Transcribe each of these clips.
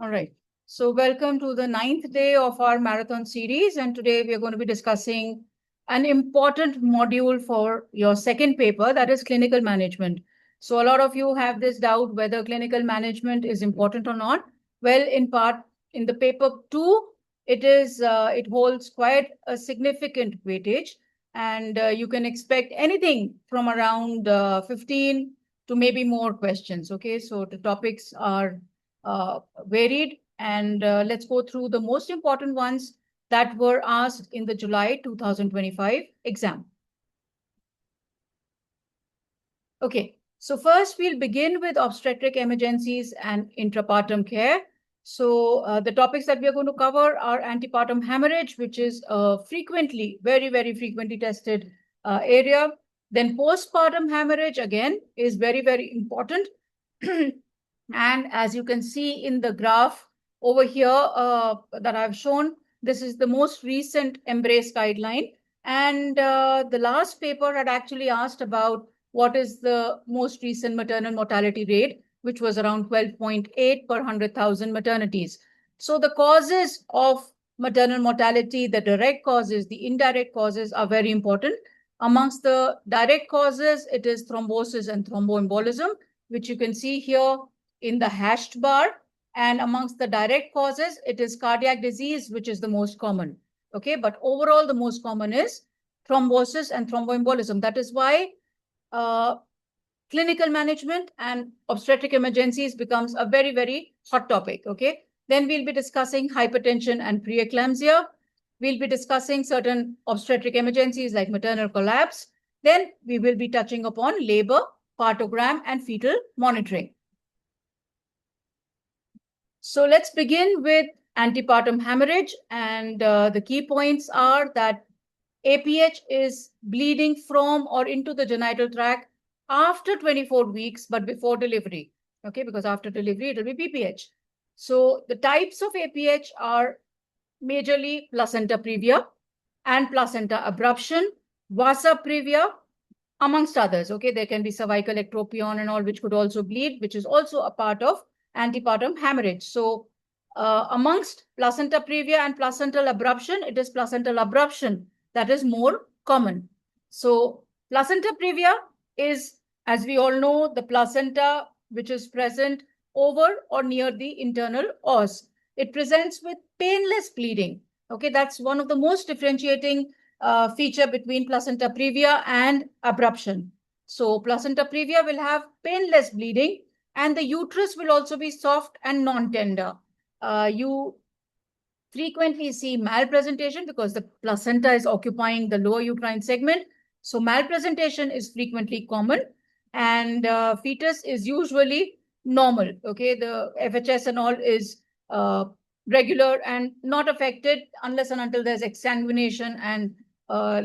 All right. So welcome to the 9th day of our marathon series. And today we are going to be discussing an important module for your second paper, that is clinical management. So a lot of you have this doubt whether clinical management is important or not. Well, in the paper 2, it holds quite a significant weightage. And you can expect anything from around 15 to maybe more questions. Okay, so the topics are varied, and let's go through the most important ones that were asked in the July 2025 exam. Okay, so first we'll begin with obstetric emergencies and intrapartum care. So the topics that we are going to cover are antepartum hemorrhage, which is frequently, very, very frequently tested area. Then postpartum hemorrhage, again, is very, very important. And as you can see in the graph over here that I've shown, this is the most recent EMBRACE guideline. And the last paper had actually asked about what is the most recent maternal mortality rate, which was around 12.8 per 100,000 maternities. So the causes of maternal mortality, the direct causes, the indirect causes are very important. Amongst the direct causes, it is thrombosis and thromboembolism, which you can see here in the hashed bar. And amongst the direct causes, it is cardiac disease, which is the most common. Okay, but overall, the most common is thrombosis and thromboembolism. That is why clinical management and obstetric emergencies becomes a very, very hot topic. Okay, then we'll be discussing hypertension and pre-eclampsia. We'll be discussing certain obstetric emergencies like maternal collapse. Then we will be touching upon labor, partogram, and fetal monitoring. So let's begin with antepartum hemorrhage. And the key points are that APH is bleeding from or into the genital tract after 24 weeks, but before delivery. Okay, because after delivery, it will be PPH. So the types of APH are majorly placenta previa and placenta abruption, vasa previa, amongst others. Okay, there can be cervical ectropion and all, which could also bleed, which is also a part of antepartum hemorrhage. So amongst placenta previa and placental abruption, it is placental abruption that is more common. So placenta previa is, as we all know, the placenta which is present over or near the internal os. It presents with painless bleeding. Okay, that's one of the most differentiating feature between placenta previa and abruption. So placenta previa will have painless bleeding, and the uterus will also be soft and non-tender. You frequently see malpresentation because the placenta is occupying the lower uterine segment. So malpresentation is frequently common, and fetus is usually normal. Okay, the FHS and all is regular and not affected unless and until there's exsanguination and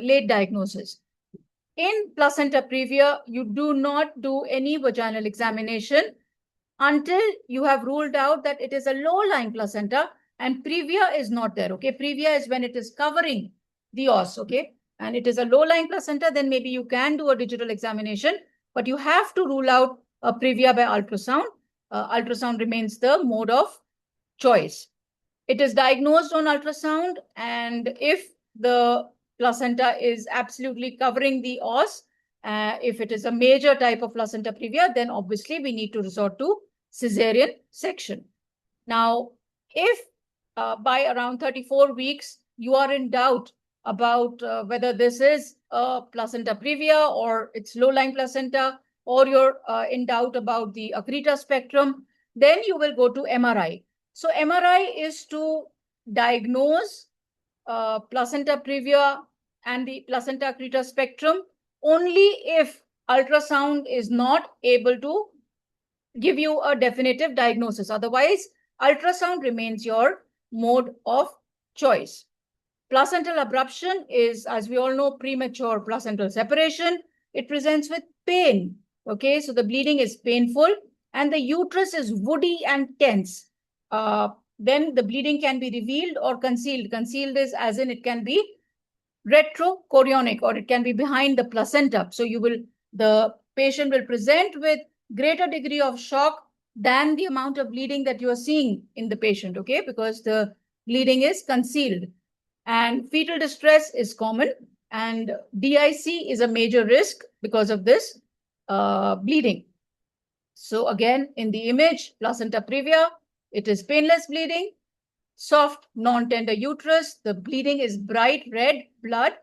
late diagnosis. In placenta previa, you do not do any vaginal examination until you have ruled out that it is a low-lying placenta and previa is not there. Okay, previa is when it is covering the os. Okay, and it is a low-lying placenta, then maybe you can do a digital examination, but you have to rule out a previa by ultrasound. Ultrasound remains the mode of choice. It is diagnosed on ultrasound, and if the placenta is absolutely covering the os, if it is a major type of placenta previa, then obviously we need to resort to cesarean section. Now, if by around 34 weeks, you are in doubt about whether this is a placenta previa or it's low-lying placenta, or you're in doubt about the accreta spectrum, then you will go to MRI. So MRI is to diagnose placenta previa and the placenta accreta spectrum only if ultrasound is not able to give you a definitive diagnosis. Otherwise, ultrasound remains your mode of choice. Placental abruption is, as we all know, premature placental separation. It presents with pain. Okay, so the bleeding is painful and the uterus is woody and tense. Then the bleeding can be revealed or concealed. Concealed is as in it can be retrochorionic or it can be behind the placenta. So the patient will present with greater degree of shock than the amount of bleeding that you are seeing in the patient, okay? Because the bleeding is concealed. And fetal distress is common, and DIC is a major risk because of this bleeding. So again, in the image, placenta previa, it is painless bleeding, soft, non-tender uterus, the bleeding is bright red blood,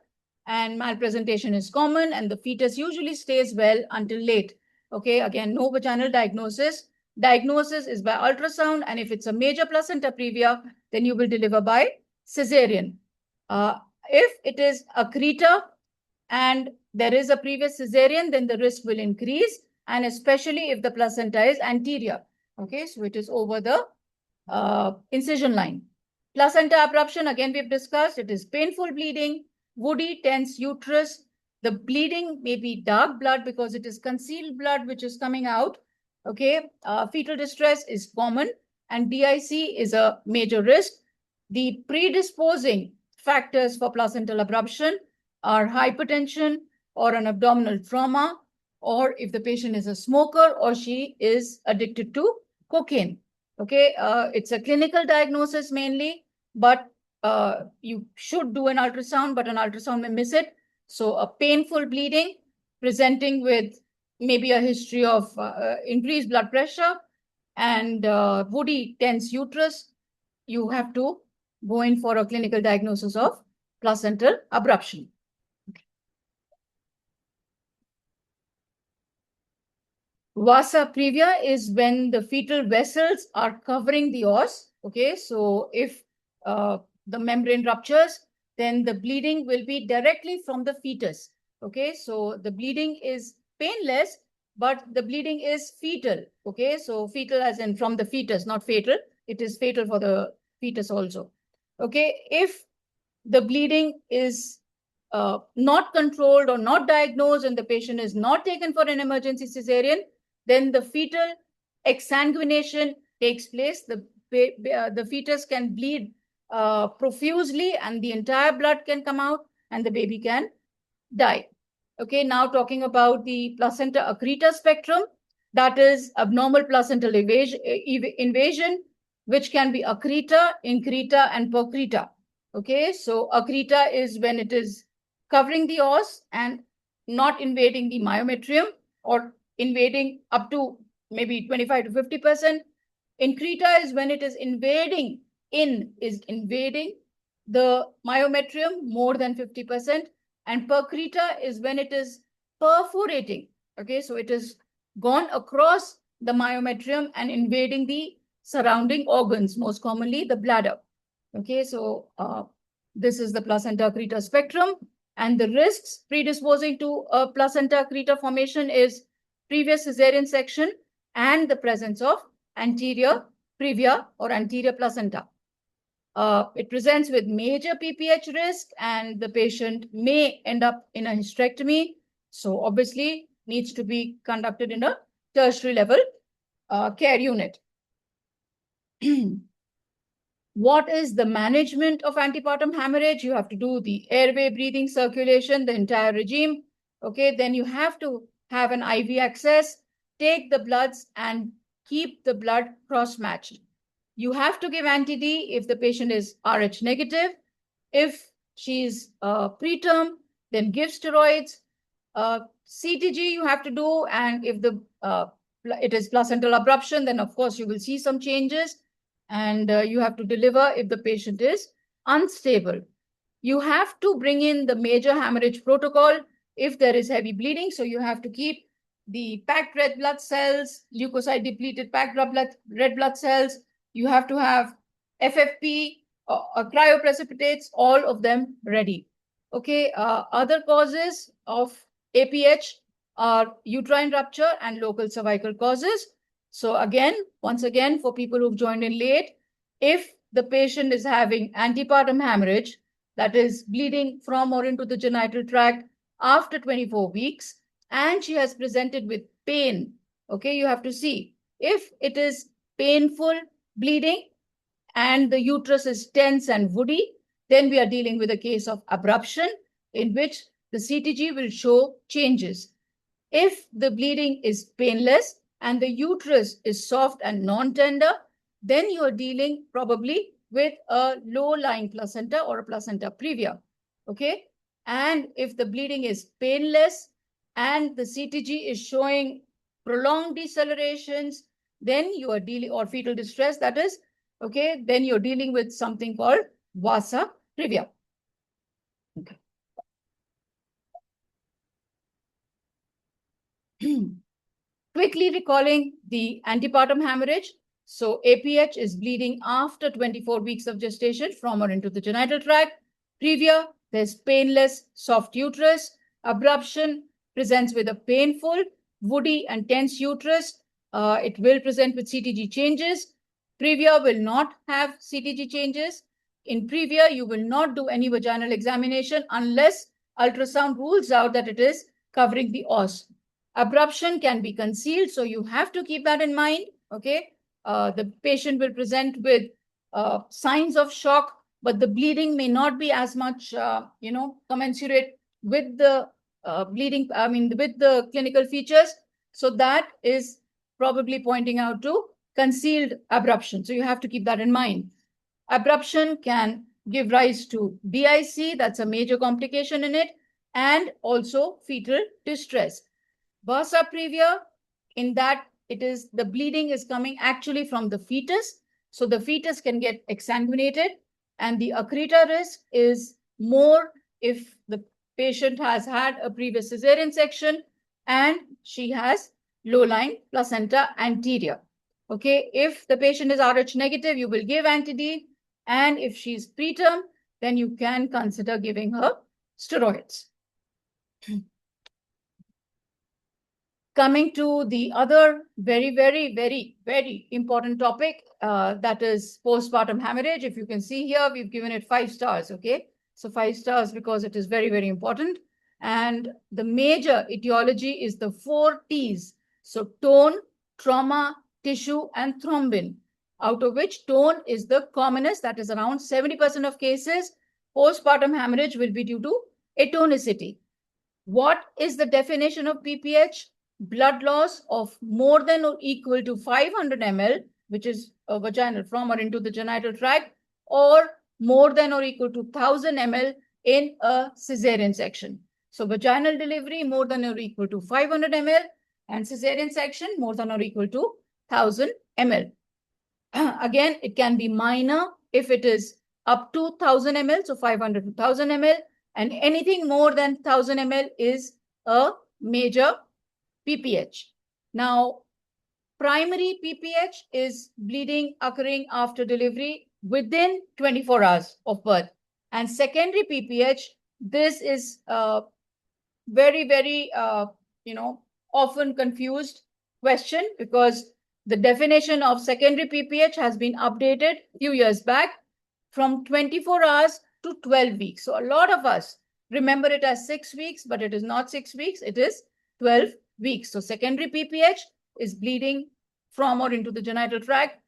and malpresentation is common, and the fetus usually stays well until late. Okay, again, no vaginal diagnosis. Diagnosis is by ultrasound, and if it's a major placenta previa, then you will deliver by cesarean. If it is accreta and there is a previous cesarean, then the risk will increase, and especially if the placenta is anterior. Okay, so it is over the incision line. Placenta abruption, again, we've discussed, it is painful bleeding, woody, tense uterus. The bleeding may be dark blood because it is concealed blood which is coming out. Okay, fetal distress is common, and DIC is a major risk. The predisposing factors for placental abruption are hypertension or an abdominal trauma, or if the patient is a smoker or she is addicted to cocaine. Okay, it's a clinical diagnosis mainly, but you should do an ultrasound, but an ultrasound may miss it. So a painful bleeding presenting with maybe a history of increased blood pressure and woody tense uterus, you have to go in for a clinical diagnosis of placental abruption. Vasa previa is when the fetal vessels are covering the os. Okay, so if the membrane ruptures, then the bleeding will be directly from the fetus. Okay, so the bleeding is painless, but the bleeding is fetal. Okay, so fetal as in from the fetus, not fatal. It is fatal for the fetus also. Okay, if the bleeding is not controlled or not diagnosed and the patient is not taken for an emergency cesarean, then the fetal exsanguination takes place. The fetus can bleed profusely and the entire blood can come out and the baby can die. Okay, now talking about the placenta accreta spectrum, that is abnormal placental invasion, which can be accreta, increta, and percreta. Okay, so accreta is when it is covering the os and not invading the myometrium or invading up to maybe 25 to 50%. Increta is when it is invading the myometrium more than 50%. And percreta is when it is perforating. Okay, so it is gone across the myometrium and invading the surrounding organs, most commonly the bladder. Okay, so this is the placenta accreta spectrum. And the risks predisposing to a placenta accreta formation is previous cesarean section and the presence of anterior previa or anterior placenta. It presents with major PPH risk and the patient may end up in a hysterectomy. So obviously needs to be conducted in a tertiary level care unit. What is the management of antepartum hemorrhage? You have to do the airway, breathing, circulation, the entire regime. Okay, then you have to have an IV access, take the bloods and keep the blood cross-matched. You have to give anti-D if the patient is Rh negative. If she's preterm, then give steroids. CTG you have to do, and if it is placental abruption, then of course you will see some changes, and you have to deliver if the patient is unstable. You have to bring in the major hemorrhage protocol if there is heavy bleeding. So you have to keep the packed red blood cells, leukocyte depleted packed red blood cells. You have to have FFP, cryoprecipitates, all of them ready. Okay, other causes of APH are uterine rupture and local cervical causes. So again, once again, for people who've joined in late, if the patient is having antepartum hemorrhage, that is bleeding from or into the genital tract after 24 weeks, and she has presented with pain, okay, you have to see if it is painful bleeding and the uterus is tense and woody, then we are dealing with a case of abruption in which the CTG will show changes. If the bleeding is painless and the uterus is soft and non-tender, then you are dealing probably with a low-lying placenta or a placenta previa, okay? And if the bleeding is painless and the CTG is showing prolonged decelerations, then you are dealing, or fetal distress, that is, okay, then you're dealing with something called vasa previa. Okay. Quickly recalling the antepartum hemorrhage. So APH is bleeding after 24 weeks of gestation from or into the genital tract. Previa, there's painless soft uterus. Abruption presents with a painful, woody and tense uterus. It will present with CTG changes. Previa will not have CTG changes. In previa, you will not do any vaginal examination unless ultrasound rules out that it is covering the os. Abruption can be concealed, so you have to keep that in mind, okay? The patient will present with signs of shock, but the bleeding may not be as much, commensurate with the bleeding, with the clinical features. So that is probably pointing out to concealed abruption. So you have to keep that in mind. Abruption can give rise to DIC, that's a major complication in it, and also fetal distress. Vasa previa, in that it is the bleeding is coming actually from the fetus. So the fetus can get exsanguinated, and the accreta risk is more if the patient has had a previous cesarean section and she has low-lying placenta anterior. Okay, if the patient is Rh negative, you will give anti-D, and if she's preterm, then you can consider giving her steroids. Coming to the other very, very, very, very important topic, that is postpartum hemorrhage. If you can see here, we've given it 5 stars, okay? So 5 stars because it is very, very important. And the major etiology is the 4 T's. So tone, trauma, tissue, and thrombin, out of which tone is the commonest, that is around 70% of cases. Postpartum hemorrhage will be due to atonicity. What is the definition of PPH? Blood loss of more than or equal to 500 ml, which is a vaginal from or into the genital tract, or more than or equal to 1000 ml in a cesarean section. So vaginal delivery more than or equal to 500 ml and cesarean section more than or equal to 1000 ml. Again, it can be minor if it is up to 1000 ml, so 500 to 1000 ml, and anything more than 1000 ml is a major PPH. Now, primary PPH is bleeding occurring after delivery within 24 hours of birth. And secondary PPH, this is very, very, often confused question, because the definition of secondary PPH has been updated a few years back from 24 hours to 12 weeks. So a lot of us remember it as 6 weeks, but it is not 6 weeks, it is 12 weeks. So secondary PPH is bleeding from or into the genital tract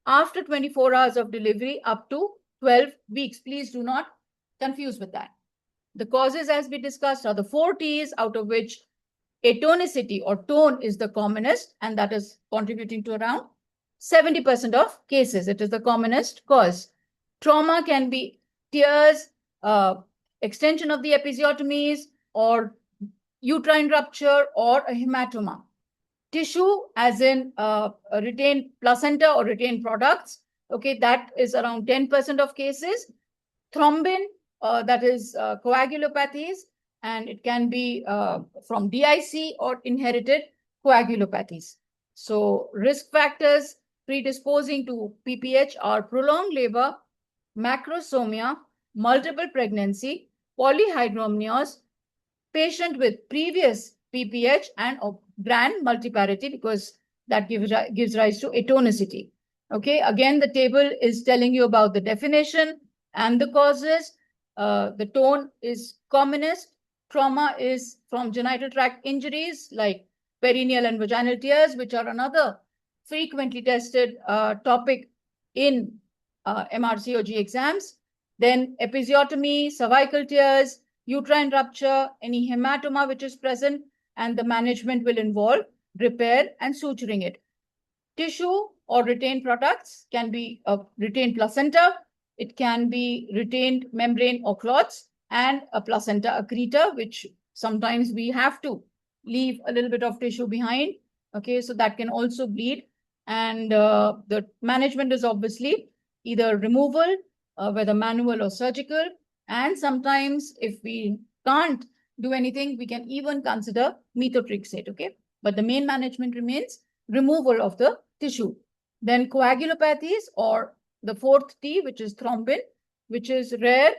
after 24 hours of delivery up to 12 weeks. Please do not confuse with that. The causes, as we discussed, are the 4 T's, out of which atonicity or tone is the commonest, and that is contributing to around 70% of cases. It is the commonest cause. Trauma can be tears, extension of the episiotomies, or uterine rupture, or a hematoma. Tissue, as in a retained placenta or retained products, okay, that is around 10% of cases. Thrombin, that is coagulopathies, and it can be from DIC or inherited coagulopathies. So risk factors predisposing to PPH are prolonged labor, macrosomia, multiple pregnancy, polyhydramnios, patient with previous PPH, and grand multiparity, because that gives rise to atonicity. Okay, again, the table is telling you about the definition and the causes. The tone is commonest. Trauma is from genital tract injuries like perineal and vaginal tears, which are another frequently tested topic in MRCOG exams. Then episiotomy, cervical tears, uterine rupture, any hematoma which is present, and the management will involve repair, and suturing it. Tissue or retained products can be a retained placenta, it can be retained membrane or clots, and a placenta accreta, which sometimes we have to leave a little bit of tissue behind. Okay, so that can also bleed. And the management is obviously either removal, whether manual or surgical. And sometimes if we can't do anything, we can even consider methotrexate. Okay, but the main management remains removal of the tissue. Then coagulopathies, or the fourth T, which is thrombin, which is rare,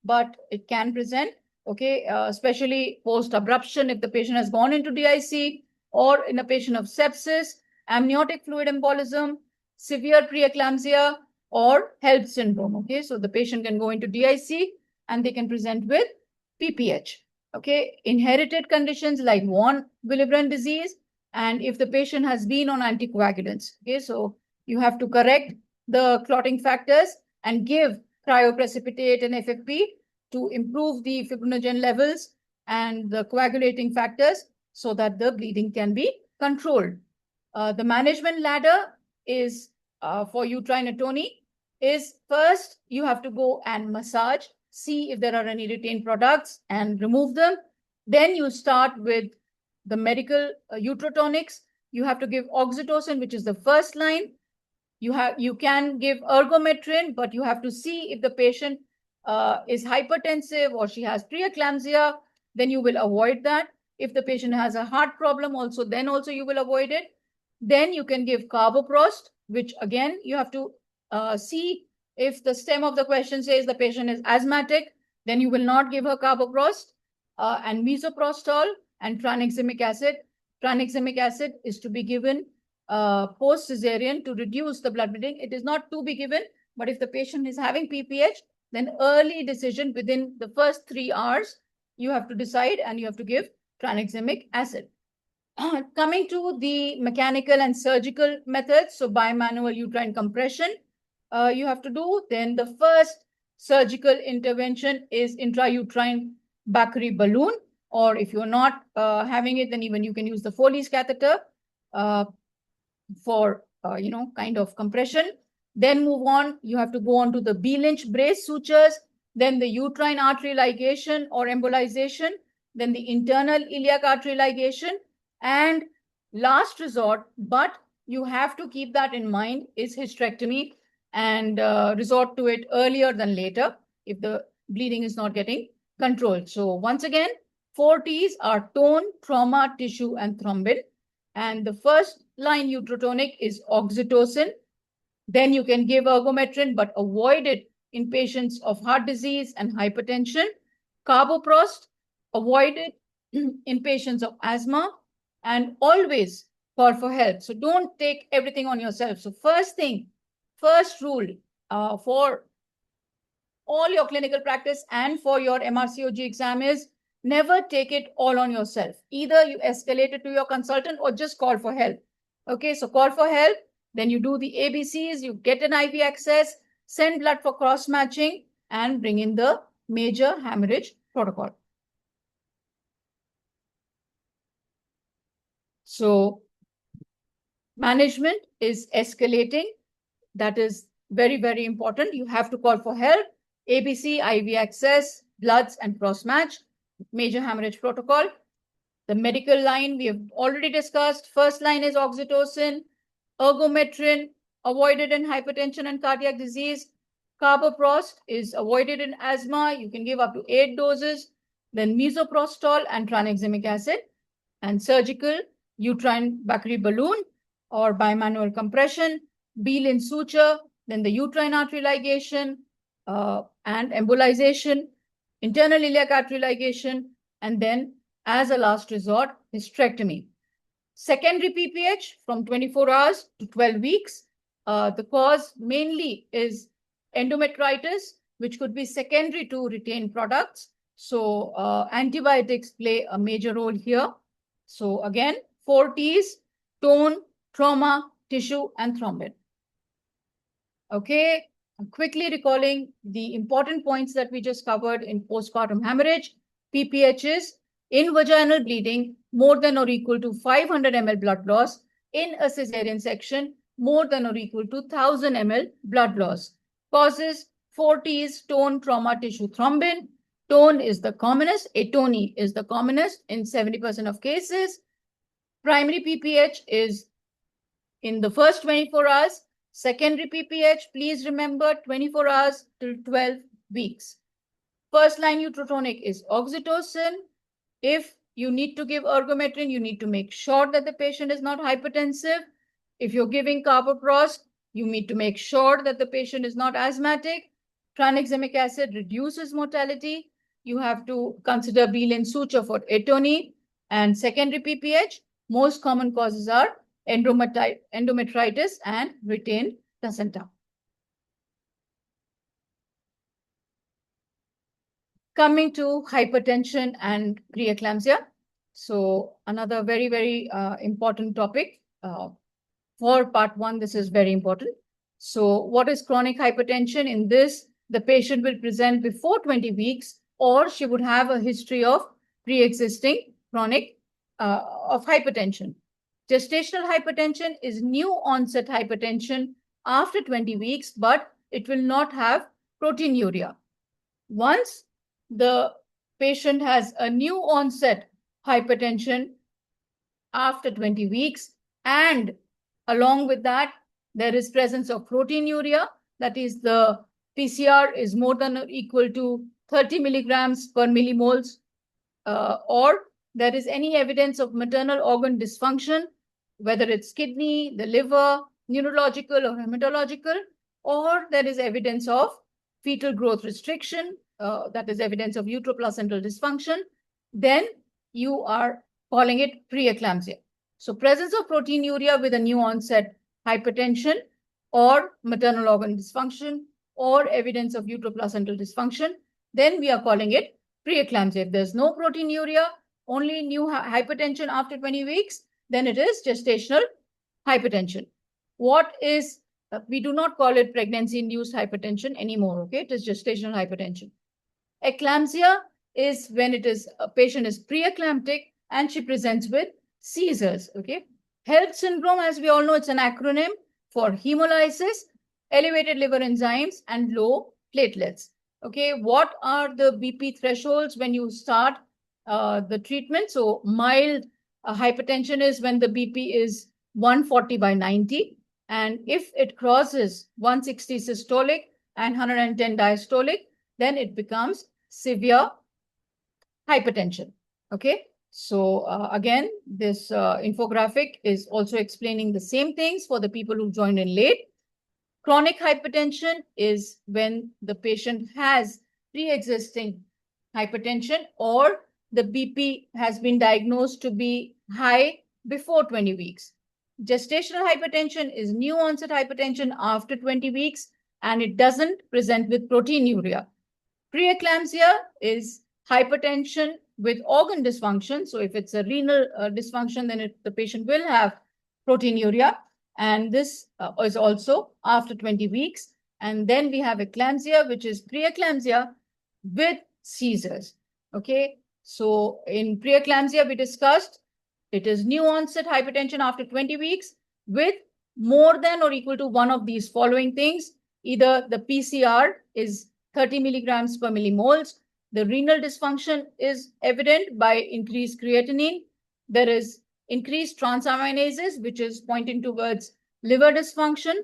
but it can present, okay, especially post-abruption if the patient has gone into DIC, or in a patient of sepsis, amniotic fluid embolism, severe pre-eclampsia, or HELP syndrome. Okay, so the patient can go into DIC and they can present with PPH. Okay, inherited conditions like von Willebrand disease, and if the patient has been on anticoagulants. Okay, so you have to correct the clotting factors and give cryoprecipitate and FFP to improve the fibrinogen levels and the coagulating factors so that the bleeding can be controlled. The management ladder is for uterine atony is first you have to go and massage, see if there are any retained products and remove them. Then you start with the medical uterotonics. You have to give oxytocin, which is the first line. You can give ergometrin, but you have to see if the patient is hypertensive or she has preeclampsia, then you will avoid that. If the patient has a heart problem also, then also you will avoid it. Then you can give carboprost, which again, you have to see if the stem of the question says the patient is asthmatic, then you will not give her carboprost, and misoprostol and tranexamic acid. Tranexamic acid is to be given post-cesarean to reduce the blood bleeding. It is not to be given, but if the patient is having PPH, then early decision within the first 3 hours, you have to decide and you have to give tranexamic acid. Coming to the mechanical and surgical methods, so bimanual uterine compression, you have to do. Then the first surgical intervention is intrauterine Bakri balloon, or if you're not having it, then even you can use the Foley's catheter for, kind of compression. Then move on, you have to go on to the B-Lynch brace sutures, then the uterine artery ligation or embolization, then the internal iliac artery ligation, and last resort, but you have to keep that in mind, is hysterectomy, and resort to it earlier than later if the bleeding is not getting controlled. So once again, 4 T's are tone, trauma, tissue, and thrombin. And the first line uterotonic is oxytocin. Then you can give ergometrin, but avoid it in patients of heart disease and hypertension. Carboprost, avoid it in patients of asthma, and always call for help. So don't take everything on yourself. So first rule for all your clinical practice and for your MRCOG exam is never take it all on yourself. Either you escalate it to your consultant or just call for help. Okay, so call for help. Then you do the ABCs, you get an IV access, send blood for cross-matching, and bring in the major hemorrhage protocol. So management is escalating. That is very, very important. You have to call for help. ABC, IV access, bloods, and cross-match. Major hemorrhage protocol. The medical line we have already discussed. First line is oxytocin, ergometrin, avoided in hypertension and cardiac disease. Carboprost is avoided in asthma. You can give up to 8 doses. Then misoprostol and tranexamic acid. And surgical, uterine Bakri balloon or bimanual compression, B-Lynch suture, then the uterine artery ligation and embolization, internal iliac artery ligation, and then as a last resort, hysterectomy. Secondary PPH from 24 hours to 12 weeks. The cause mainly is endometritis, which could be secondary to retained products. So antibiotics play a major role here. So again, 4 T's, tone, trauma, tissue, and thrombin. Okay, I'm quickly recalling the important points that we just covered in postpartum hemorrhage. PPH is In vaginal bleeding, more than or equal to 500 ml blood loss. In a cesarean section, more than or equal to 1000 ml blood loss. Causes 4T is tone trauma tissue thrombin. Tone is the commonest. Atony is the commonest in 70% of cases. Primary PPH is in the first 24 hours. Secondary PPH, please remember 24 hours till 12 weeks. First line utrotonic is oxytocin. If you need to give ergometrin, you need to make sure that the patient is not hypertensive. If you're giving carboprost, you need to make sure that the patient is not asthmatic. Tranexamic acid reduces mortality. You have to consider Belin suture for atony. And secondary PPH, most common causes are endometritis and retained placenta. Coming to hypertension and preeclampsia. So another very, very important topic. For part 1, this is very important. So what is chronic hypertension? In this, the patient will present before 20 weeks, or she would have a history of pre-existing chronic of hypertension. Gestational hypertension is new onset hypertension after 20 weeks, but it will not have proteinuria. Once the patient has a new onset hypertension after 20 weeks, and along with that, there is presence of proteinuria, that is the PCR is more than or equal to 30 milligrams per millimoles, or there is any evidence of maternal organ dysfunction, whether it's kidney, the liver, neurological or hematological, or there is evidence of fetal growth restriction, that is evidence of uteroplacental dysfunction, then you are calling it preeclampsia. So presence of proteinuria with a new onset hypertension or maternal organ dysfunction or evidence of uteroplacental dysfunction, then we are calling it preeclampsia. If there's no proteinuria, only new hypertension after 20 weeks, then it is gestational hypertension. What is, we do not call it pregnancy-induced hypertension anymore, okay? It is gestational hypertension. Eclampsia is when it is, a patient is preeclamptic and she presents with seizures, okay? HELP syndrome, as we all know, it's an acronym for hemolysis, elevated liver enzymes, and low platelets. Okay, what are the BP thresholds when you start the treatment? So mild hypertension is when the BP is 140/90. And if it crosses 160 systolic and 110 diastolic, then it becomes severe hypertension. Okay, so again, this infographic is also explaining the same things for the people who joined in late. Chronic hypertension is when the patient has pre-existing hypertension or the BP has been diagnosed to be high before 20 weeks. Gestational hypertension is new onset hypertension after 20 weeks and it doesn't present with proteinuria. Preeclampsia is hypertension with organ dysfunction. So if it's a renal dysfunction, then the patient will have proteinuria. And this is also after 20 weeks. And then we have eclampsia, which is preeclampsia with seizures. Okay, so in preeclampsia, we discussed it is new onset hypertension after 20 weeks with more than or equal to one of these following things. Either the PCR is 30 milligrams per millimoles. The renal dysfunction is evident by increased creatinine. There is increased transaminases, which is pointing towards liver dysfunction,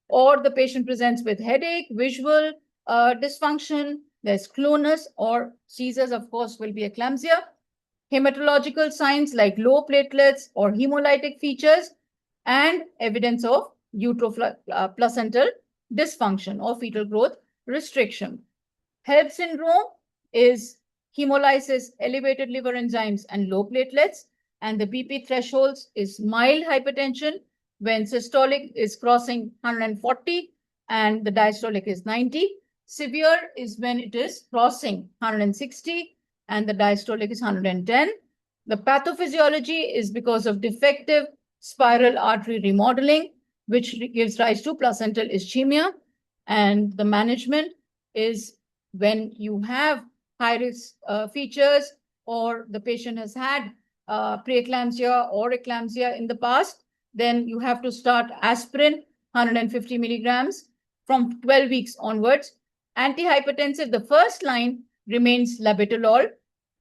or the patient presents with headache, visual dysfunction, there's clonus or seizures, of course, will be eclampsia. Hematological signs like low platelets or hemolytic features, and evidence of uteroplacental dysfunction or fetal growth restriction. HELP syndrome is hemolysis, elevated liver enzymes, and low platelets. And the BP thresholds is mild hypertension when systolic is crossing 140 and the diastolic is 90. Severe is when it is crossing 160 and the diastolic is 110. The pathophysiology is because of defective spiral artery remodeling, which gives rise to placental ischemia. And the management is when you have high-risk features or the patient has had pre-eclampsia or eclampsia in the past, then you have to start aspirin 150 milligrams from 12 weeks onwards. Antihypertensive, the first line remains labetalol,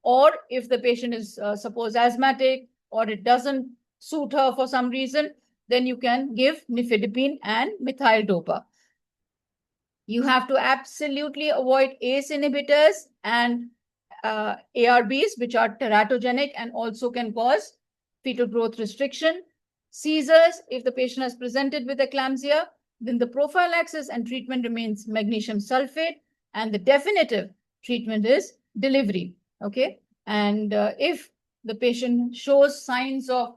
or if the patient is suppose asthmatic or it doesn't suit her for some reason, then you can give nifedipine and methyl dopa. You have to absolutely avoid ACE inhibitors and ARBs, which are teratogenic and also can cause fetal growth restriction. Seizures, if the patient has presented with eclampsia, then the prophylaxis and treatment remains magnesium sulfate, and the definitive treatment is delivery. Okay. And if the patient shows signs of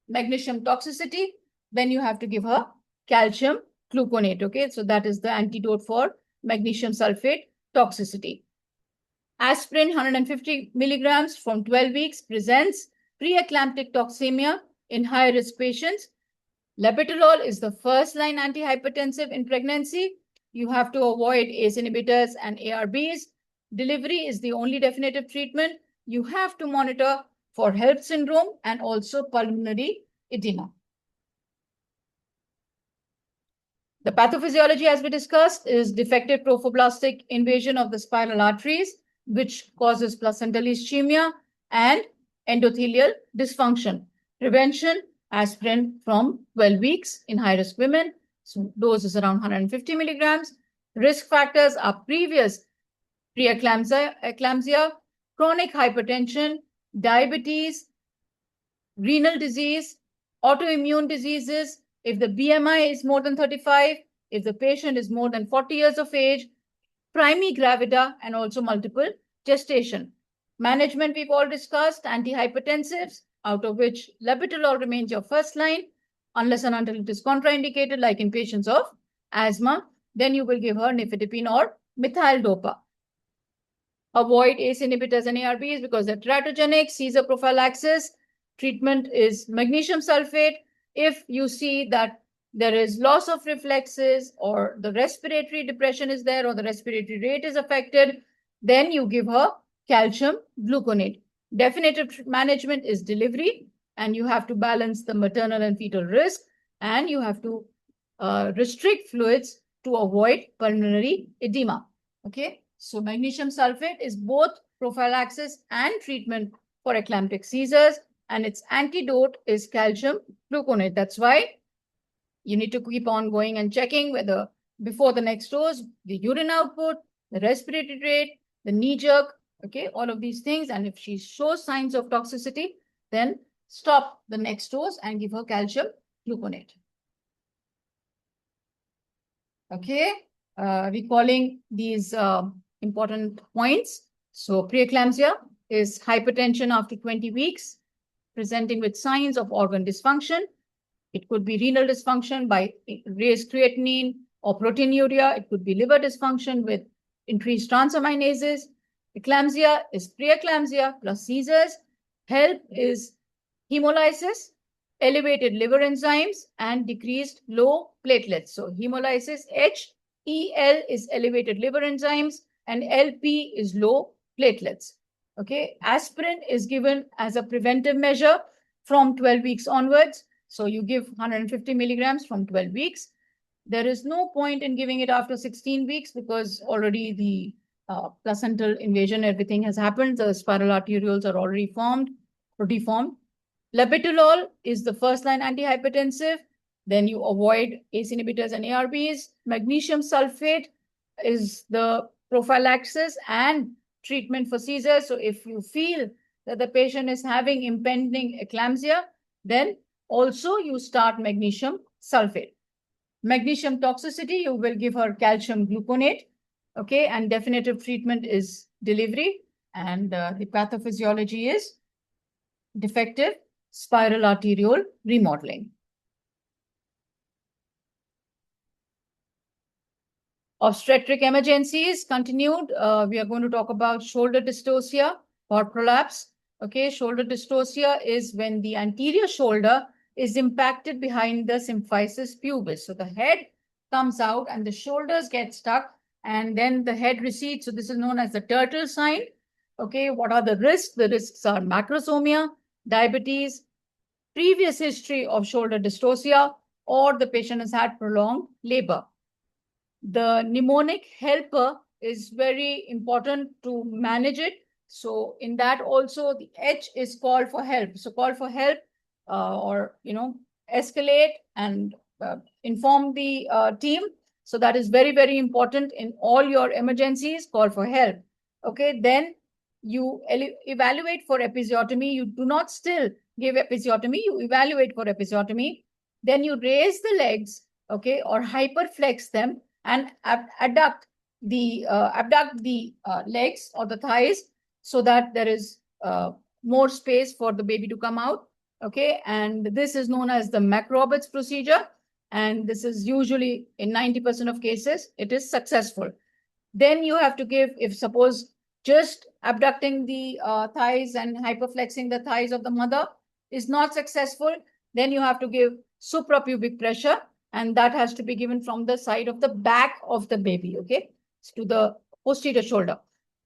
magnesium toxicity, then you have to give her calcium gluconate. Okay. So that is the antidote for magnesium sulfate toxicity. Aspirin 150 milligrams from 12 weeks presents pre-eclamptic toxemia in high-risk patients. Labetalol is the first-line antihypertensive in pregnancy. You have to avoid ACE inhibitors and ARBs. Delivery is the only definitive treatment. You have to monitor for HELLP syndrome and also pulmonary edema. The pathophysiology, as we discussed, is defective trophoblastic invasion of the spiral arteries, which causes placental ischemia and endothelial dysfunction. Prevention, aspirin from 12 weeks in high-risk women. So dose is around 150 milligrams. Risk factors are previous pre-eclampsia, chronic hypertension, diabetes, renal disease, autoimmune diseases. If the BMI is more than 35, if the patient is more than 40 years of age, primi gravida, and also multiple gestation. Management, we've all discussed, antihypertensives, out of which labetalol remains your first line, unless and until it is contraindicated, like in patients of asthma, then you will give her nifedipine or methyl dopa. Avoid ACE inhibitors and ARBs because they're teratogenic. Seizure prophylaxis, treatment is magnesium sulfate. If you see that there is loss of reflexes or the respiratory depression is there or the respiratory rate is affected, then you give her calcium gluconate. Definitive management is delivery, and you have to balance the maternal and fetal risk, and you have to restrict fluids to avoid pulmonary edema. Okay, so magnesium sulfate is both prophylaxis and treatment for eclamptic seizures, and its antidote is calcium gluconate. That's why you need to keep on going and checking whether before the next dose, the urine output, the respiratory rate, the knee jerk, okay, all of these things. And if she shows signs of toxicity, then stop the next dose and give her calcium gluconate. Okay, recalling these important points. So preeclampsia is hypertension after 20 weeks, presenting with signs of organ dysfunction. It could be renal dysfunction by raised creatinine or proteinuria. It could be liver dysfunction with increased transaminases. Eclampsia is preeclampsia plus seizures. HELP is hemolysis, elevated liver enzymes, and decreased low platelets. So hemolysis, HEL is elevated liver enzymes, and LP is low platelets. Okay, aspirin is given as a preventive measure from 12 weeks onwards. So you give 150 milligrams from 12 weeks. There is no point in giving it after 16 weeks because already the placental invasion, everything has happened. The spiral arterioles are already formed or deformed. Labetalol is the first line antihypertensive. Then you avoid ACE inhibitors and ARBs. Magnesium sulfate is the prophylaxis and treatment for seizures. So if you feel that the patient is having impending eclampsia, then also you start magnesium sulfate. Magnesium toxicity, you will give her calcium gluconate. Okay, and definitive treatment is delivery. And the pathophysiology is defective spiral arteriole remodeling. Obstetric emergencies continued. We are going to talk about shoulder dystocia or prolapse. Okay, shoulder dystocia is when the anterior shoulder is impacted behind the symphysis pubis. So the head comes out and the shoulders get stuck and then the head recedes. So this is known as the turtle sign. Okay, what are the risks? The risks are macrosomia, diabetes, previous history of shoulder dystocia, or the patient has had prolonged labor. The mnemonic helper is very important to manage it. So in that also the H is call for help. So call for help or, escalate and inform the team. So that is very, very important in all your emergencies, call for help. Okay, then you evaluate for episiotomy. You do not still give episiotomy, you evaluate for episiotomy. Then you raise the legs, okay, or hyperflex them and abduct the legs or the thighs so that there is more space for the baby to come out. Okay, and this is known as the McRoberts procedure, and this is usually in 90% of cases it is successful. Then you have to give, if suppose just abducting the thighs and hyperflexing the thighs of the mother is not successful, then you have to give suprapubic pressure, and that has to be given from the side of the back of the baby, okay, to the posterior shoulder.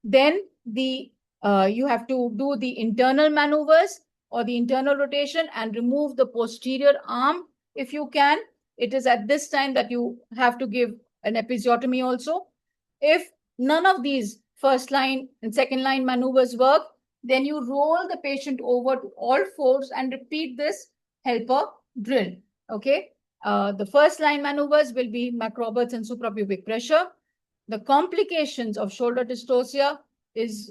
Then you have to do the internal maneuvers or the internal rotation and remove the posterior arm if you can. It is at this time that you have to give an episiotomy also. If none of these first line and second line maneuvers work, then you roll the patient over to all fours and repeat this helper drill, okay? The first line maneuvers will be McRoberts and suprapubic pressure. The complications of shoulder dystocia is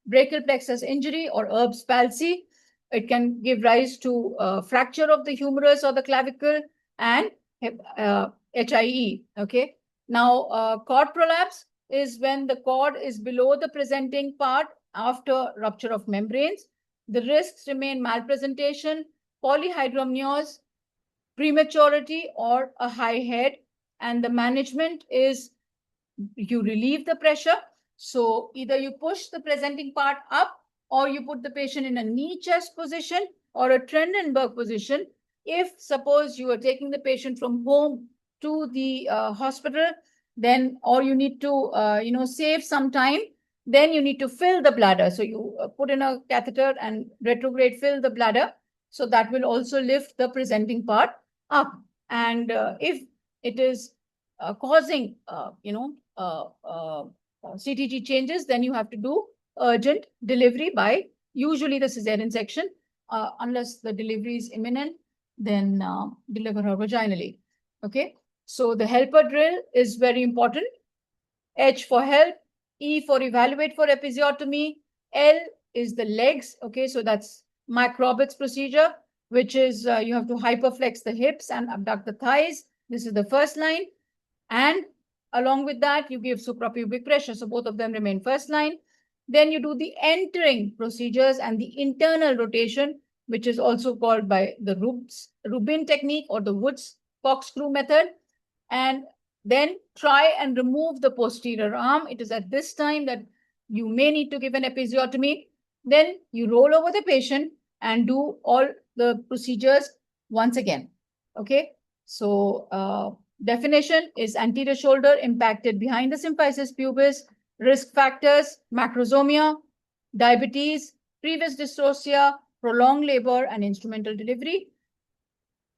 brachial plexus injury or Erb's palsy. It can give rise to fracture of the humerus or the clavicle and HIE, okay? Now, cord prolapse is when the cord is below the presenting part after rupture of membranes. The risks remain malpresentation, polyhydramnios, prematurity, or a high head. And the management is you relieve the pressure. So either you push the presenting part up or you put the patient in a knee chest position or a Trendelenburg position. If suppose you are taking the patient from home to the hospital, then or you need to save some time, then you need to fill the bladder. So you put in a catheter and retrograde fill the bladder. So that will also lift the presenting part up. And if it is causing CTG changes, then you have to do urgent delivery by usually the cesarean section. Unless the delivery is imminent, then deliver her vaginally. Okay, so the helper drill is very important. H for help, E for evaluate for episiotomy, L is the legs. Okay, so that's McRoberts procedure, which is you have to hyperflex the hips and abduct the thighs. This is the first line. And along with that, you give suprapubic pressure. So both of them remain first line. Then you do the entering procedures and the internal rotation, which is also called by the Rubin technique or the Woods corkscrew method. And then try and remove the posterior arm. It is at this time that you may need to give an episiotomy. Then you roll over the patient and do all the procedures once again. Okay, so definition is anterior shoulder impacted behind the symphysis pubis, risk factors, macrosomia, diabetes, previous dystocia, prolonged labor, and instrumental delivery.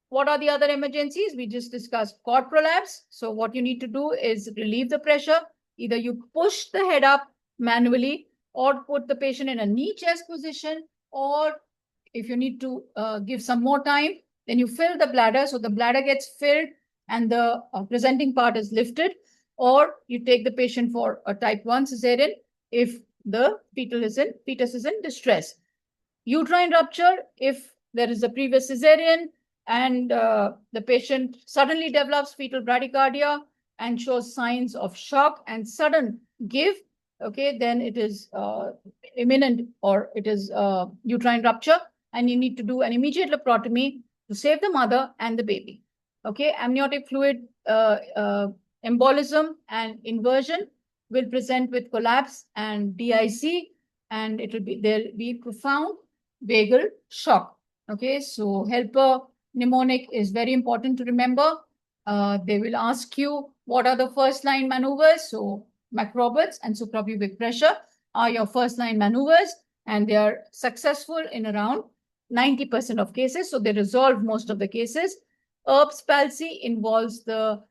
What are the other emergencies? We just discussed cord prolapse. So what you need to do is relieve the pressure. Either you push the head up manually or put the patient in a knee chest position, or if you need to give some more time, then you fill the bladder. So the bladder gets filled and the presenting part is lifted, or you take the patient for a type 1 cesarean if the fetus is in distress. Uterine rupture, if there is a previous cesarean and the patient suddenly develops fetal bradycardia and shows signs of shock and sudden give, okay, then it is imminent or it is uterine rupture, and you need to do an immediate laparotomy to save the mother and the baby. Okay, amniotic fluid embolism and inversion will present with collapse and DIC, and there'll be profound vagal shock. Okay, so helper mnemonic is very important to remember. They will ask you what are the first line maneuvers. So McRoberts and suprapubic pressure. are your first line maneuvers, and they are successful in around 90% of cases. So they resolve most of the cases. Erb's palsy involves the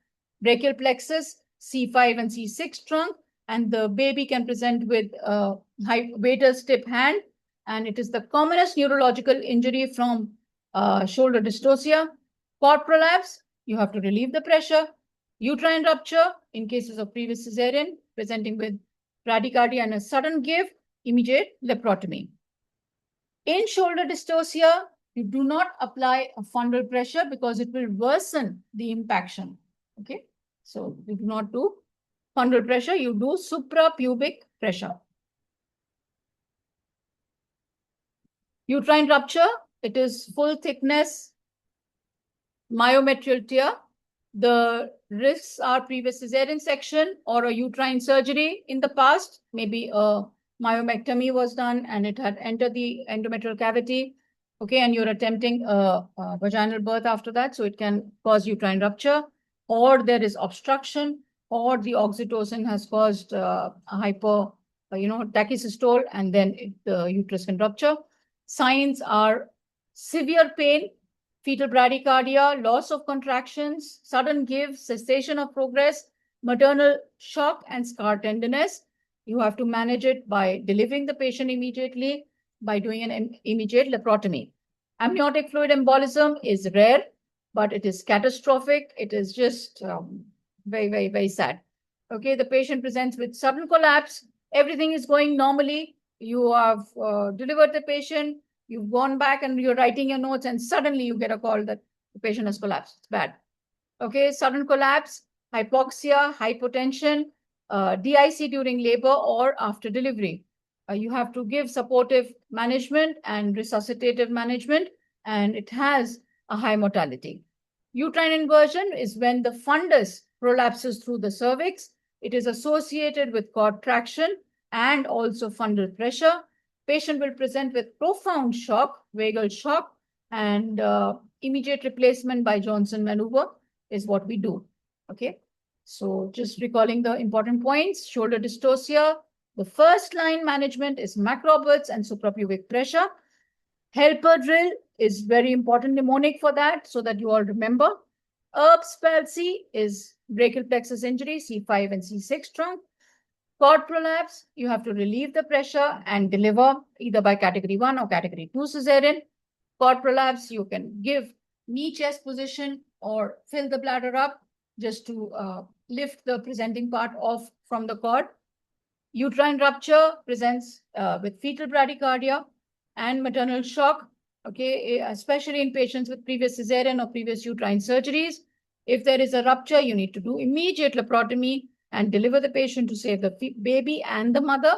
brachial plexus, C5 and C6 trunk, and the baby can present with a waiter's stiff hand, and it is the commonest neurological injury from shoulder dystocia. Cord prolapse, you have to relieve the pressure. Uterine rupture, in cases of previous cesarean, presenting with bradycardia and a sudden give, immediate laparotomy. In shoulder dystocia, you do not apply a fundal pressure because it will worsen the impaction. Okay, so you do not do fundal pressure, you do suprapubic pressure. Uterine rupture, it is full thickness myometrial tear. The risks are previous cesarean section or a uterine surgery in the past. Maybe a myomectomy was done and it had entered the endometrial cavity. Okay, and you're attempting a vaginal birth after that, so it can cause uterine rupture, or there is obstruction, or the oxytocin has caused a tachysystole, and then the uterus can rupture. Signs are severe pain, fetal bradycardia, loss of contractions, sudden give, cessation of progress, maternal shock, and scar tenderness. You have to manage it by delivering the patient immediately, by doing an immediate laparotomy. Amniotic fluid embolism is rare, but it is catastrophic. It is just very, very, very sad. Okay, the patient presents with sudden collapse. Everything is going normally. You have delivered the patient. You've gone back and you're writing your notes, and suddenly you get a call that the patient has collapsed. It's bad. Okay, sudden collapse, hypoxia, hypotension, DIC during labor or after delivery. You have to give supportive management and resuscitative management, and it has a high mortality. Uterine inversion is when the fundus prolapses through the cervix. It is associated with cord traction and also fundal pressure. Patient will present with profound shock, vagal shock, and immediate replacement by Johnson maneuver is what we do. Okay, so just recalling the important points: shoulder dystocia, the first line management is macrobuds and suprapubic pressure. Helper drill is very important mnemonic for that, so that you all remember. Erb's palsy is brachial plexus injury, C5 and C6 trunk. Cord prolapse, you have to relieve the pressure and deliver either by category 1 or category 2 cesarean. Cord prolapse, you can give knee chest position or fill the bladder up just to lift the presenting part off from the cord. Uterine rupture presents with fetal bradycardia and maternal shock, okay, especially in patients with previous cesarean or previous uterine surgeries. If there is a rupture, you need to do immediate laparotomy and deliver the patient to save the baby and the mother.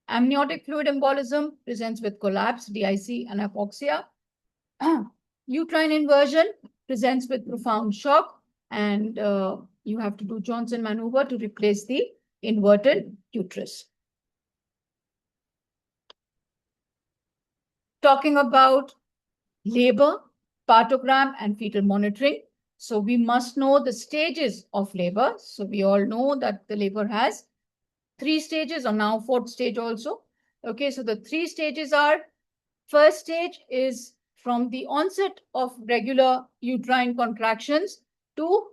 Amniotic fluid embolism presents with collapse, DIC, and hypoxia. Uterine inversion presents with profound shock, and you have to do Johnson maneuver to replace the inverted uterus. Talking about labor, partogram, and fetal monitoring. So we must know the stages of labor. So we all know that the labor has 3 stages, or now 4th stage also. Okay, so the 3 stages are: first stage is from the onset of regular uterine contractions to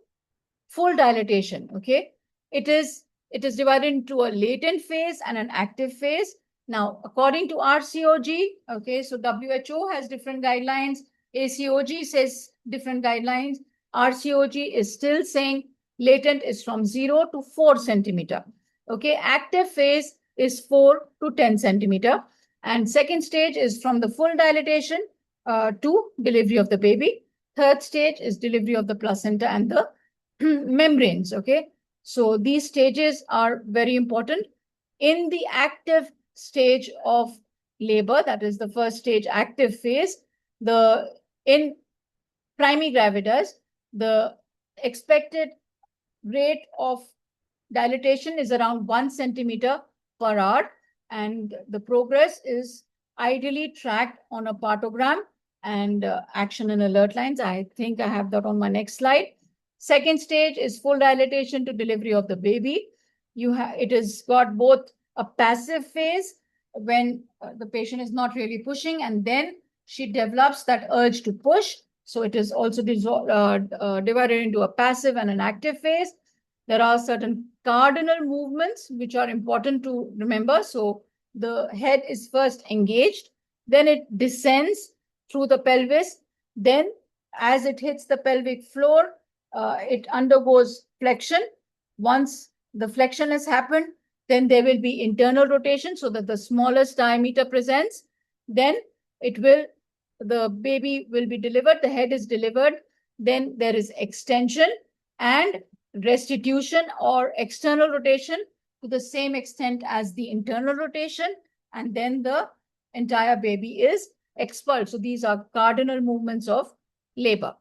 full dilatation. Okay, it is divided into a latent phase and an active phase. Now, according to RCOG, okay, so WHO has different guidelines. ACOG says different guidelines. RCOG is still saying latent is from 0 to 4 centimeter. Okay, active phase is 4 to 10 centimeter. And second stage is from the full dilatation to delivery of the baby. Third stage is delivery of the placenta and the membranes. Okay, so these stages are very important. In the active stage of labor, that is the first stage, active phase, in primigravidas, the expected rate of dilatation is around 1 centimeter per hour, and the progress is ideally tracked on a partogram and action and alert lines. I think I have that on my next slide. Second stage is full dilatation to delivery of the baby. It has got both a passive phase when the patient is not really pushing, and then she develops that urge to push. So it is also divided into a passive and an active phase. There are certain cardinal movements which are important to remember. So the head is first engaged, then it descends through the pelvis. Then as it hits the pelvic floor, it undergoes flexion. Once the flexion has happened, then there will be internal rotation so that the smallest diameter presents. Then the baby will be delivered, the head is delivered. Then there is extension and restitution or external rotation to the same extent as the internal rotation. And then the entire baby is expelled. So these are cardinal movements of labor.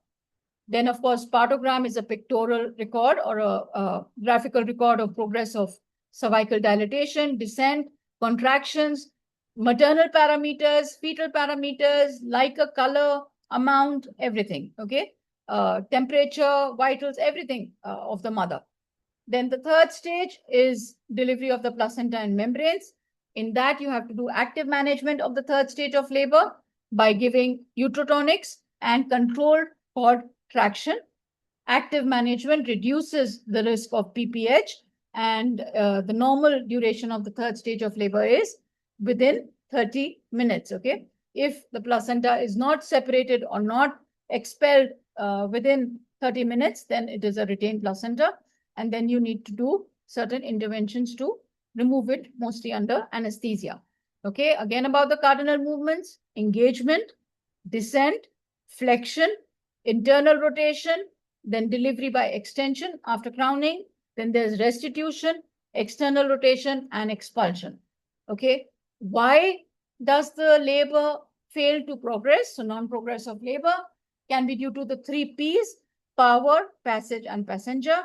Then, of course, partogram is a pictorial record or a graphical record of progress of cervical dilatation, descent, contractions, maternal parameters, fetal parameters, like a color, amount, everything, okay? Temperature, vitals, everything of the mother. Then the third stage is delivery of the placenta and membranes. In that, you have to do active management of the third stage of labor by giving uterotonics and controlled cord traction. Active management reduces the risk of PPH, and the normal duration of the third stage of labor is within 30 minutes, okay? If the placenta is not separated or not expelled within 30 minutes, then it is a retained placenta, and then you need to do certain interventions to remove it, mostly under anesthesia, okay? Again, about the cardinal movements: engagement, descent, flexion, internal rotation, then delivery by extension after crowning, then there's restitution, external rotation, and expulsion. Okay, why does the labor fail to progress? So non-progress of labor can be due to the 3 P's: power, passage, and passenger.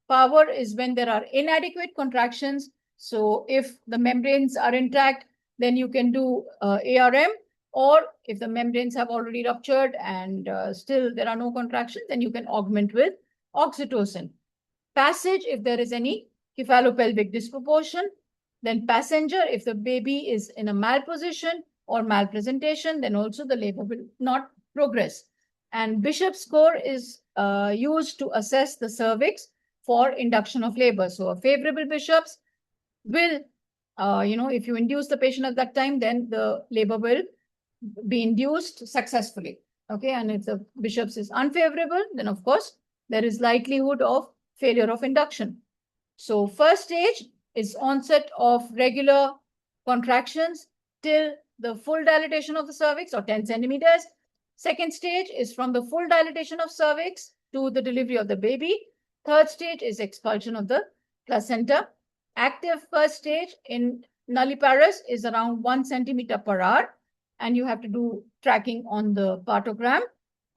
Power is when there are inadequate contractions. So if the membranes are intact, then you can do ARM. Or if the membranes have already ruptured and still there are no contractions, then you can augment with oxytocin. Passage, if there is any cephalopelvic disproportion. Then passenger, if the baby is in a malposition or malpresentation, then also the labor will not progress. And Bishop's score is used to assess the cervix for induction of labor. So a favorable Bishop's will, if you induce the patient at that time, then the labor will be induced successfully. Okay, and if the Bishop's is unfavorable, then of course there is likelihood of failure of induction. So first stage is onset of regular contractions till the full dilatation of the cervix, or 10 centimeters. Second stage is from the full dilatation of cervix to the delivery of the baby. Third stage is expulsion of the placenta. Active first stage in nulliparous is around 1 centimeter per hour, and you have to do tracking on the partogram.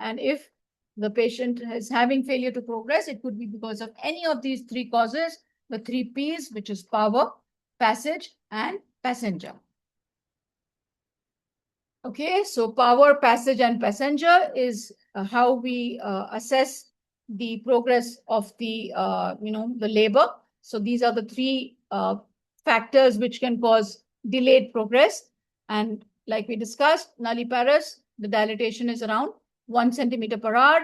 And if the patient is having failure to progress, it could be because of any of these 3 causes, the 3 P's, which is power, passage, and passenger. Okay, so power, passage, and passenger is how we assess the progress of the, the labor. So these are the 3 factors which can cause delayed progress. And like we discussed, nulliparous, the dilatation is around 1 centimeter per hour.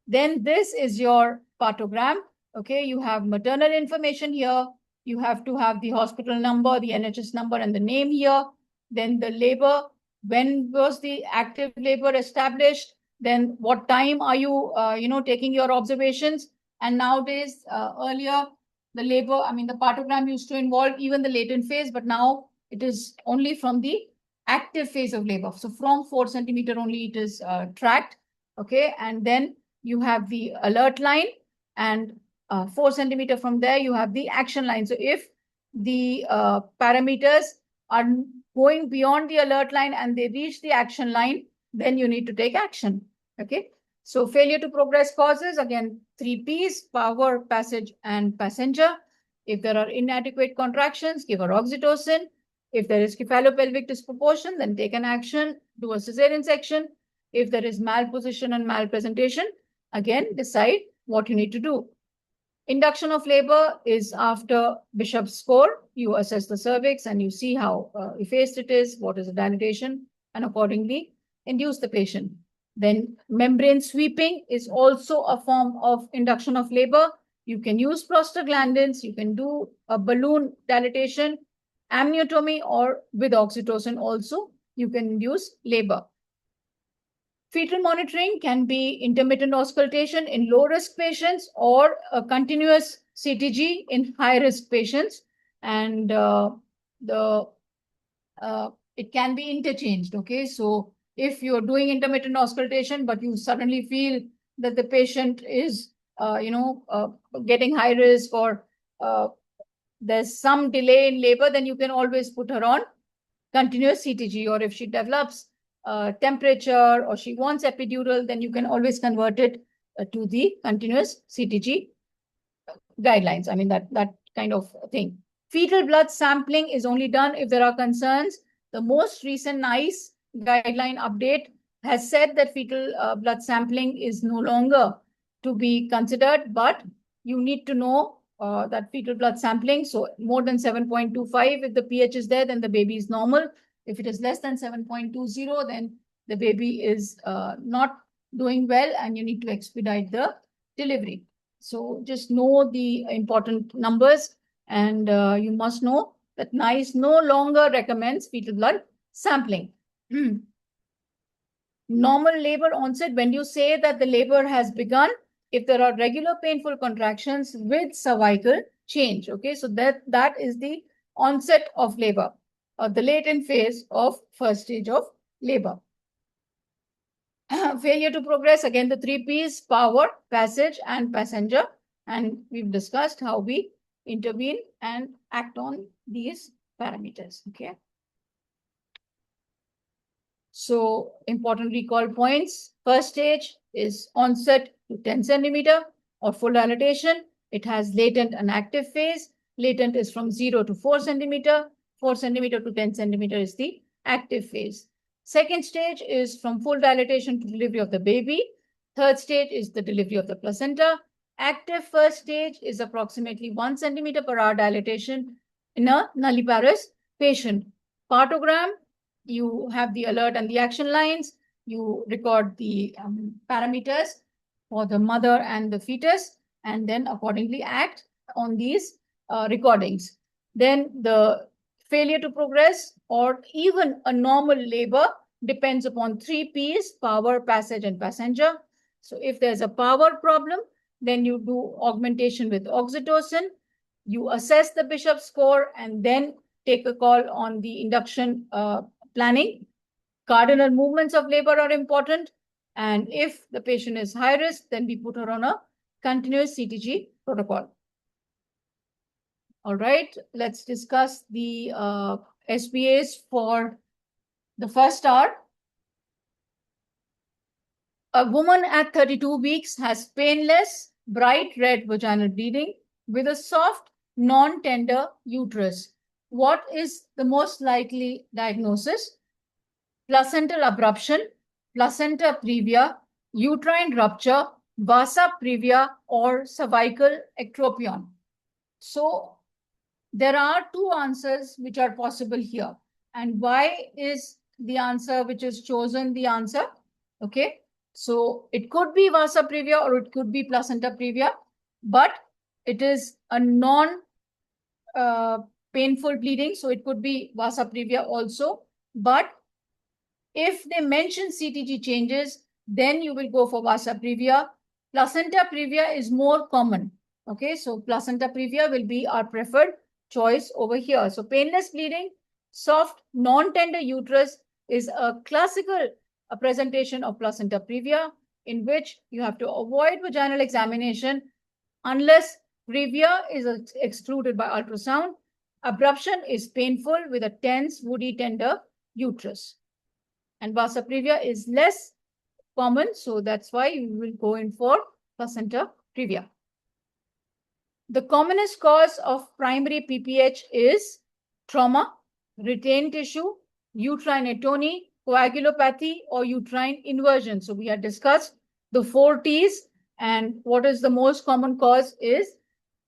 Then this is your partogram. Okay, you have maternal information here. You have to have the hospital number, the NHS number, and the name here. Then the labor, when was the active labor established? Then what time are you, taking your observations? And nowadays, earlier, the labor, the partogram used to involve even the latent phase, but now it is only from the active phase of labor. So from 4 centimeter only it is tracked. Okay, and then you have the alert line, and 4 centimeter from there, you have the action line. So if the parameters are going beyond the alert line and they reach the action line, then you need to take action. Okay, so failure to progress causes, again, 3 P's: power, passage, and passenger. If there are inadequate contractions, give her oxytocin. If there is cephalopelvic disproportion, then take an action, do a cesarean section. If there is malposition and malpresentation, again, decide what you need to do. Induction of labor is after Bishop's score. You assess the cervix and you see how effaced it is, what is the dilatation, and accordingly induce the patient. Then membrane sweeping is also a form of induction of labor. You can use prostaglandins, you can do a balloon dilatation, amniotomy, or with oxytocin also, you can induce labor. Fetal monitoring can be intermittent auscultation in low-risk patients or a continuous CTG in high-risk patients. And it can be interchanged, okay? So if you're doing intermittent auscultation, but you suddenly feel that the patient is, getting high risk or there's some delay in labor, then you can always put her on continuous CTG. Or if she develops temperature or she wants epidural, then you can always convert it to the continuous CTG guidelines. I mean, that kind of thing. Fetal blood sampling is only done if there are concerns. The most recent NICE guideline update has said that fetal blood sampling is no longer to be considered, but you need to know that fetal blood sampling, so more than 7.25, if the pH is there, then the baby is normal. If it is less than 7.20, then the baby is not doing well and you need to expedite the delivery. So just know the important numbers, and you must know that NICE no longer recommends fetal blood sampling. Normal labor onset, when you say that the labor has begun, if there are regular painful contractions with cervical change, okay, so that is the onset of labor, or the latent phase of first stage of labor. Failure to progress, again, the 3 Ps: power, passage, and passenger. And we've discussed how we intervene and act on these parameters, okay? So important recall points. First stage is onset to 10 centimeter or full dilatation. It has latent and active phase. Latent is from 0 to 4 centimeter. 4 centimeter to 10 centimeter is the active phase. Second stage is from full dilatation to delivery of the baby. Third stage is the delivery of the placenta. Active first stage is approximately 1 centimeter per hour dilatation in a nulliparous patient. Partogram, you have the alert and the action lines. You record the parameters for the mother and the fetus, and then accordingly act on these recordings. Then the failure to progress or even a normal labor depends upon 3 Ps: power, passage, and passenger. So if there's a power problem, then you do augmentation with oxytocin. You assess the Bishop score and then take a call on the induction planning. Cardinal movements of labor are important. And if the patient is high risk, then we put her on a continuous CTG protocol. All right, let's discuss the SPAs for the first hour. A woman at 32 weeks has painless, bright red vaginal bleeding with a soft, non-tender uterus. What is the most likely diagnosis? Placental abruption, placenta previa, uterine rupture, vasa previa, or cervical ectropion. So there are 2 answers which are possible here. And why is the answer which is chosen the answer? Okay, so it could be vasa previa or it could be placenta previa, but it is a non-painful bleeding, so it could be vasa previa also. But if they mention CTG changes, then you will go for vasa previa. Placenta previa is more common. Okay, so placenta previa will be our preferred choice over here. So painless bleeding, soft, non-tender uterus is a classical presentation of placenta previa, in which you have to avoid vaginal examination unless previa is excluded by ultrasound. Abruption is painful with a tense, woody, tender uterus. And vasa previa is less common, so that's why we will go in for placenta previa. The commonest cause of primary PPH is trauma, retained tissue, uterine atony, coagulopathy, or uterine inversion. So we had discussed the 4 Ts, and what is the most common cause is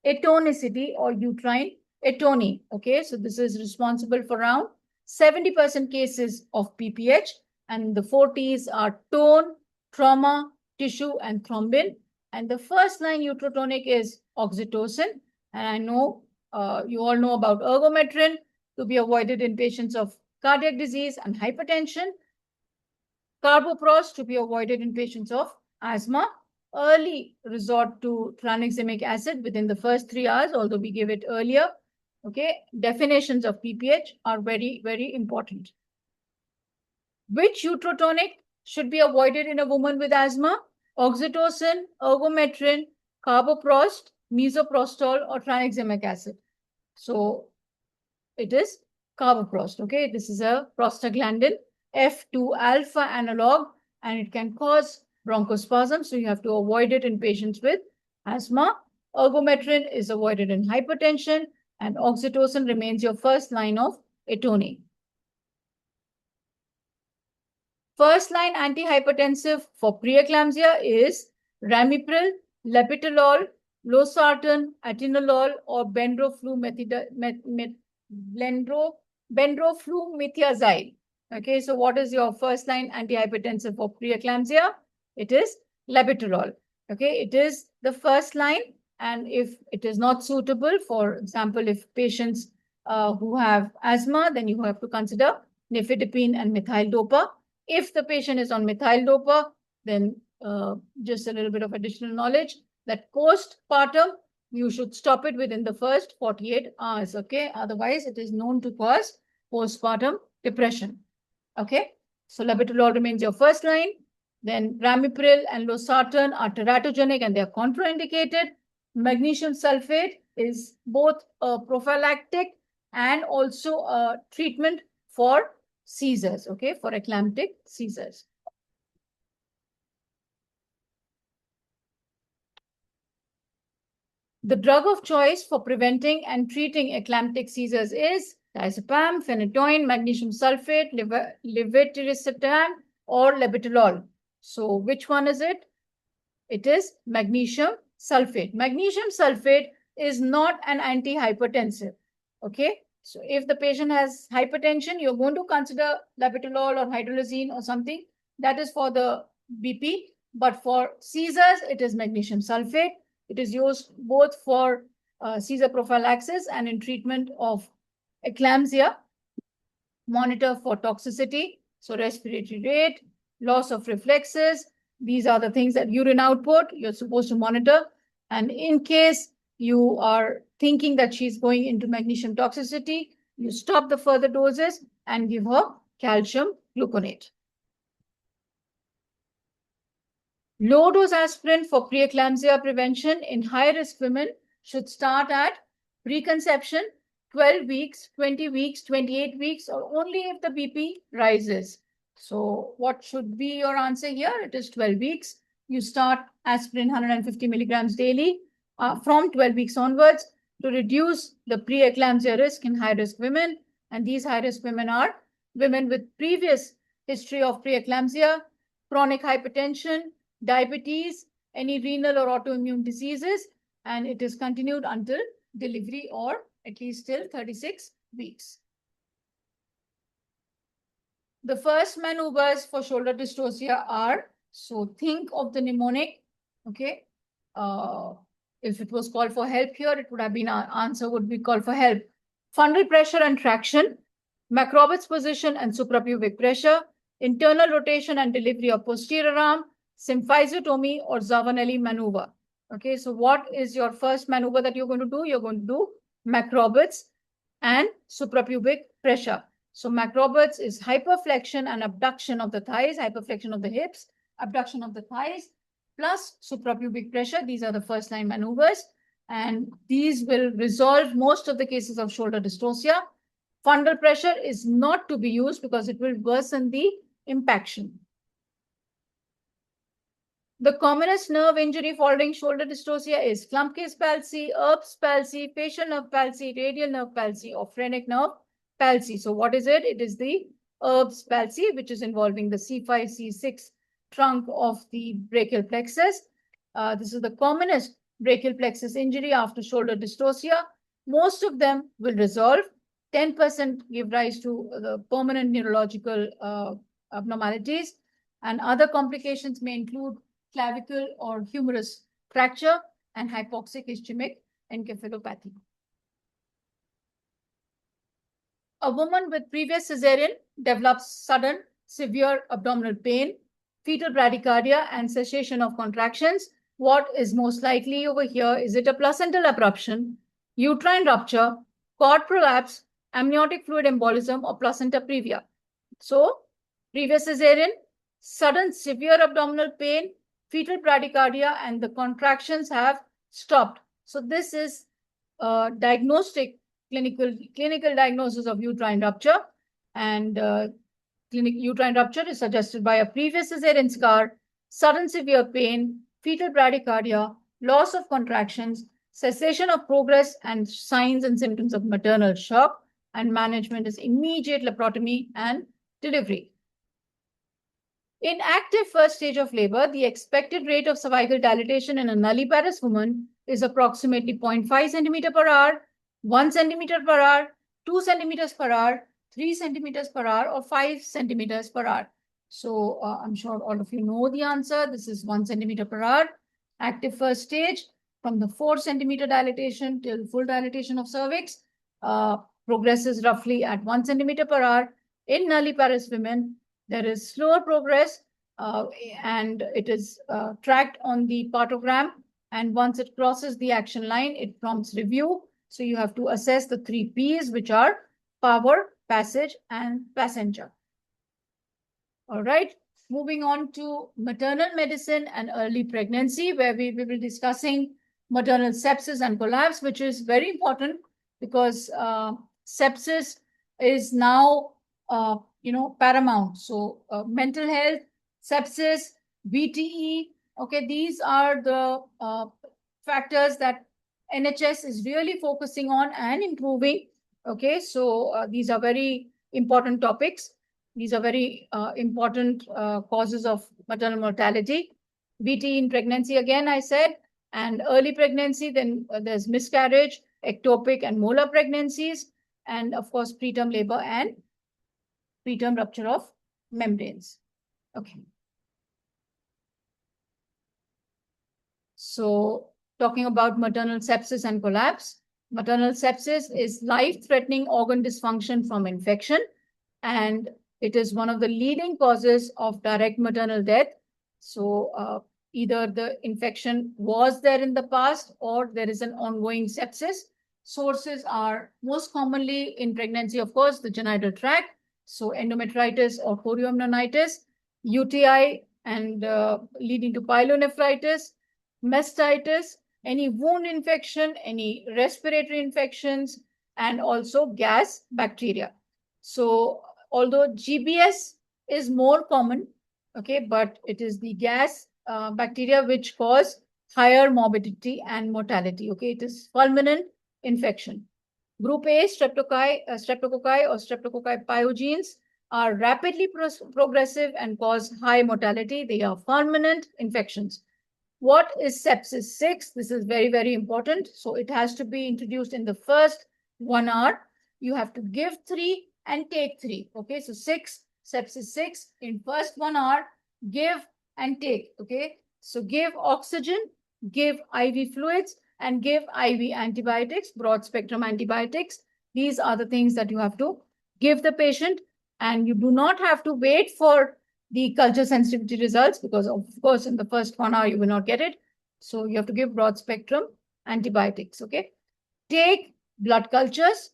atonicity or uterine atony. Okay, so this is responsible for around 70% cases of PPH, and the 4 T's are tone, trauma, tissue, and thrombin. And the first line uterotonic is oxytocin. And I know you all know about ergometrin, to be avoided in patients of cardiac disease and hypertension. Carboprost, to be avoided in patients of asthma. Early resort to tranexamic acid within the first 3 hours, although we give it earlier. Okay, definitions of PPH are very, very important. Which uterotonic should be avoided in a woman with asthma? Oxytocin, ergometrin, carboprost, misoprostol, or tranexamic acid. So it is carboprost. Okay, this is a prostaglandin F2 alpha analog, and it can cause bronchospasm. So you have to avoid it in patients with asthma. Ergometrin is avoided in hypertension, and oxytocin remains your first line of atony. First line antihypertensive for preeclampsia is ramipril, labetalol, losartan, atenolol, or bendroflumethiazide. Okay, so what is your first line antihypertensive for preeclampsia? It is labetalol. Okay, it is the first line, and if it is not suitable, for example, if patients who have asthma, then you have to consider nifedipine and methyl-dopa. If the patient is on methyl-dopa, then just a little bit of additional knowledge that postpartum, you should stop it within the first 48 hours. Okay, otherwise it is known to cause postpartum depression. Okay, so labetalol remains your first line. Then ramipril and losartan are teratogenic and they are contraindicated. Magnesium sulfate is both a prophylactic and also a treatment for seizures, okay, for eclamptic seizures. The drug of choice for preventing and treating eclamptic seizures is diazepam, phenytoin, magnesium sulfate, levetiracetam, or labetalol. So which one is it? It is magnesium sulfate. Magnesium sulfate is not an antihypertensive, okay? So if the patient has hypertension, you're going to consider labetalol or hydralazine or something. That is for the BP. But for seizures, it is magnesium sulfate. It is used both for seizure prophylaxis and in treatment of eclampsia. Monitor for toxicity, so respiratory rate, loss of reflexes. These are the things that urine output you're supposed to monitor. And in case you are thinking that she's going into magnesium toxicity, you stop the further doses and give her calcium gluconate. Low-dose aspirin for preeclampsia prevention in high-risk women should start at preconception, 12 weeks, 20 weeks, 28 weeks, or only if the BP rises. So what should be your answer here? It is 12 weeks. You start aspirin 150 milligrams daily from 12 weeks onwards to reduce the preeclampsia risk in high-risk women. And these high-risk women are women with previous history of preeclampsia, chronic hypertension, diabetes, any renal or autoimmune diseases, and it is continued until delivery or at least till 36 weeks. The first maneuvers for shoulder dystocia are, so think of the mnemonic, okay? If it was called for help here, it would have been, our answer would be call for help. Fundal pressure and traction, McRoberts position and suprapubic pressure, internal rotation and delivery of posterior arm, symphysiotomy or Zavanelli maneuver. Okay, so what is your first maneuver that you're going to do? You're going to do McRoberts and suprapubic pressure. So McRoberts is hyperflexion and abduction of the thighs, hyperflexion of the hips, abduction of the thighs, plus suprapubic pressure. These are the first line maneuvers, and these will resolve most of the cases of shoulder dystocia. Fundal pressure is not to be used because it will worsen the impaction. The commonest nerve injury following shoulder dystocia is Klumpke's palsy, Erb's palsy, facial nerve palsy, radial nerve palsy, or phrenic nerve palsy. So what is it? It is the Erb's palsy, which is involving the C5, C6 trunk of the brachial plexus. This is the commonest brachial plexus injury after shoulder dystocia. Most of them will resolve. 10% give rise to the permanent neurological abnormalities, and other complications may include clavicle or humerus fracture and hypoxic ischemic encephalopathy. A woman with previous cesarean develops sudden, severe abdominal pain, fetal bradycardia, and cessation of contractions. What is most likely over here? Is it a placental abruption, uterine rupture, cord prolapse, amniotic fluid embolism, or placenta previa? So, previous cesarean, sudden severe abdominal pain, fetal bradycardia, and the contractions have stopped. So, this is diagnostic clinical diagnosis of uterine rupture, and uterine rupture is suggested by a previous cesarean scar, sudden severe pain, fetal bradycardia, loss of contractions, cessation of progress, and signs and symptoms of maternal shock, and management is immediate laparotomy and delivery. In active first stage of labor, the expected rate of cervical dilatation in a nulliparous woman is approximately 0.5 centimeter per hour, 1 centimeter per hour, 2 centimeters per hour, 3 centimeters per hour, or 5 centimeters per hour. So I'm sure all of you know the answer. This is 1 centimeter per hour. Active first stage, from the 4 centimeter dilatation till full dilatation of cervix, progresses roughly at 1 centimeter per hour. In nulliparous women, there is slower progress, and it is tracked on the partogram. And once it crosses the action line, it prompts review. So you have to assess the 3 Ps, which are power, passage, and passenger. All right, moving on to maternal medicine and early pregnancy, where we will be discussing maternal sepsis and collapse, which is very important because sepsis is now paramount. So mental health, sepsis, VTE, okay, these are the factors that NHS is really focusing on and improving. Okay, so these are very important topics. These are very important causes of maternal mortality. VTE in pregnancy, again, I said, and early pregnancy, then there's miscarriage, ectopic and molar pregnancies, and of course, preterm labor and preterm rupture of membranes. Okay. So talking about maternal sepsis and collapse, maternal sepsis is life-threatening organ dysfunction from infection, and it is one of the leading causes of direct maternal death. So either the infection was there in the past or there is an ongoing sepsis. Sources are most commonly in pregnancy, of course, the genital tract. So endometritis or chorioamnionitis, UTI and leading to pyelonephritis, mastitis, any wound infection, any respiratory infections, and also gas bacteria. So although GBS is more common, okay, but it is the gas bacteria which cause higher morbidity and mortality. Okay, it is fulminant infection. Group A, streptococci or streptococci pyogenes are rapidly progressive and cause high mortality. They are fulminant infections. What is sepsis 6? This is very, very important. So it has to be introduced in the first 1 hour. You have to give 3 and take 3. Okay, so 6, sepsis 6, in first 1 hour, give and take. Okay, so give oxygen, give IV fluids, and give IV antibiotics, broad spectrum antibiotics. These are the things that you have to give the patient, and you do not have to wait for the culture sensitivity results because, of course, in the first 1 hour, you will not get it. So you have to give broad spectrum antibiotics. Okay, take blood cultures,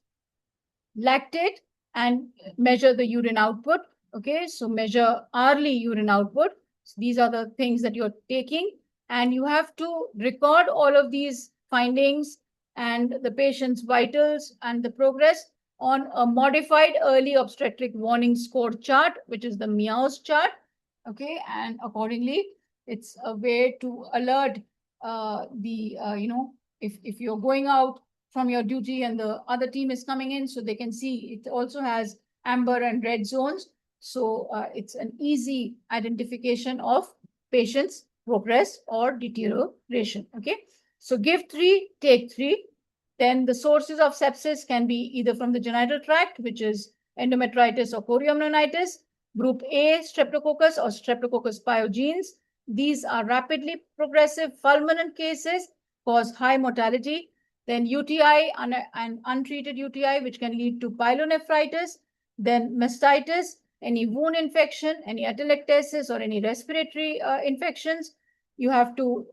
lactate, and measure the urine output. Okay, so measure hourly urine output. So these are the things that you're taking, and you have to record all of these findings and the patient's vitals and the progress on a modified early obstetric warning score chart, which is the MEOWS chart. Okay, and accordingly, it's a way to alert if you're going out from your duty and the other team is coming in, so they can see it also has amber and red zones. So it's an easy identification of patient's progress or deterioration. Okay, So give 3, take 3. Then the sources of sepsis can be either from the genital tract, which is endometritis or chorioamnionitis, group A, streptococcus or streptococcus pyogenes. These are rapidly progressive fulminant cases, cause high mortality. Then UTI and untreated UTI, which can lead to pyelonephritis. Then mastitis, any wound infection, any atelectasis or any respiratory infections. You have to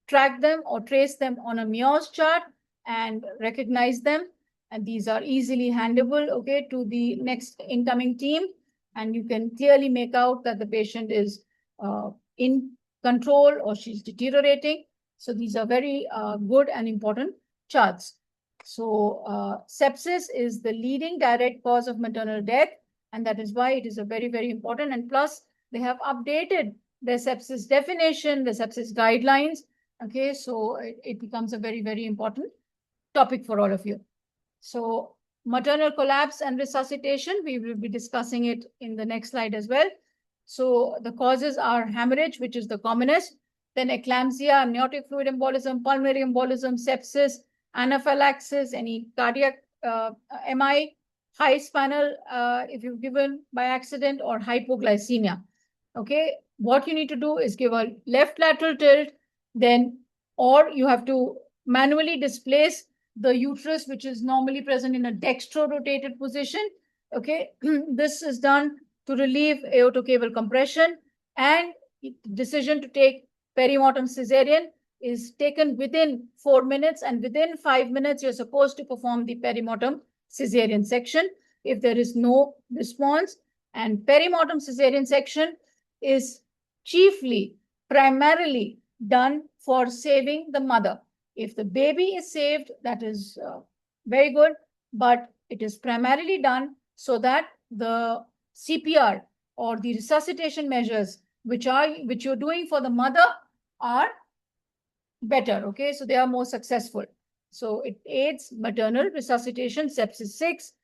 track them or trace them on a MEOS chart and recognize them. And these are easily handable, okay, to the next incoming team. And you can clearly make out that the patient is in control or she's deteriorating. So these are very good and important charts. So sepsis is the leading direct cause of maternal death. And that is why it is a very, very important. And plus, they have updated their sepsis definition, the sepsis guidelines. Okay, so it becomes a very, very important topic for all of you. So maternal collapse and resuscitation, we will be discussing it in the next slide as well. So the causes are hemorrhage, which is the commonest, then eclampsia, amniotic fluid embolism, pulmonary embolism, sepsis, anaphylaxis, any cardiac MI, high spinal if you've given by accident, or hypoglycemia. Okay, what you need to do is give a left lateral tilt, then, or you have to manually displace the uterus, which is normally present in a dextro-rotated position. Okay, this is done to relieve aortocaval compression, and the decision to take perimortem cesarean is taken within 4 minutes, and within 5 minutes, you're supposed to perform the perimortem cesarean section if there is no response. And perimortem cesarean section is primarily done for saving the mother. If the baby is saved, that is very good, but it is primarily done so that the CPR or the resuscitation measures which you're doing for the mother are better, okay? So they are more successful. So it aids maternal resuscitation. Sepsis 6,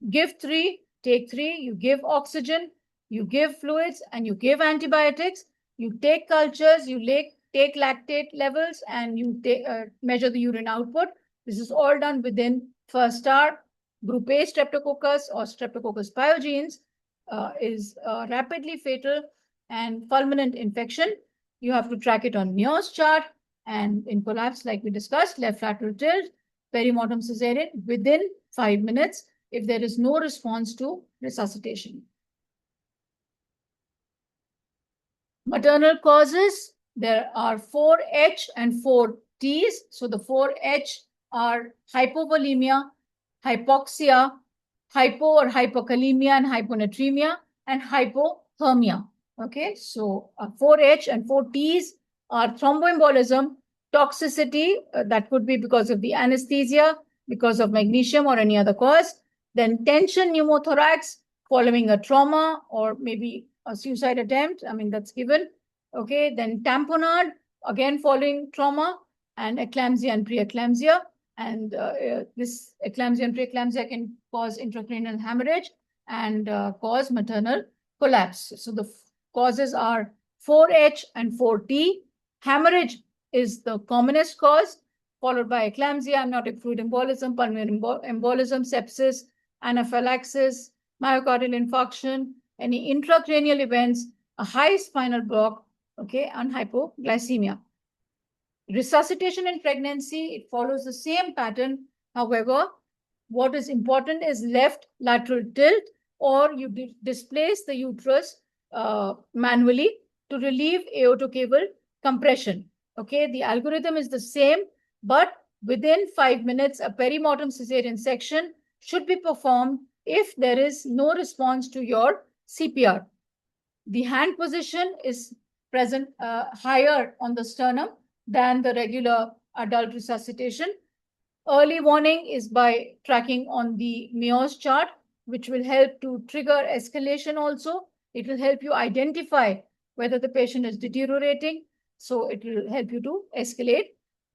give 3, take 3, you give oxygen, you give fluids, and you give antibiotics. You take cultures, you take lactate levels, and you measure the urine output. This is all done within first hour. Group A streptococcus or streptococcus pyogenes is rapidly fatal and fulminant infection. You have to track it on MEOS chart, and in collapse, like we discussed, left lateral tilt, perimortem cesarean within 5 minutes if there is no response to resuscitation. Maternal causes, there are 4H and 4Ts. So the 4H are hypovolemia, hypoxia, hypo or hypokalemia and hyponatremia, and hypothermia. Okay, so 4H and 4Ts are thromboembolism, toxicity, that could be because of the anesthesia, because of magnesium or any other cause. Then tension pneumothorax following a trauma or maybe a suicide attempt. I mean, that's given. Okay, then tamponade, again following trauma, and eclampsia and pre-eclampsia. And this eclampsia and pre-eclampsia can cause intracranial hemorrhage and cause maternal collapse. So the causes are 4H and 4T. Hemorrhage is the commonest cause, followed by eclampsia, amniotic fluid embolism, pulmonary embolism, sepsis, anaphylaxis, myocardial infarction, any intracranial events, a high spinal block, okay, and hypoglycemia. Resuscitation in pregnancy, it follows the same pattern. However, what is important is left lateral tilt, or you displace the uterus manually to relieve aortocaval compression. Okay, the algorithm is the same, but within 5 minutes, a perimortem cesarean section should be performed if there is no response to your CPR. The hand position is present higher on the sternum than the regular adult resuscitation. Early warning is by tracking on the MEOS chart, which will help to trigger escalation also. It will help you identify whether the patient is deteriorating. So it will help you to escalate.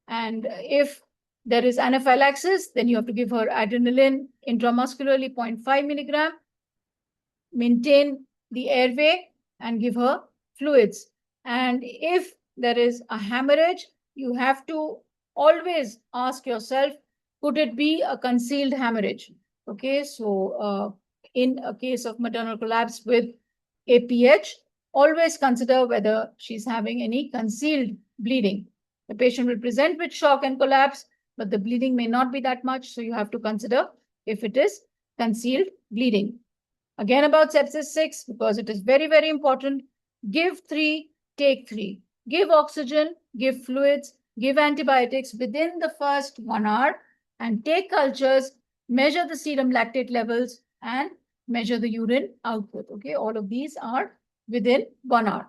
And if there is anaphylaxis, then you have to give her adrenaline intramuscularly 0.5 milligram, maintain the airway, and give her fluids. And if there is a hemorrhage, you have to always ask yourself, could it be a concealed hemorrhage? Okay, so in a case of maternal collapse with APH, always consider whether she's having any concealed bleeding. The patient will present with shock and collapse, but the bleeding may not be that much, so you have to consider if it is concealed bleeding. Again, about sepsis 6, because it is very, very important, give 3, take 3. Give oxygen, give fluids, give antibiotics within the first 1 hour, and take cultures, measure the serum lactate levels, and measure the urine output. Okay, all of these are within 1 hour.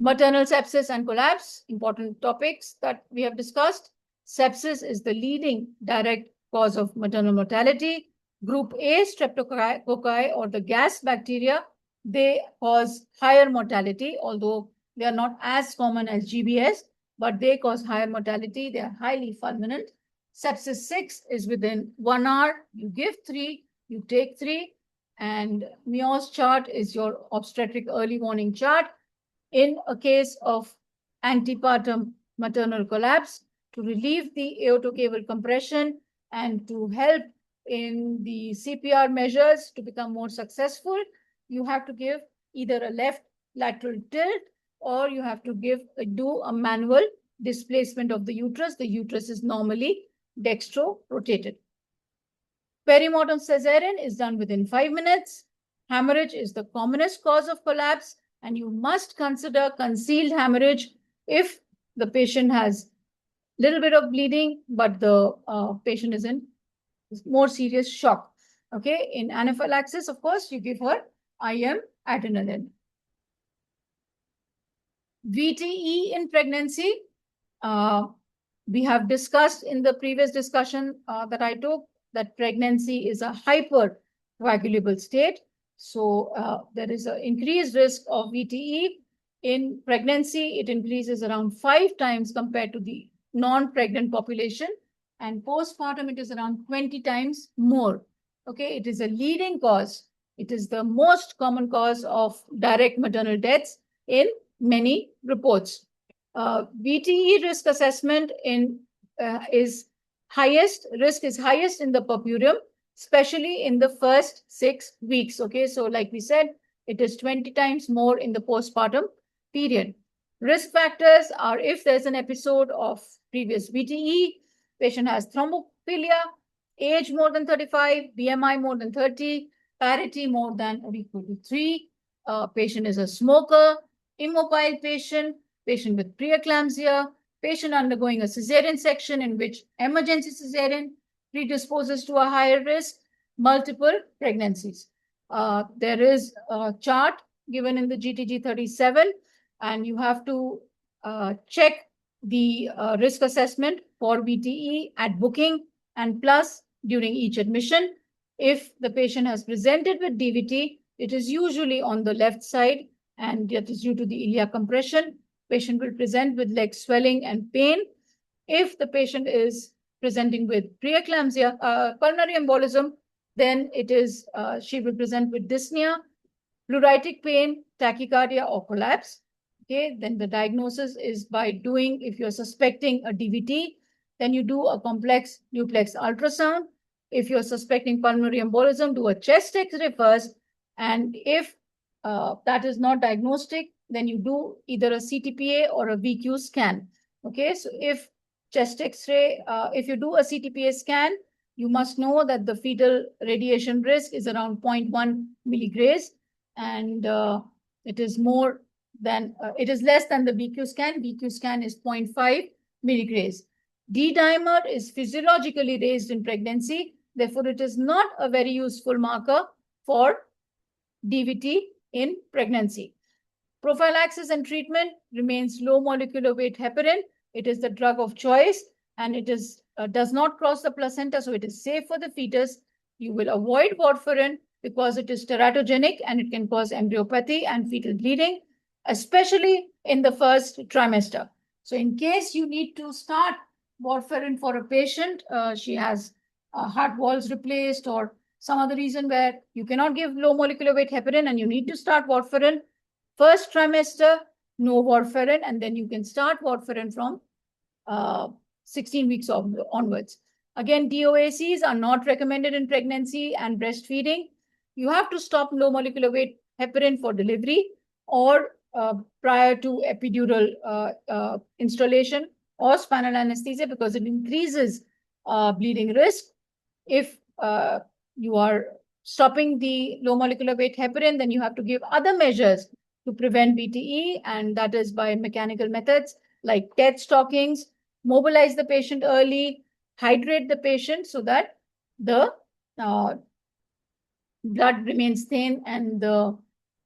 Maternal sepsis and collapse, important topics that we have discussed. Sepsis is the leading direct cause of maternal mortality. Group A, streptococci or the gas bacteria, they cause higher mortality, although they are not as common as GBS, but they cause higher mortality. They are highly fulminant. Sepsis 6 is within 1 hour. You give 3, you take 3, and Meo's chart is your obstetric early warning chart. In a case of antepartum maternal collapse, to relieve the aortocaval compression and to help in the CPR measures to become more successful, you have to give either a left lateral tilt or you have to do a manual displacement of the uterus. The uterus is normally dextro-rotated. Perimortem cesarean is done within 5 minutes. Hemorrhage is the commonest cause of collapse, and you must consider concealed hemorrhage if the patient has a little bit of bleeding, but the patient is in more serious shock. Okay, in anaphylaxis, of course, you give her IM adrenaline. VTE in pregnancy, we have discussed in the previous discussion that I took that pregnancy is a hypercoagulable state. So there is an increased risk of VTE. In pregnancy, it increases around 5 times compared to the non-pregnant population. And postpartum, it is around 20 times more. Okay, it is a leading cause. It is the most common cause of direct maternal deaths in many reports. VTE risk assessment is highest in the purpurium, especially in the first 6 weeks. Okay, so like we said, it is 20 times more in the postpartum period. Risk factors are if there's an episode of previous VTE, patient has thrombophilia, age more than 35, BMI more than 30, parity more than or equal to 3, patient is a smoker, immobile patient with pre-eclampsia, patient undergoing a cesarean section in which emergency cesarean predisposes to a higher risk, multiple pregnancies. There is a chart given in the GTG 37, and you have to check the risk assessment for VTE at booking and plus during each admission. If the patient has presented with DVT, it is usually on the left side, and that is due to the iliac compression. Patient will present with leg swelling and pain. If the patient is presenting with preeclampsia, pulmonary embolism, then it is she will present with dyspnea, pleuritic pain, tachycardia, or collapse. Okay, then the diagnosis is by doing, if you're suspecting a DVT, then you do a complex duplex ultrasound. If you're suspecting pulmonary embolism, do a chest X-ray first. And if that is not diagnostic, then you do either a CTPA or a VQ scan. Okay, so if chest X-ray, if you do a CTPA scan, you must know that the fetal radiation risk is around 0.1 milligrays, and it is more than, it is less than the VQ scan. VQ scan is 0.5 milligrays. D-dimer is physiologically raised in pregnancy. Therefore, it is not a very useful marker for DVT in pregnancy. Prophylaxis and treatment remains low molecular weight heparin. It is the drug of choice, and it is does not cross the placenta, so it is safe for the fetus. You will avoid warfarin because it is teratogenic and it can cause embryopathy and fetal bleeding, especially in the first trimester. So in case you need to start warfarin for a patient, she has heart valves replaced or some other reason where you cannot give low molecular weight heparin and you need to start warfarin, first trimester, no warfarin, and then you can start warfarin from 16 weeks onwards. Again, DOACs are not recommended in pregnancy and breastfeeding. You have to stop low molecular weight heparin for delivery or prior to epidural installation or spinal anesthesia, because it increases bleeding risk. If you are stopping the low molecular weight heparin, then you have to give other measures to prevent VTE, and that is by mechanical methods like TET stockings, mobilize the patient early, hydrate the patient so that the blood remains thin and the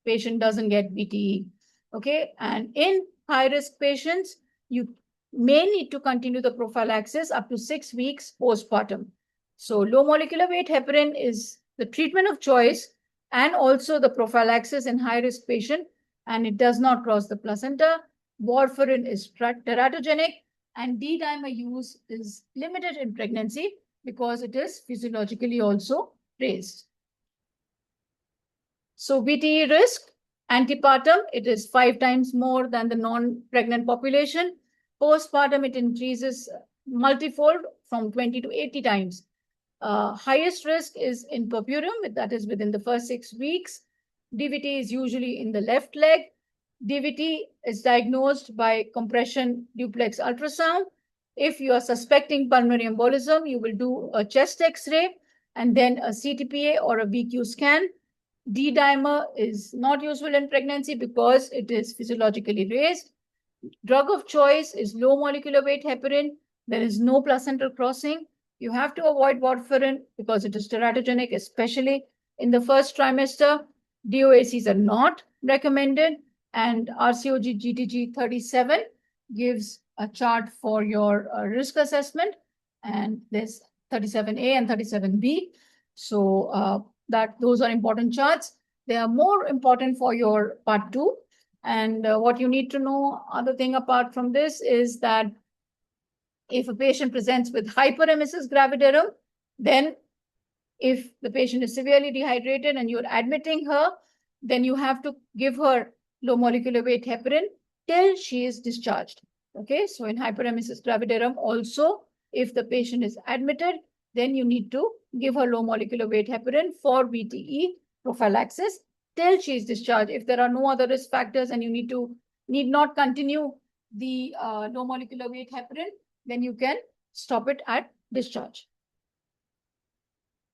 patient doesn't get VTE. Okay, and in high-risk patients, you may need to continue the prophylaxis up to 6 weeks postpartum. So low molecular weight heparin is the treatment of choice and also the prophylaxis in high-risk patient, and it does not cross the placenta. Warfarin is teratogenic, and D-dimer use is limited in pregnancy because it is physiologically also raised. So VTE risk, antepartum, it is 5 times more than the non-pregnant population. Postpartum, it increases multifold from 20 to 80 times. Highest risk is in purpurum, that is within the first 6 weeks. DVT is usually in the left leg. DVT is diagnosed by compression duplex ultrasound. If you are suspecting pulmonary embolism, you will do a chest X-ray and then a CTPA or a VQ scan. D-dimer is not useful in pregnancy because it is physiologically raised. Drug of choice is low molecular weight heparin. There is no placental crossing. You have to avoid warfarin because it is teratogenic, especially in the first trimester. DOACs are not recommended, and RCOG GTG 37 gives a chart for your risk assessment, and there's 37A and 37B. So those are important charts. They are more important for your part 2. And what you need to know, other thing apart from this, is that if a patient presents with hyperemesis gravidarum, then if the patient is severely dehydrated and you're admitting her, then you have to give her low molecular weight heparin till she is discharged. Okay, so in hyperemesis gravidarum also, if the patient is admitted, then you need to give her low molecular weight heparin for VTE prophylaxis till she is discharged. If there are no other risk factors and you need not continue the low molecular weight heparin, then you can stop it at discharge.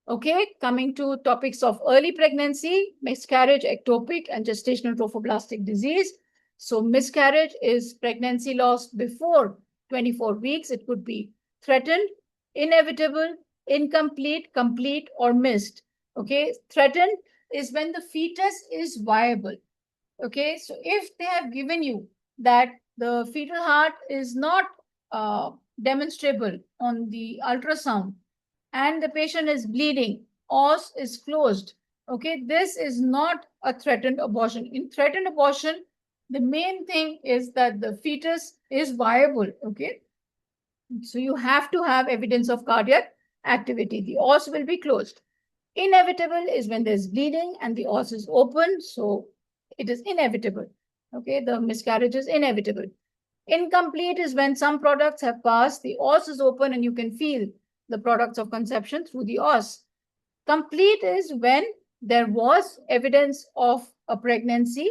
Okay, coming to topics of early pregnancy, miscarriage, ectopic, and gestational trophoblastic disease. So miscarriage is pregnancy loss before 24 weeks. It could be threatened, inevitable, incomplete, complete, or missed. Okay, threatened is when the fetus is viable. Okay, so if they have given you that the fetal heart is not demonstrable on the ultrasound and the patient is bleeding, os is closed, okay, this is not a threatened abortion. In threatened abortion, the main thing is that the fetus is viable, okay? So you have to have evidence of cardiac activity. The os will be closed. Inevitable is when there's bleeding and the os is open, so it is inevitable, okay? The miscarriage is inevitable. Incomplete is when some products have passed, the os is open and you can feel the products of conception through the os. Complete is when there was evidence of a pregnancy,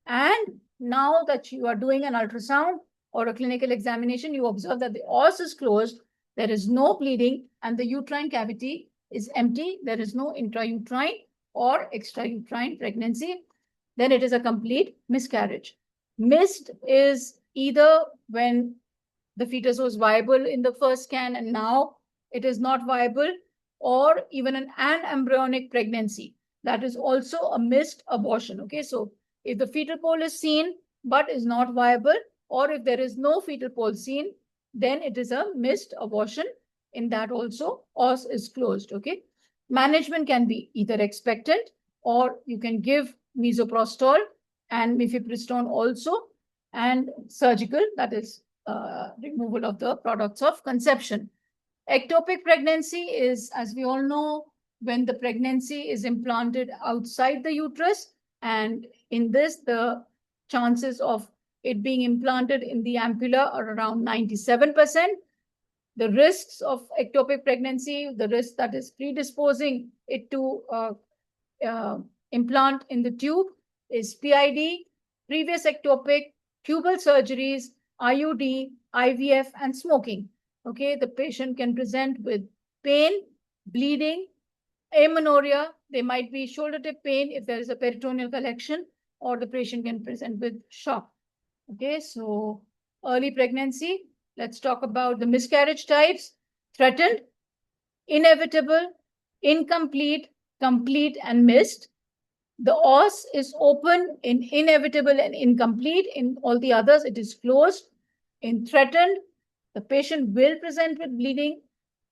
and now that you are doing an ultrasound or a clinical examination, you observe that the os is closed, there is no bleeding, and the uterine cavity is empty. There is no intrauterine or extrauterine pregnancy. Then it is a complete miscarriage. Missed is either when the fetus was viable in the first scan and now it is not viable, or even an anembryonic pregnancy. That is also a missed abortion. Okay, so if the fetal pole is seen but is not viable, or if there is no fetal pole seen, then it is a missed abortion. In that also, os is closed. Okay, management can be either expectant or you can give misoprostol and mifepristone also, and surgical, that is removal of the products of conception. Ectopic pregnancy is, as we all know, when the pregnancy is implanted outside the uterus, and in this, the chances of it being implanted in the ampulla are around 97%. The risks of ectopic pregnancy, the risk that is predisposing it to implant in the tube is PID, previous ectopic, tubal surgeries, IUD, IVF, and smoking. Okay, the patient can present with pain, bleeding, amenorrhea. There might be shoulder tip pain if there is a peritoneal collection, or the patient can present with shock. Okay, so early pregnancy. Let's talk about the miscarriage types: threatened, inevitable, incomplete, complete, and missed. The os is open in inevitable and incomplete. In all the others, it is closed. In threatened, the patient will present with bleeding,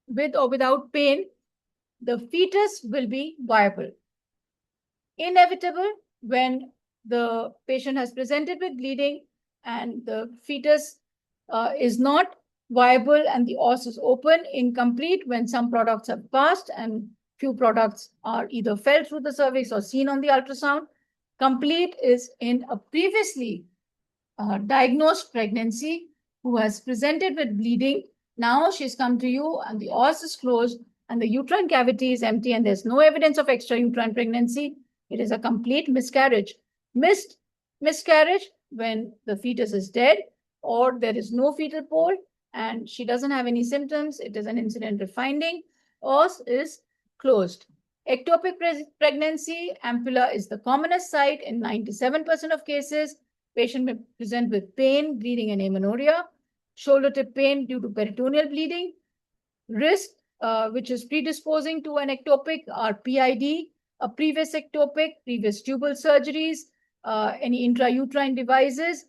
with or without pain. The fetus will be viable. Inevitable, when the patient has presented with bleeding and the fetus is not viable and the os is open. Incomplete, when some products have passed and few products are either felt through the cervix or seen on the ultrasound. Complete is in a previously diagnosed pregnancy who has presented with bleeding. Now she's come to you and the os is closed and the uterine cavity is empty and there's no evidence of extrauterine pregnancy. It is a complete miscarriage. Missed miscarriage, when the fetus is dead or there is no fetal pole and she doesn't have any symptoms. It is an incidental finding. Os is closed. Ectopic pregnancy, ampulla is the commonest site in 97% of cases. Patient may present with pain, bleeding, and amenorrhea. Shoulder tip pain due to peritoneal bleeding. Risk, which is predisposing to an ectopic, are PID, a previous ectopic, previous tubal surgeries, any intrauterine devices,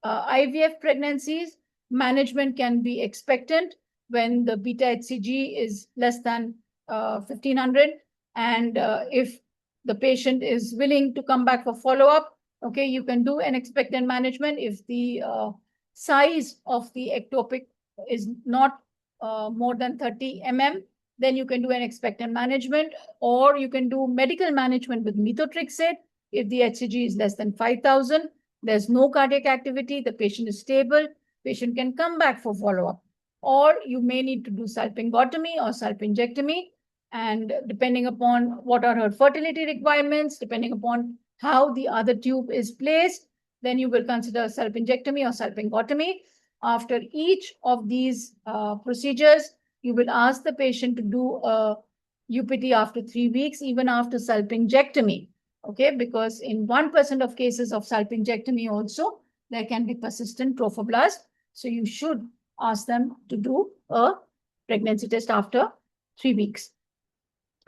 IVF pregnancies. Management can be expectant when the beta HCG is less than 1500, and if the patient is willing to come back for follow-up, okay, you can do an expectant management. If the size of the ectopic is not more than 30 mm, then you can do an expectant management, or you can do medical management with methotrexate. If the HCG is less than 5000, there's no cardiac activity, the patient is stable, patient can come back for follow-up. Or you may need to do salpingotomy or salpingectomy, and depending upon what are her fertility requirements, depending upon how the other tube is placed, then you will consider salpingectomy or salpingotomy. After each of these procedures, you will ask the patient to do a UPT after 3 weeks, even after salpingectomy. Okay, because in 1% of cases of salpingectomy also, there can be persistent trophoblast. So you should ask them to do a pregnancy test after 3 weeks.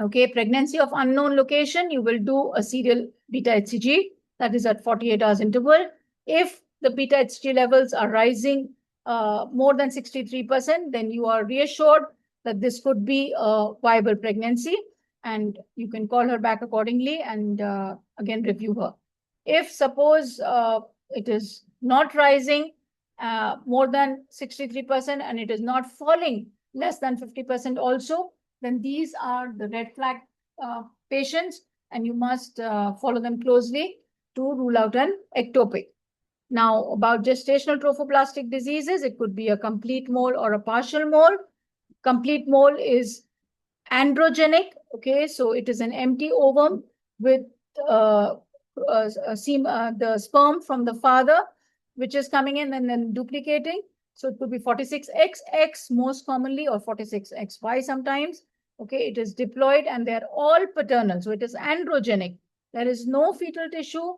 Okay, pregnancy of unknown location, you will do a serial beta HCG, that is at 48 hours interval. If the beta HCG levels are rising more than 63%, then you are reassured that this could be a viable pregnancy, and you can call her back accordingly and again review her. If suppose it is not rising more than 63% and it is not falling less than 50% also, then these are the red flag patients, and you must follow them closely to rule out an ectopic. Now, about gestational trophoblastic diseases, it could be a complete mole or a partial mole. Complete mole is androgenic. Okay, so it is an empty ovum with the sperm from the father, which is coming in and then duplicating. So it could be 46XX most commonly, or 46XY sometimes. Okay, it is diploid and they're all paternal. So it is androgenic. There is no fetal tissue.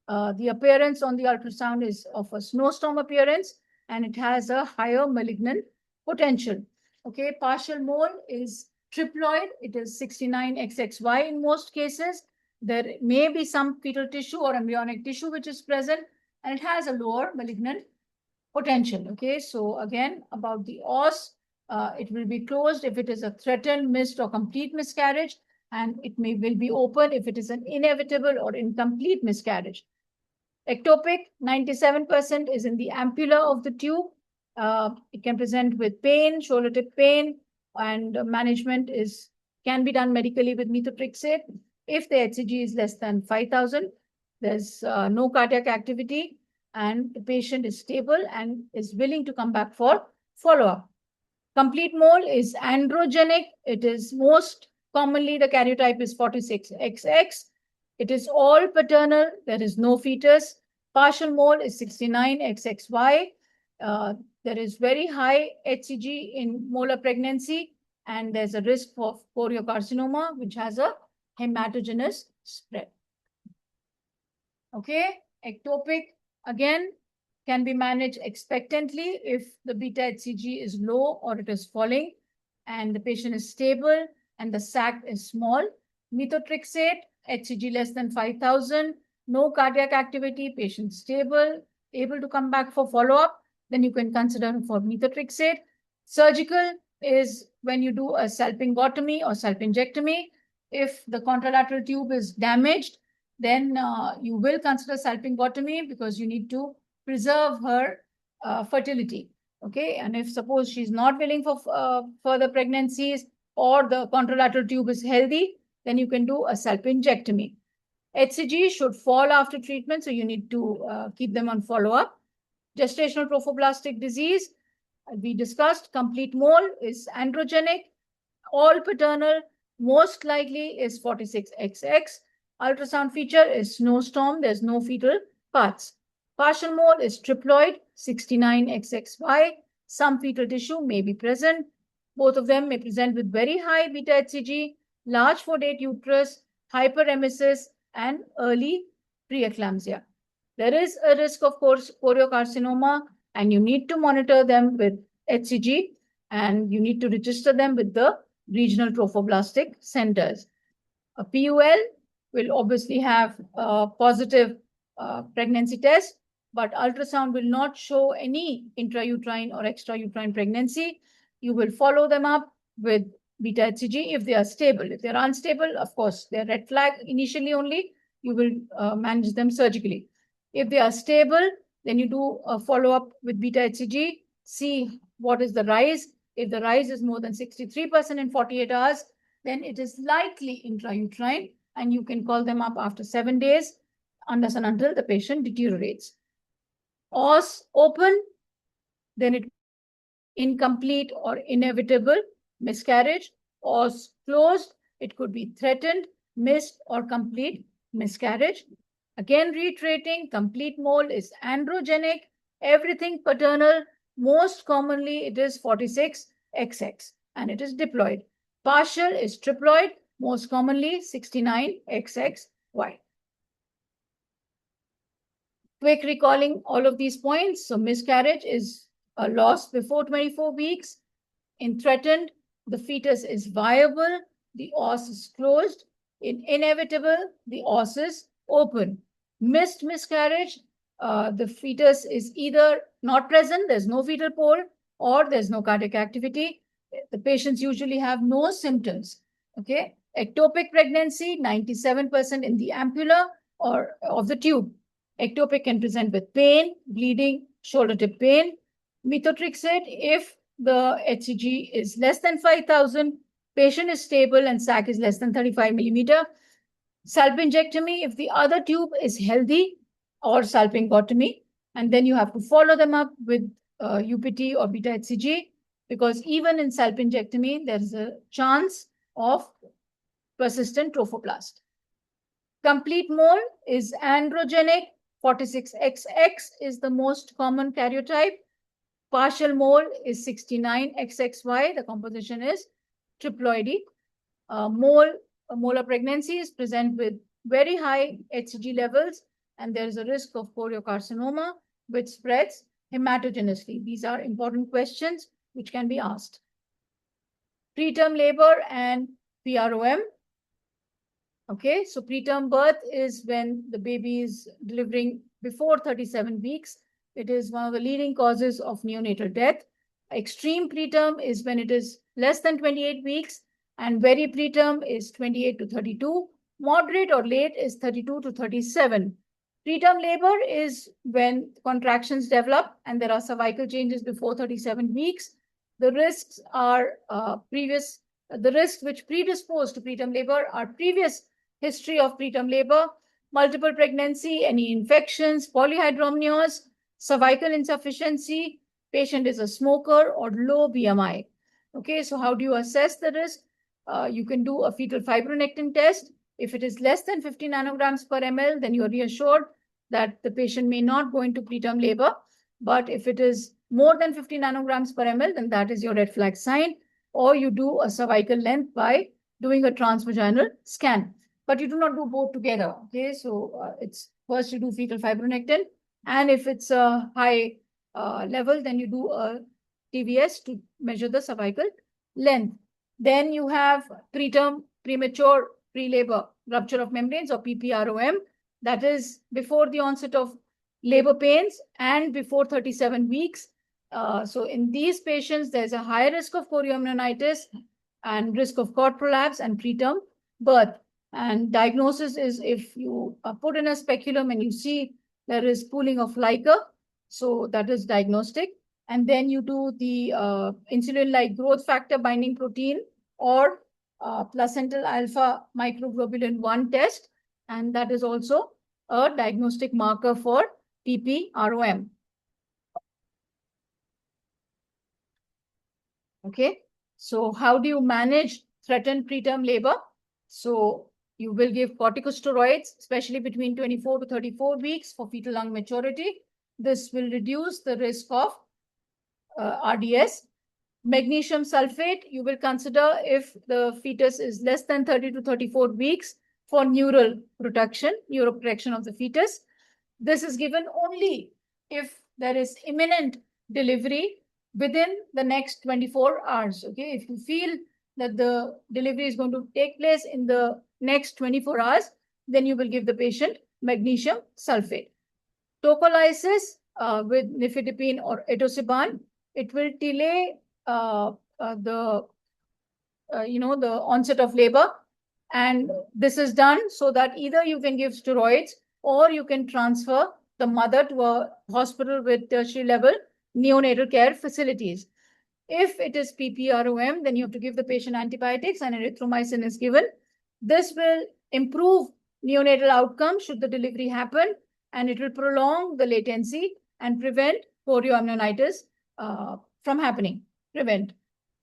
The appearance on the ultrasound is of a snowstorm appearance, and it has a higher malignant potential. Okay, partial mole is triploid. It is 69XXY in most cases. There may be some fetal tissue or embryonic tissue which is present, and it has a lower malignant potential. Okay, so again, about the os, it will be closed if it is a threatened, missed, or complete miscarriage, and it will be open if it is an inevitable or incomplete miscarriage. Ectopic, 97% is in the ampulla of the tube. It can present with pain, shoulder tip pain, and management can be done medically with methotrexate. If the HCG is less than 5000, there's no cardiac activity, and the patient is stable and is willing to come back for follow-up. Complete mole is androgenic. It is most commonly the karyotype is 46XX. It is all paternal. There is no fetus. Partial mole is 69XXY. There is very high HCG in molar pregnancy, and there's a risk of choriocarcinoma, which has a hematogenous spread. Okay, ectopic, again, can be managed expectantly if the beta HCG is low or it is falling and the patient is stable and the sac is small. Methotrexate, HCG less than 5,000, no cardiac activity, patient stable, able to come back for follow-up, then you can consider for methotrexate. Surgical is when you do a salpingotomy or salpingectomy. If the contralateral tube is damaged, then you will consider salpingotomy because you need to preserve her fertility. Okay, and if suppose she's not willing for further pregnancies or the contralateral tube is healthy, then you can do a salpingectomy. HCG should fall after treatment, so you need to keep them on follow-up. Gestational trophoblastic disease, we discussed. Complete mole is androgenic, all paternal, most likely is 46XX. Ultrasound feature is snowstorm, there's no fetal parts. Partial mole is triploid, 69XXY. Some fetal tissue may be present. Both of them may present with very high beta HCG, large fodate uterus, hyperemesis, and early pre-eclampsia. There is a risk of choriocarcinoma, and you need to monitor them with HCG, and you need to register them with the regional trophoblastic centers. A PUL will obviously have a positive pregnancy test, but ultrasound will not show any intrauterine or extrauterine pregnancy. You will follow them up with beta HCG if they are stable. If they're unstable, of course, they're red flag initially only. You will manage them surgically. If they are stable, then you do a follow-up with beta HCG, see what is the rise. If the rise is more than 63% in 48 hours, then it is likely intrauterine, and you can call them up after 7 days unless and until the patient deteriorates. Os open, then it incomplete or inevitable miscarriage. Os closed, it could be threatened, missed, or complete miscarriage. Again, reiterating, complete mole is androgenic, everything paternal, most commonly it is 46XX, and it is diploid. Partial is triploid, most commonly 69XXY. Quick recalling all of these points. So miscarriage is a loss before 24 weeks. In threatened, the fetus is viable, the os is closed. In inevitable, the os is open. Missed miscarriage, the fetus is either not present, there's no fetal pole, or there's no cardiac activity. The patients usually have no symptoms. Okay, ectopic pregnancy, 97% in the ampulla or of the tube. Ectopic can present with pain, bleeding, shoulder tip pain. Methotrexate, if the HCG is less than 5,000, patient is stable and sac is less than 35 millimeter. Salpingectomy, if the other tube is healthy, or salpingotomy, and then you have to follow them up with UPT or beta HCG, because even in salpingectomy, there is a chance of persistent trophoblast. Complete mole is androgenic, 46XX is the most common karyotype. Partial mole is 69XXY, the composition is triploidy. Molar pregnancies present with very high HCG levels, and there is a risk of choriocarcinoma, which spreads hematogenously. These are important questions which can be asked. Preterm labor and PROM. Okay, so preterm birth is when the baby is delivering before 37 weeks. It is one of the leading causes of neonatal death. Extreme preterm is when it is less than 28 weeks, and very preterm is 28 to 32. Moderate or late is 32 to 37. Preterm labor is when contractions develop and there are cervical changes before 37 weeks. The risks are the risks which predispose to preterm labor are previous history of preterm labor, multiple pregnancy, any infections, polyhydramnios, cervical insufficiency, patient is a smoker or low BMI. Okay, so how do you assess the risk? You can do a fetal fibronectin test. If it is less than 50 nanograms per ml, then you're reassured that the patient may not go into preterm labor. But if it is more than 50 nanograms per ml, then that is your red flag sign. Or you do a cervical length by doing a transvaginal scan. But you do not do both together. Okay, so it's first you do fetal fibronectin, and if it's a high level, then you do a TVS to measure the cervical length. Then you have preterm, premature, pre-labor rupture of membranes or PPROM. That is before the onset of labor pains and before 37 weeks. So in these patients, there's a higher risk of chorioamnionitis and risk of cord prolapse and preterm birth. And diagnosis is if you put in a speculum and you see there is pooling of liquor, so that is diagnostic. And then you do the insulin-like growth factor binding protein or placental alpha microglobulin 1 test. And that is also a diagnostic marker for PPROM. Okay, so how do you manage threatened preterm labor? So you will give corticosteroids, especially between 24 to 34 weeks for fetal lung maturity. This will reduce the risk of RDS. Magnesium sulfate, you will consider if the fetus is less than 30 to 34 weeks for neuroprotection of the fetus. This is given only if there is imminent delivery within the next 24 hours. Okay, if you feel that the delivery is going to take place in the next 24 hours, then you will give the patient magnesium sulfate. Tocolysis with nifedipine or etosiban, it will delay the onset of labor, and this is done so that either you can give steroids or you can transfer the mother to a hospital with tertiary level neonatal care facilities. If it is PPROM, then you have to give the patient antibiotics and erythromycin is given. This will improve neonatal outcome should the delivery happen, and it will prolong the latency and prevent chorioamnionitis from happening.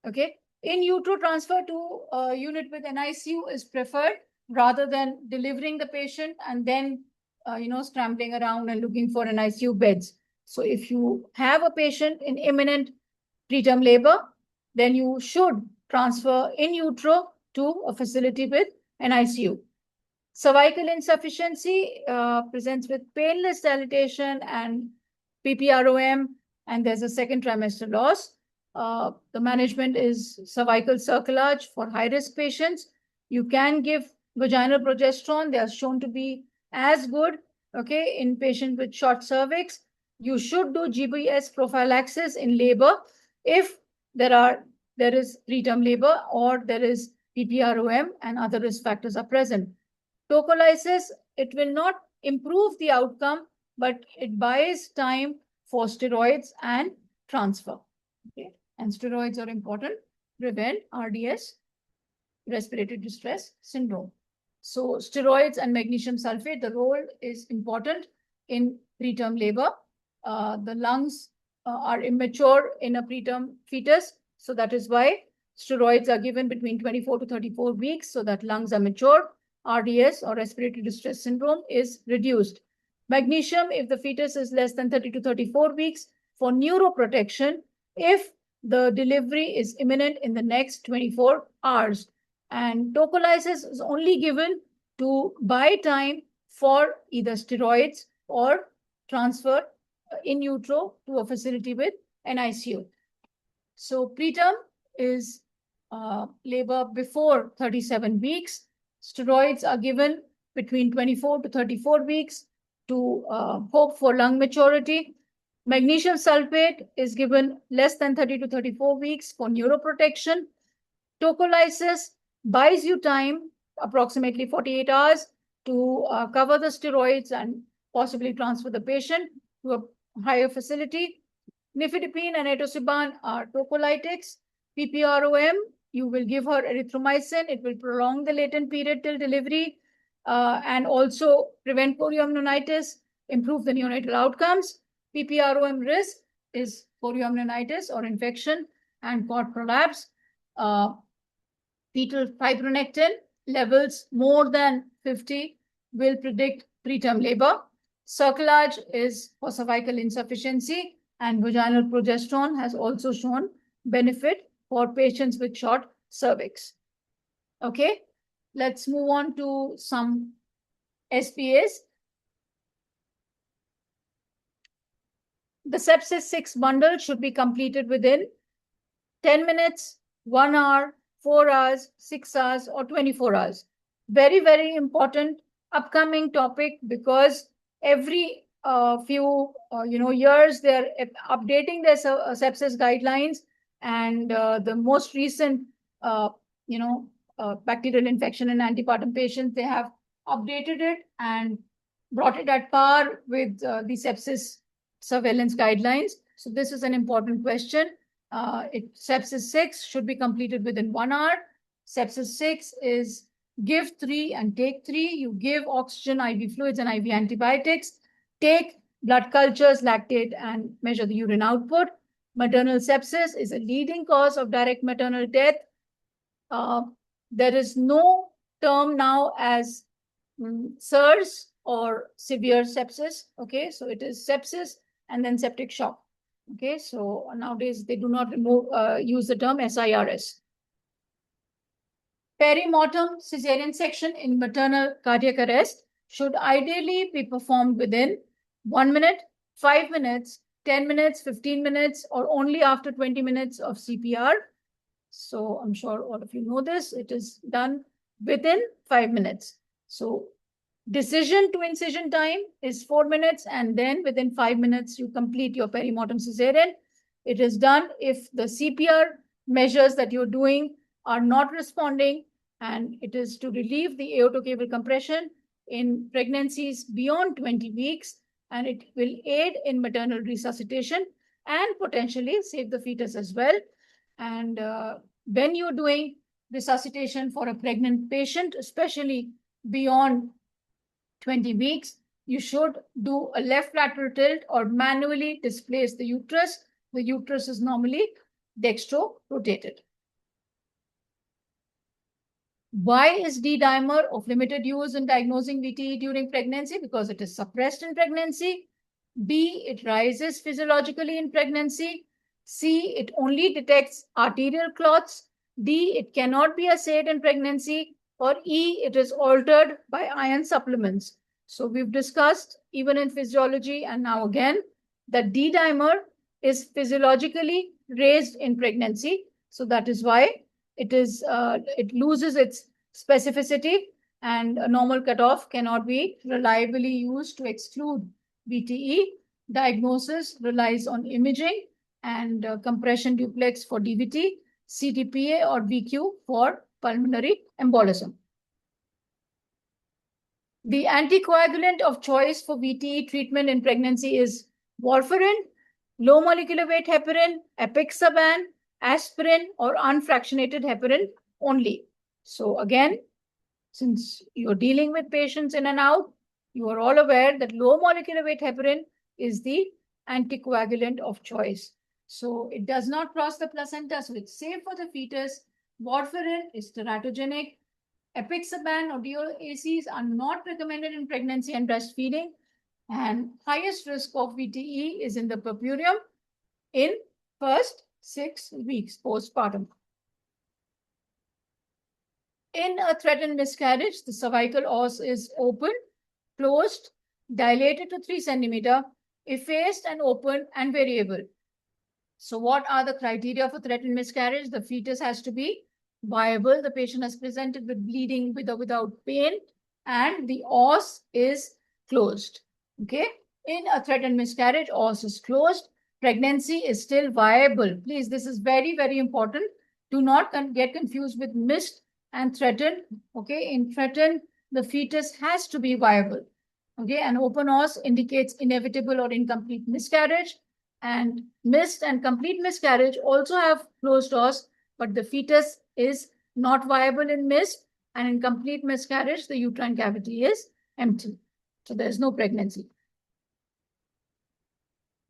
Okay. In utero, transfer to a unit with NICU is preferred rather than delivering the patient and then scrambling around and looking for NICU beds. So if you have a patient in imminent preterm labor, then you should transfer in utero to a facility with NICU. Cervical insufficiency presents with painless dilatation and PPROM, and there's a second trimester loss. The management is cervical cerclage for high-risk patients. You can give vaginal progesterone. They are shown to be as good, okay, in patients with short cervix. You should do GBS prophylaxis in labor if there is preterm labor or there is PPROM and other risk factors are present. Tocolysis, it will not improve the outcome, but it buys time for steroids and transfer. Okay. And steroids are important, prevent RDS, respiratory distress syndrome. So steroids and magnesium sulfate, the role is important in preterm labor. The lungs are immature in a preterm fetus. So that is why steroids are given between 24 to 34 weeks so that lungs are mature. RDS or respiratory distress syndrome is reduced. Magnesium, if the fetus is less than 30 to 34 weeks, for neuroprotection, if the delivery is imminent in the next 24 hours. And tocolysis is only given to buy time for either steroids or transfer in utero to a facility with NICU. So preterm is labor before 37 weeks. Steroids are given between 24 to 34 weeks to hope for lung maturity. Magnesium sulfate is given less than 30 to 34 weeks for neuroprotection. Tocolysis buys you time, approximately 48 hours, to cover the steroids and possibly transfer the patient to a higher facility. Nifedipine and etosiban are tocolytics. PPROM, you will give her erythromycin. It will prolong the latent period till delivery. and also prevent chorioamnionitis, improve the neonatal outcomes. PPROM risk is chorioamnionitis or infection and cord prolapse. Fetal fibronectin levels more than 50 will predict preterm labor. Cerclage is for cervical insufficiency, and vaginal progesterone has also shown benefit for patients with short cervix. Okay, let's move on to some SPAs. The sepsis 6 bundle should be completed within 10 minutes, 1 hour, 4 hours, 6 hours, or 24 hours. Very, very important upcoming topic, because every few years they're updating their sepsis guidelines, and the most recent bacterial infection in antepartum patients, they have updated it and brought it at par with the sepsis surveillance guidelines. So this is an important question. Sepsis 6 should be completed within 1 hour. Sepsis 6 is give 3 and take 3. You give oxygen, IV fluids, and IV antibiotics. Take blood cultures, lactate, and measure the urine output. Maternal sepsis is a leading cause of direct maternal death. There is no term now as SIRS or severe sepsis. Okay, so it is sepsis and then septic shock. Okay, so nowadays they do not use the term SIRS. Perimortem cesarean section in maternal cardiac arrest should ideally be performed within 1 minute, 5 minutes, 10 minutes, 15 minutes, or only after 20 minutes of CPR. So I'm sure all of you know this. It is done within 5 minutes. So decision to incision time is 4 minutes, and then within 5 minutes, you complete your perimortem cesarean. It is done if the CPR measures that you're doing are not responding, and it is to relieve the aortocaval compression in pregnancies beyond 20 weeks, and it will aid in maternal resuscitation and potentially save the fetus as well. And when you're doing resuscitation for a pregnant patient, especially beyond 20 weeks, you should do a left lateral tilt or manually displace the uterus. The uterus is normally dextro-rotated. Why is D-dimer of limited use in diagnosing VTE during pregnancy? Because it is suppressed in pregnancy. B, it rises physiologically in pregnancy. C, it only detects arterial clots. D, it cannot be assayed in pregnancy. Or E, it is altered by iron supplements. So we've discussed, even in physiology and now again, that D-dimer is physiologically raised in pregnancy. So that is why it loses its specificity, and a normal cutoff cannot be reliably used to exclude VTE. Diagnosis relies on imaging and compression duplex for DVT, CTPA or VQ for pulmonary embolism. The anticoagulant of choice for VTE treatment in pregnancy is warfarin, low molecular weight heparin, apixaban, aspirin, or unfractionated heparin only. So again, since you're dealing with patients in and out, you are all aware that low molecular weight heparin is the anticoagulant of choice. So it does not cross the placenta, so it's safe for the fetus. Warfarin is teratogenic. Apixaban or DOACs are not recommended in pregnancy and breastfeeding. And highest risk of VTE is in the purpurium in first 6 weeks postpartum. In a threatened miscarriage, the cervical os is open, closed, dilated to 3 centimeter, effaced and open and variable. So what are the criteria for threatened miscarriage? The fetus has to be viable. The patient has presented with bleeding with or without pain, and the os is closed. Okay. In a threatened miscarriage, os is closed. Pregnancy is still viable. Please, this is very, very important. Do not get confused with missed and threatened. Okay. In threatened, the fetus has to be viable. Okay. And open os indicates inevitable or incomplete miscarriage. And missed and complete miscarriage also have closed os, but the fetus is not viable in missed And in complete miscarriage, the uterine cavity is empty. So there's no pregnancy.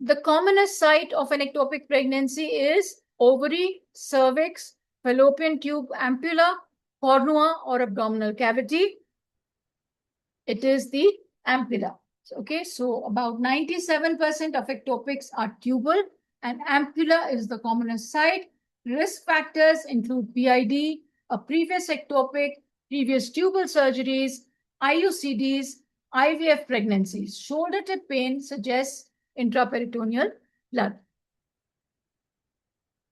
The commonest site of an ectopic pregnancy is ovary, cervix, fallopian tube ampulla, cornua, or abdominal cavity. It is the ampulla. Okay, so about 97% of ectopics are tubal, and ampulla is the commonest site. Risk factors include PID, a previous ectopic, previous tubal surgeries, IUCDs, IVF pregnancies. Shoulder tip pain suggests intraperitoneal blood.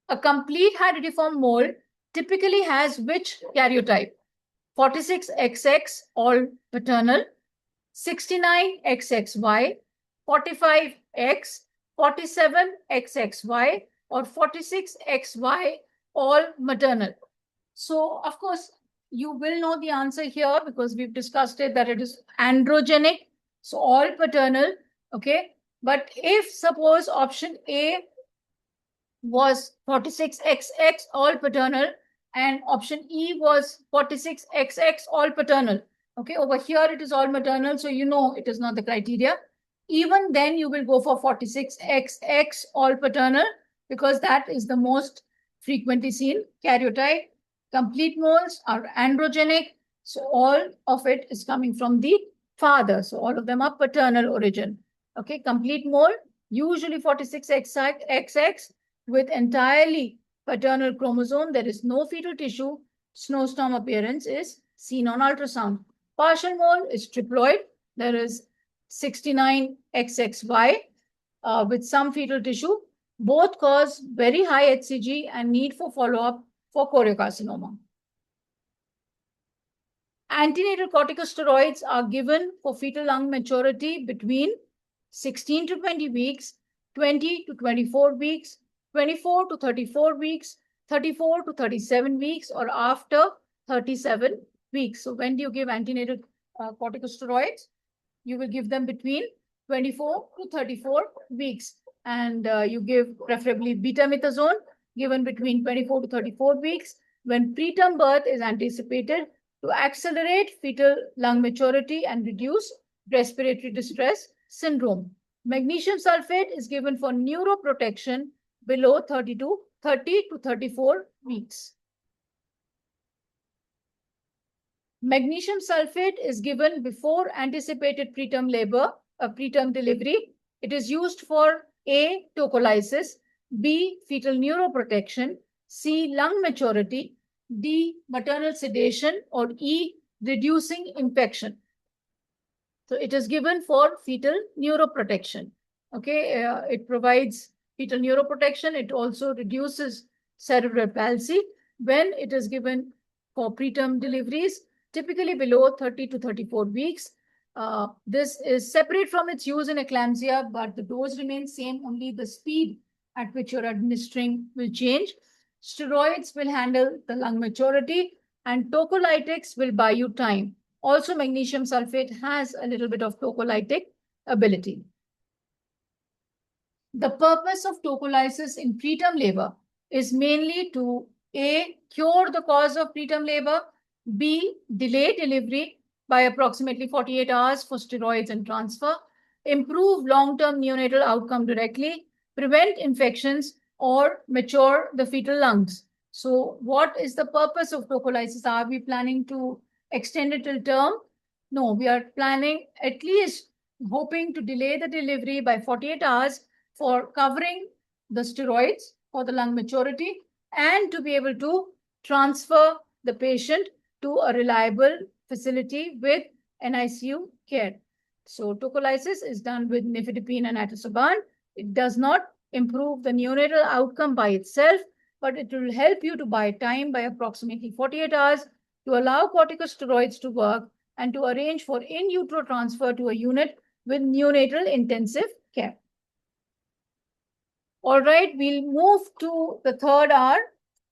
A complete hydatidiform mole typically has which karyotype? 46XX, all paternal, 69XXY, 45X, 47XXY, or 46XY, all maternal. So, of course, you will know the answer here because we've discussed it that it is androgenic, so all paternal, okay? But if suppose option A was 46XX, all paternal, and option E was 46XX, all paternal. Okay, over here it is all maternal, so you know it is not the criteria. Even then you will go for 46XX, all paternal, because that is the most frequently seen karyotype. Complete moles are androgenic, so all of it is coming from the father. So all of them are paternal origin. Okay, complete mole, usually 46XX with entirely paternal chromosome. There is no fetal tissue. Snowstorm appearance is seen on ultrasound. Partial mole is triploid. There is 69XXY with some fetal tissue. Both cause very high HCG and need for follow-up for choriocarcinoma. Antenatal corticosteroids are given for fetal lung maturity between 16 to 20 weeks, 20 to 24 weeks, 24 to 34 weeks, 34 to 37 weeks, or after 37 weeks. So when do you give antenatal corticosteroids? You will give them between 24 to 34 weeks. And you give preferably betamethasone given between 24 to 34 weeks when preterm birth is anticipated to accelerate fetal lung maturity and reduce respiratory distress syndrome. Magnesium sulfate is given for neuroprotection below 30 to 34 weeks. Magnesium sulfate is given before anticipated preterm labor, preterm delivery. It is used for A, tocolysis, B, fetal neuroprotection, C, lung maturity, D, maternal sedation, or E, reducing infection. So it is given for fetal neuroprotection. Okay, it provides fetal neuroprotection. It also reduces cerebral palsy when it is given for preterm deliveries, typically below 30 to 34 weeks. This is separate from its use in eclampsia, but the dose remains same, only the speed at which you're administering will change. Steroids will handle the lung maturity, and tocolytics will buy you time. Also, magnesium sulfate has a little bit of tocolytic ability. The purpose of tocolysis in preterm labor is mainly to A, cure the cause of preterm labor, B, delay delivery by approximately 48 hours for steroids and transfer, improve long-term neonatal outcome directly, prevent infections, or mature the fetal lungs. So what is the purpose of tocolysis? Are we planning to extend it till term? No, we are planning at least hoping to delay the delivery by 48 hours for covering the steroids for the lung maturity and to be able to transfer the patient to a reliable facility with NICU care. So tocolysis is done with nifedipine and atazobam. It does not improve the neonatal outcome by itself, but it will help you to buy time by approximately 48 hours to allow corticosteroids to work and to arrange for in utero transfer to a unit with neonatal intensive care. All right, we'll move to the third hour,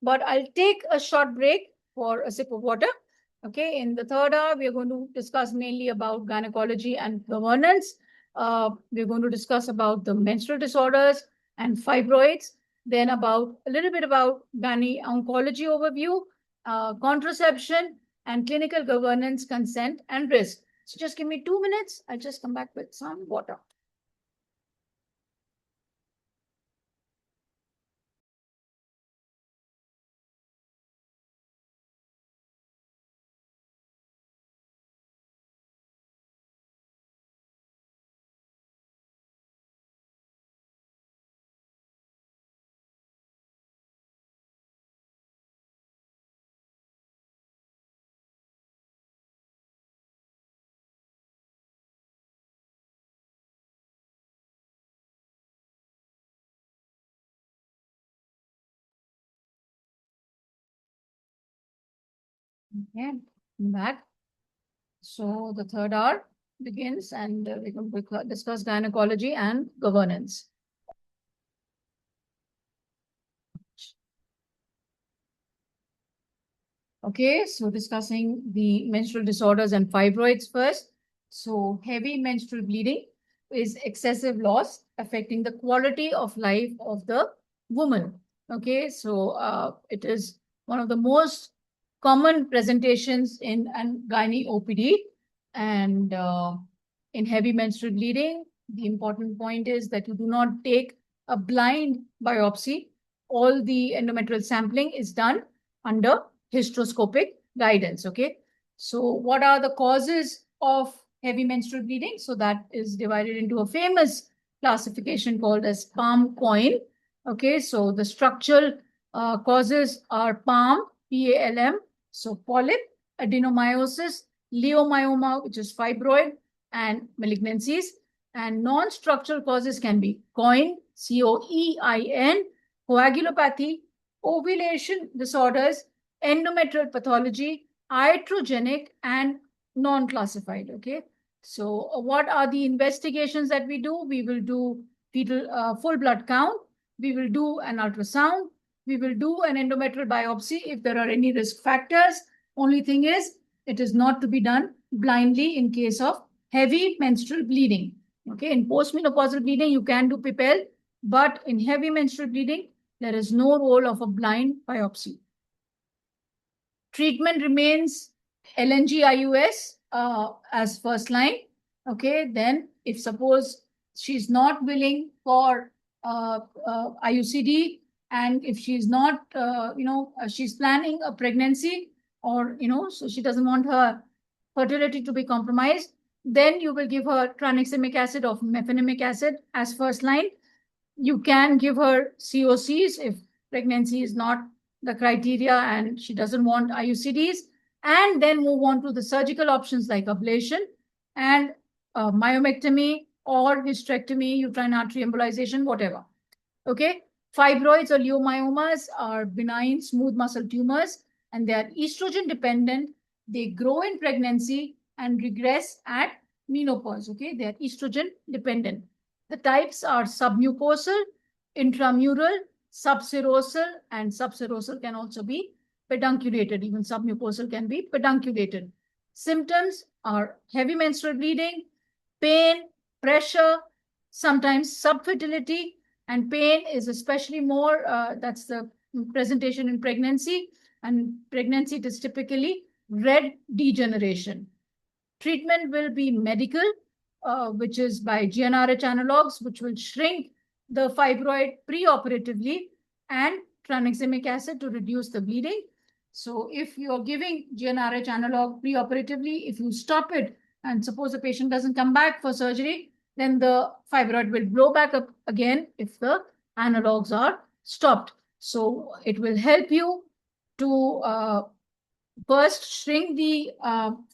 but I'll take a short break for a sip of water. Okay, in the third hour, we are going to discuss mainly about gynecology and governance. We're going to discuss about the menstrual disorders and fibroids, then about a little bit about gynae oncology overview, contraception, and clinical governance, consent, and risk. So just give me 2 minutes. I'll just come back with some water. Okay, I'm back. So the third hour begins, and we're going to discuss gynecology and governance. Okay, so discussing the menstrual disorders and fibroids first. So heavy menstrual bleeding is excessive loss affecting the quality of life of the woman. Okay, so it is one of the most common presentations in gynae OPD. And in heavy menstrual bleeding, the important point is that you do not take a blind biopsy. All the endometrial sampling is done under hysteroscopic guidance. Okay, so what are the causes of heavy menstrual bleeding? So that is divided into a famous classification called as palm coin. Okay, so the structural causes are palm, PALM, so polyp, adenomyosis, leiomyoma, which is fibroid, and malignancies. And non-structural causes can be coin, COEIN, coagulopathy, ovulation disorders, endometrial pathology, iatrogenic, and non-classified. Okay, so what are the investigations that we do? We will do fetal full blood count. We will do an ultrasound. We will do an endometrial biopsy if there are any risk factors. Only thing is, it is not to be done blindly in case of heavy menstrual bleeding. Okay, in postmenopausal bleeding, you can do PIPEL, but in heavy menstrual bleeding, there is no role of a blind biopsy. Treatment remains LNG-IUS as first line. Okay, then if suppose she's not willing for IUCD, and if she's not, she's planning a pregnancy, or, so she doesn't want her fertility to be compromised, then you will give her tranexamic acid or mefenamic acid as first line. You can give her COCs if pregnancy is not the criteria and she doesn't want IUCDs, and then move on to the surgical options like ablation and myomectomy or hysterectomy, uterine artery embolization, whatever. Okay, fibroids or leiomyomas are benign smooth muscle tumors, and they are estrogen dependent. They grow in pregnancy and regress at menopause. Okay, they are estrogen dependent. The types are submucosal, intramural, subserosal, and subserosal can also be pedunculated. Even submucosal can be pedunculated. Symptoms are heavy menstrual bleeding, pain, pressure, sometimes subfertility, and pain is especially more, that's the presentation in pregnancy, and pregnancy it is typically red degeneration. Treatment will be medical, which is by GnRH analogs, which will shrink the fibroid preoperatively, and tranexamic acid to reduce the bleeding. So if you're giving GnRH analog preoperatively, if you stop it and suppose the patient doesn't come back for surgery, then the fibroid will blow back up again if the analogs are stopped. So it will help you to first shrink the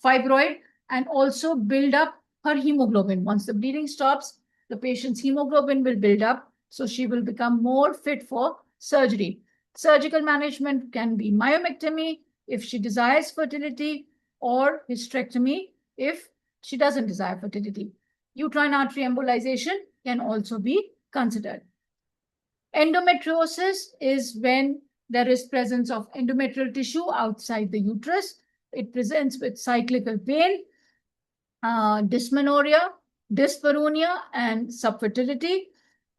fibroid and also build up her hemoglobin. Once the bleeding stops, the patient's hemoglobin will build up, so she will become more fit for surgery. Surgical management can be myomectomy if she desires fertility, or hysterectomy if she doesn't desire fertility. Uterine artery embolization can also be considered. Endometriosis is when there is presence of endometrial tissue outside the uterus. It presents with cyclical pain, dysmenorrhea, dyspareunia, and subfertility.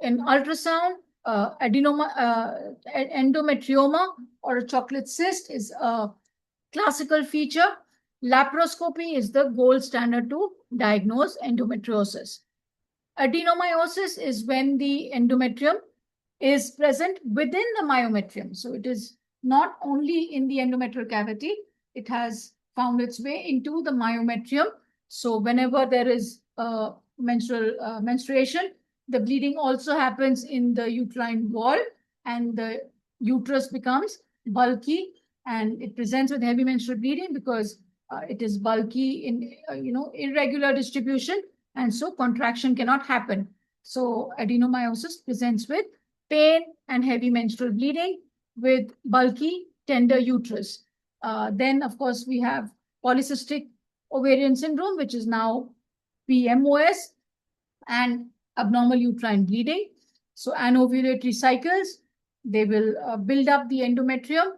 In ultrasound, endometrioma or a chocolate cyst is a classical feature. Laparoscopy is the gold standard to diagnose endometriosis. Adenomyosis is when the endometrium is present within the myometrium. So it is not only in the endometrial cavity, it has found its way into the myometrium. So whenever there is menstruation, the bleeding also happens in the uterine wall, and the uterus becomes bulky, and it presents with heavy menstrual bleeding because it is bulky in irregular distribution, and so contraction cannot happen. So adenomyosis presents with pain and heavy menstrual bleeding with bulky, tender uterus. Then, of course, we have polycystic ovarian syndrome, which is now PMOS, and abnormal uterine bleeding. So anovulatory cycles, they will build up the endometrium.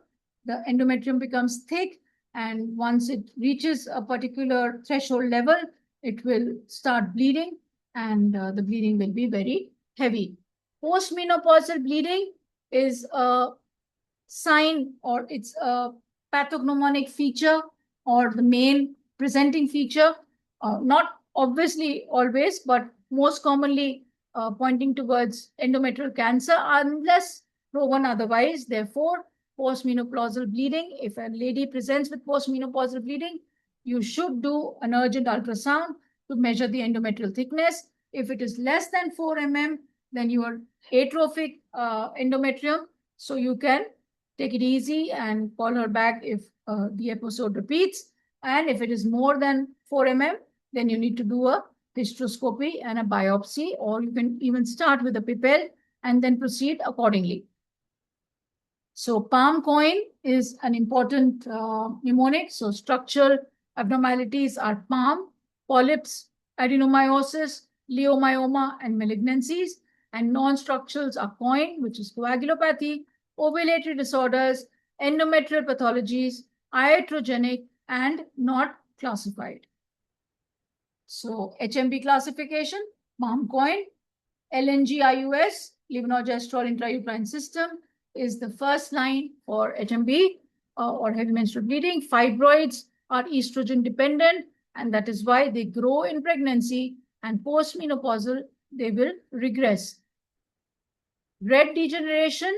The endometrium becomes thick, and once it reaches a particular threshold level, it will start bleeding, and the bleeding will be very heavy. Postmenopausal bleeding is a sign, or it's a pathognomonic feature, or the main presenting feature, not obviously always, but most commonly pointing towards endometrial cancer unless proven otherwise. Therefore, postmenopausal bleeding, if a lady presents with postmenopausal bleeding, you should do an urgent ultrasound to measure the endometrial thickness. If it is less than 4 mm, then you are atrophic endometrium, so you can take it easy and call her back if the episode repeats. And if it is more than 4 mm, then you need to do a hysteroscopy and a biopsy, or you can even start with a pipelle and then proceed accordingly. So palm coin is an important mnemonic. So structural abnormalities are palm, polyps, adenomyosis, leiomyoma, and malignancies. And non-structurals are coin, which is coagulopathy, ovulatory disorders, endometrial pathologies, iatrogenic, and not classified. So HMB classification, palm coin, LNG-IUS, levonorgestrel intrauterine system, is the first line for HMB or heavy menstrual bleeding. Fibroids are estrogen dependent, and that is why they grow in pregnancy, and postmenopausal, they will regress. Red degeneration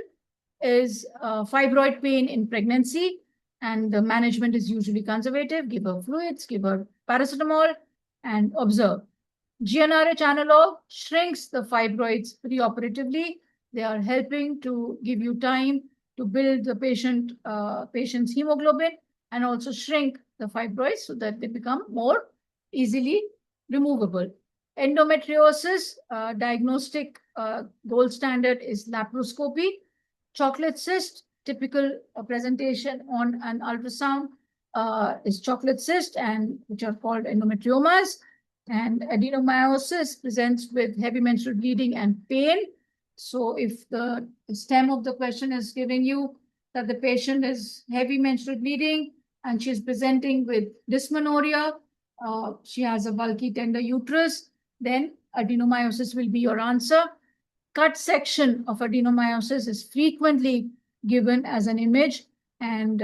is fibroid pain in pregnancy, and the management is usually conservative. Give her fluids, give her paracetamol, and observe. GnRH analog shrinks the fibroids preoperatively. They are helping to give you time to build the patient's hemoglobin and also shrink the fibroids so that they become more easily removable. Endometriosis diagnostic gold standard is laparoscopy. Chocolate cyst, typical presentation on an ultrasound is chocolate cyst, and which are called endometriomas. And adenomyosis presents with heavy menstrual bleeding and pain. So if the stem of the question is giving you that the patient is heavy menstrual bleeding and she's presenting with dysmenorrhea, she has a bulky tender uterus, then adenomyosis will be your answer. Cut section of adenomyosis is frequently given as an image, and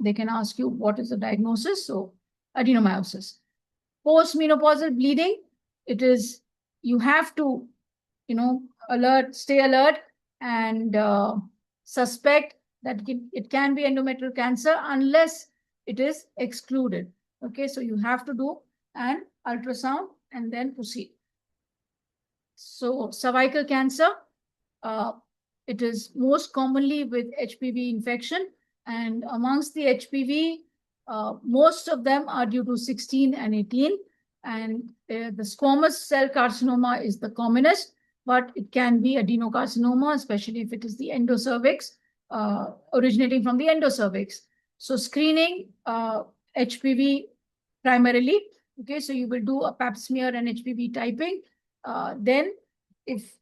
they can ask you what is the diagnosis. So adenomyosis. Postmenopausal bleeding, it is, you have to, stay alert and suspect that it can be endometrial cancer unless it is excluded. Okay, so you have to do an ultrasound and then proceed. So cervical cancer, it is most commonly with HPV infection, and amongst the HPV, most of them are due to 16 and 18, and the squamous cell carcinoma is the commonest, but it can be adenocarcinoma, especially if it is the endocervix, originating from the endocervix. So screening HPV primarily, okay, so you will do a pap smear and HPV typing. Then if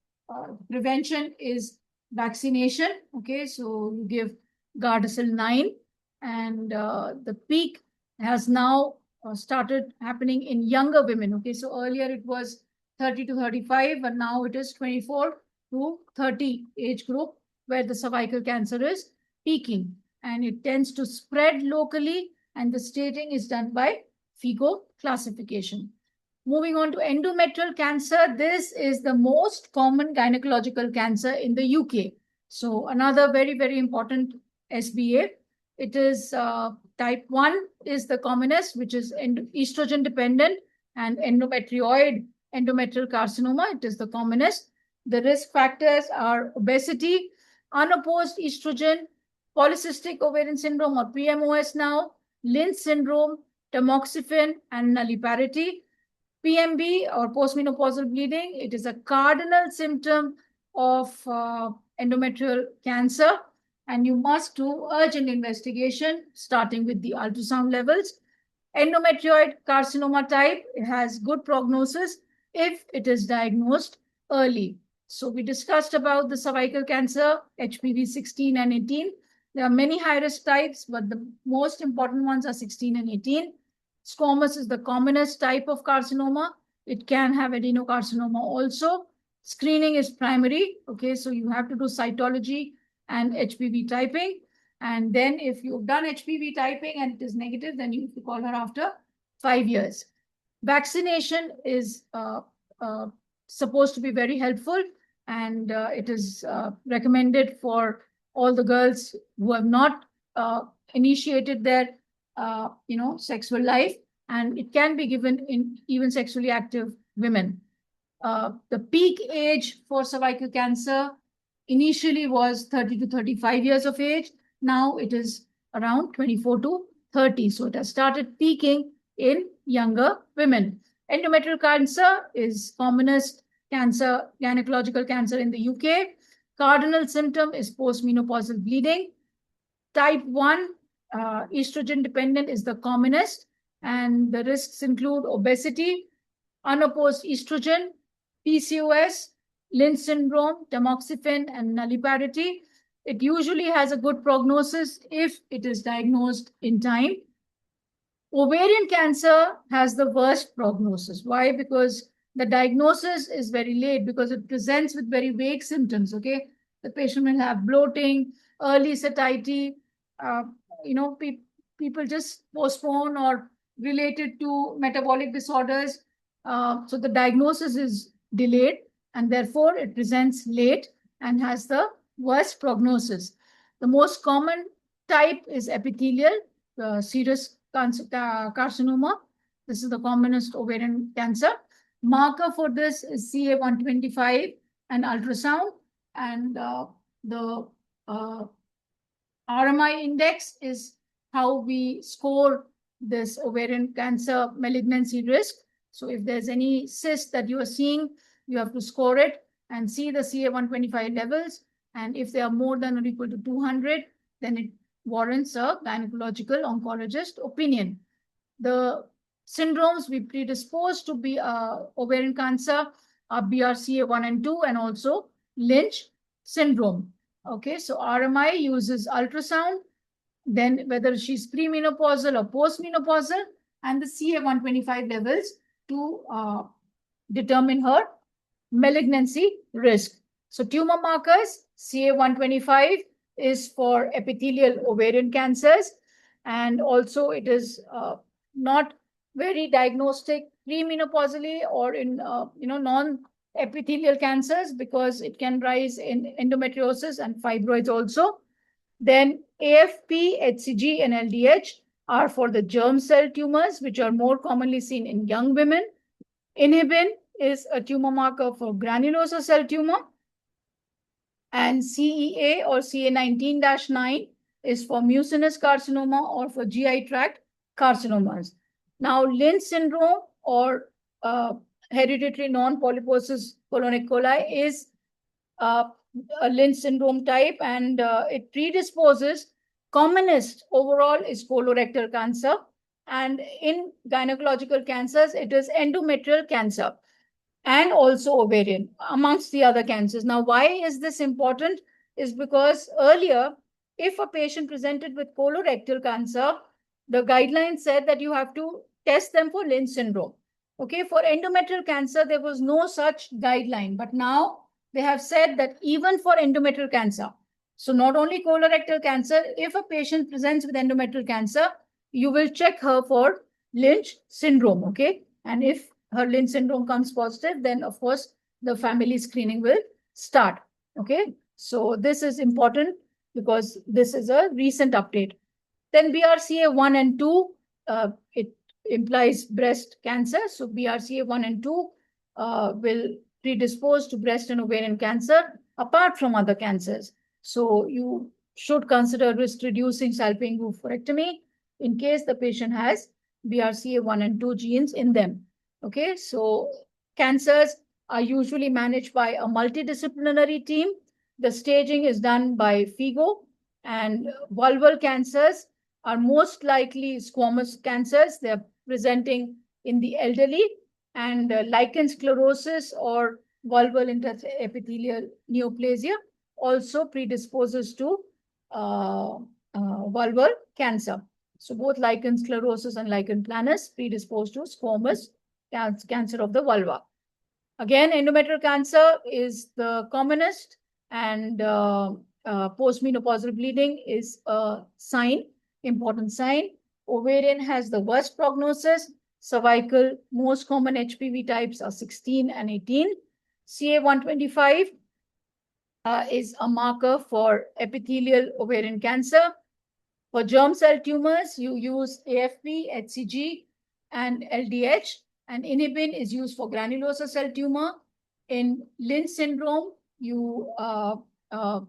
prevention is vaccination, okay, so you give Gardasil 9, and the peak has now started happening in younger women, okay, so earlier it was 30 to 35, and now it is 24 to 30 age group where the cervical cancer is peaking, and it tends to spread locally and the staging is done by FIGO classification. Moving on to endometrial cancer, this is the most common gynecological cancer in the UK. So another very, very important SBA. It is type 1 is the commonest, which is estrogen dependent, and endometrioid endometrial carcinoma, it is the commonest. The risk factors are obesity, unopposed estrogen, polycystic ovarian syndrome or PMOS now, Lynch syndrome, tamoxifen, and nulliparity. PMB or postmenopausal bleeding, it is a cardinal symptom of endometrial cancer, and you must do urgent investigation starting with the ultrasound levels. Endometrioid carcinoma type, it has good prognosis if it is diagnosed early. So we discussed about the cervical cancer, HPV 16 and 18. There are many high-risk types, but the most important ones are 16 and 18. Squamous is the commonest type of carcinoma. It can have adenocarcinoma also. Screening is primary. Okay, so you have to do cytology and HPV typing. And then if you've done HPV typing and it is negative, then you have to call her after 5 years. Vaccination is supposed to be very helpful, and it is recommended for all the girls who have not initiated their sexual life, and it can be given in even sexually active women. The peak age for cervical cancer initially was 30 to 35 years of age. Now it is around 24 to 30. So it has started peaking in younger women. Endometrial cancer is commonest cancer, gynecological cancer in the UK. Cardinal symptom is postmenopausal bleeding. Type 1, estrogen dependent, is the commonest, and the risks include obesity, unopposed estrogen, PCOS, Lynch syndrome, tamoxifen, and nulliparity. It usually has a good prognosis if it is diagnosed in time. Ovarian cancer has the worst prognosis. Why? Because the diagnosis is very late, because it presents with very vague symptoms. Okay, the patient will have bloating, early satiety. People just postpone or related to metabolic disorders. So the diagnosis is delayed, and therefore it presents late and has the worst prognosis. The most common type is epithelial, serous carcinoma. This is the commonest ovarian cancer. Marker for this is CA-125 and ultrasound, and the RMI index is how we score this ovarian cancer malignancy risk. So if there's any cyst that you are seeing, you have to score it and see the CA-125 levels. And if they are more than or equal to 200, then it warrants a gynecological oncologist opinion. The syndromes we predispose to be ovarian cancer are BRCA1 and 2, and also Lynch syndrome. Okay, so RMI uses ultrasound, then whether she's premenopausal or postmenopausal, and the CA-125 levels to determine her malignancy risk. So tumor markers, CA-125 is for epithelial ovarian cancers, and also it is not very diagnostic premenopausally or in non-epithelial cancers, because it can rise in endometriosis and fibroids also. Then AFP, HCG, and LDH are for the germ cell tumors, which are more commonly seen in young women. Inhibin is a tumor marker for granulosa cell tumor. And CEA or CA19-9 is for mucinous carcinoma or for GI tract carcinomas. Now, Lynch syndrome or hereditary non-polyposis colonic coli is a Lynch syndrome type, and it predisposes. Commonest overall is colorectal cancer, and in gynecological cancers, it is endometrial cancer and also ovarian, amongst the other cancers. Now, why is this important? Is because earlier, if a patient presented with colorectal cancer, the guidelines said that you have to test them for Lynch syndrome. Okay, for endometrial cancer, there was no such guideline, but now they have said that even for endometrial cancer, so not only colorectal cancer, if a patient presents with endometrial cancer, you will check her for Lynch syndrome, okay? And if her Lynch syndrome comes positive, then of course the family screening will start, okay? So this is important because this is a recent update. Then BRCA 1 and 2, it implies breast cancer. So BRCA 1 and 2 will predispose to breast and ovarian cancer apart from other cancers. So you should consider risk-reducing salpingo-oophorectomy in case the patient has BRCA1 and 2 genes in them. Okay, so cancers are usually managed by a multidisciplinary team. The staging is done by FIGO, and vulval cancers are most likely squamous cancers. They're presenting in the elderly, and lichen sclerosis or vulval intraepithelial neoplasia also predisposes to vulval cancer. So both lichen sclerosis and lichen planus predispose to squamous cancer of the vulva. Again, endometrial cancer is the commonest, and postmenopausal bleeding is a sign, important sign. Ovarian has the worst prognosis. Cervical, most common HPV types are 16 and 18. CA125 is a marker for epithelial ovarian cancer. For germ cell tumors, you use AFP, HCG, and LDH, and inhibin is used for granulosa cell tumor. In Lynch syndrome, the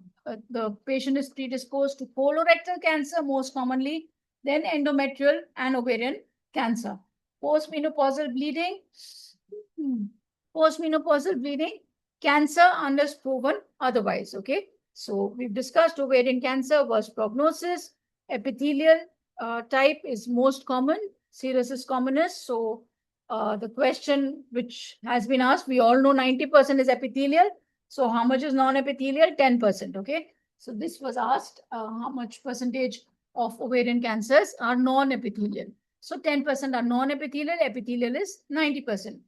patient is predisposed to colorectal cancer most commonly, then endometrial and ovarian cancer. Postmenopausal bleeding, cancer unless proven otherwise, okay? So we've discussed ovarian cancer, worst prognosis. Epithelial type is most common, serous is commonest. So the question which has been asked, we all know 90% is epithelial. So how much is non-epithelial? 10%, okay? So this was asked, how much percentage of ovarian cancers are non-epithelial? So 10% are non-epithelial, epithelial is 90%.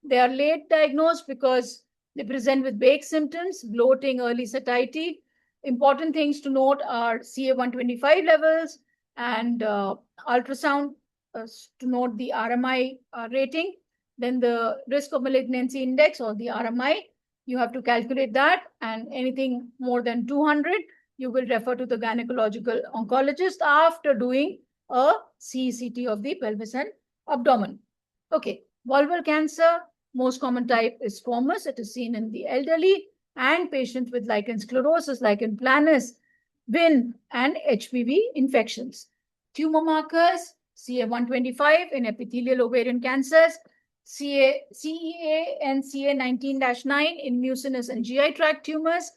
They are late diagnosed because they present with vague symptoms, bloating, early satiety. Important things to note are CA125 levels and ultrasound to note the RMI rating. Then the risk of malignancy index, or the RMI, you have to calculate that, and anything more than 200, you will refer to the gynecological oncologist after doing a CECT of the pelvis and abdomen. Okay, vulval cancer, most common type is squamous. It is seen in the elderly and patients with lichen sclerosis, lichen planus, WHIN, and HPV infections. Tumor markers, CA125 in epithelial ovarian cancers, CEA and CA19-9 in mucinous and GI tract tumors,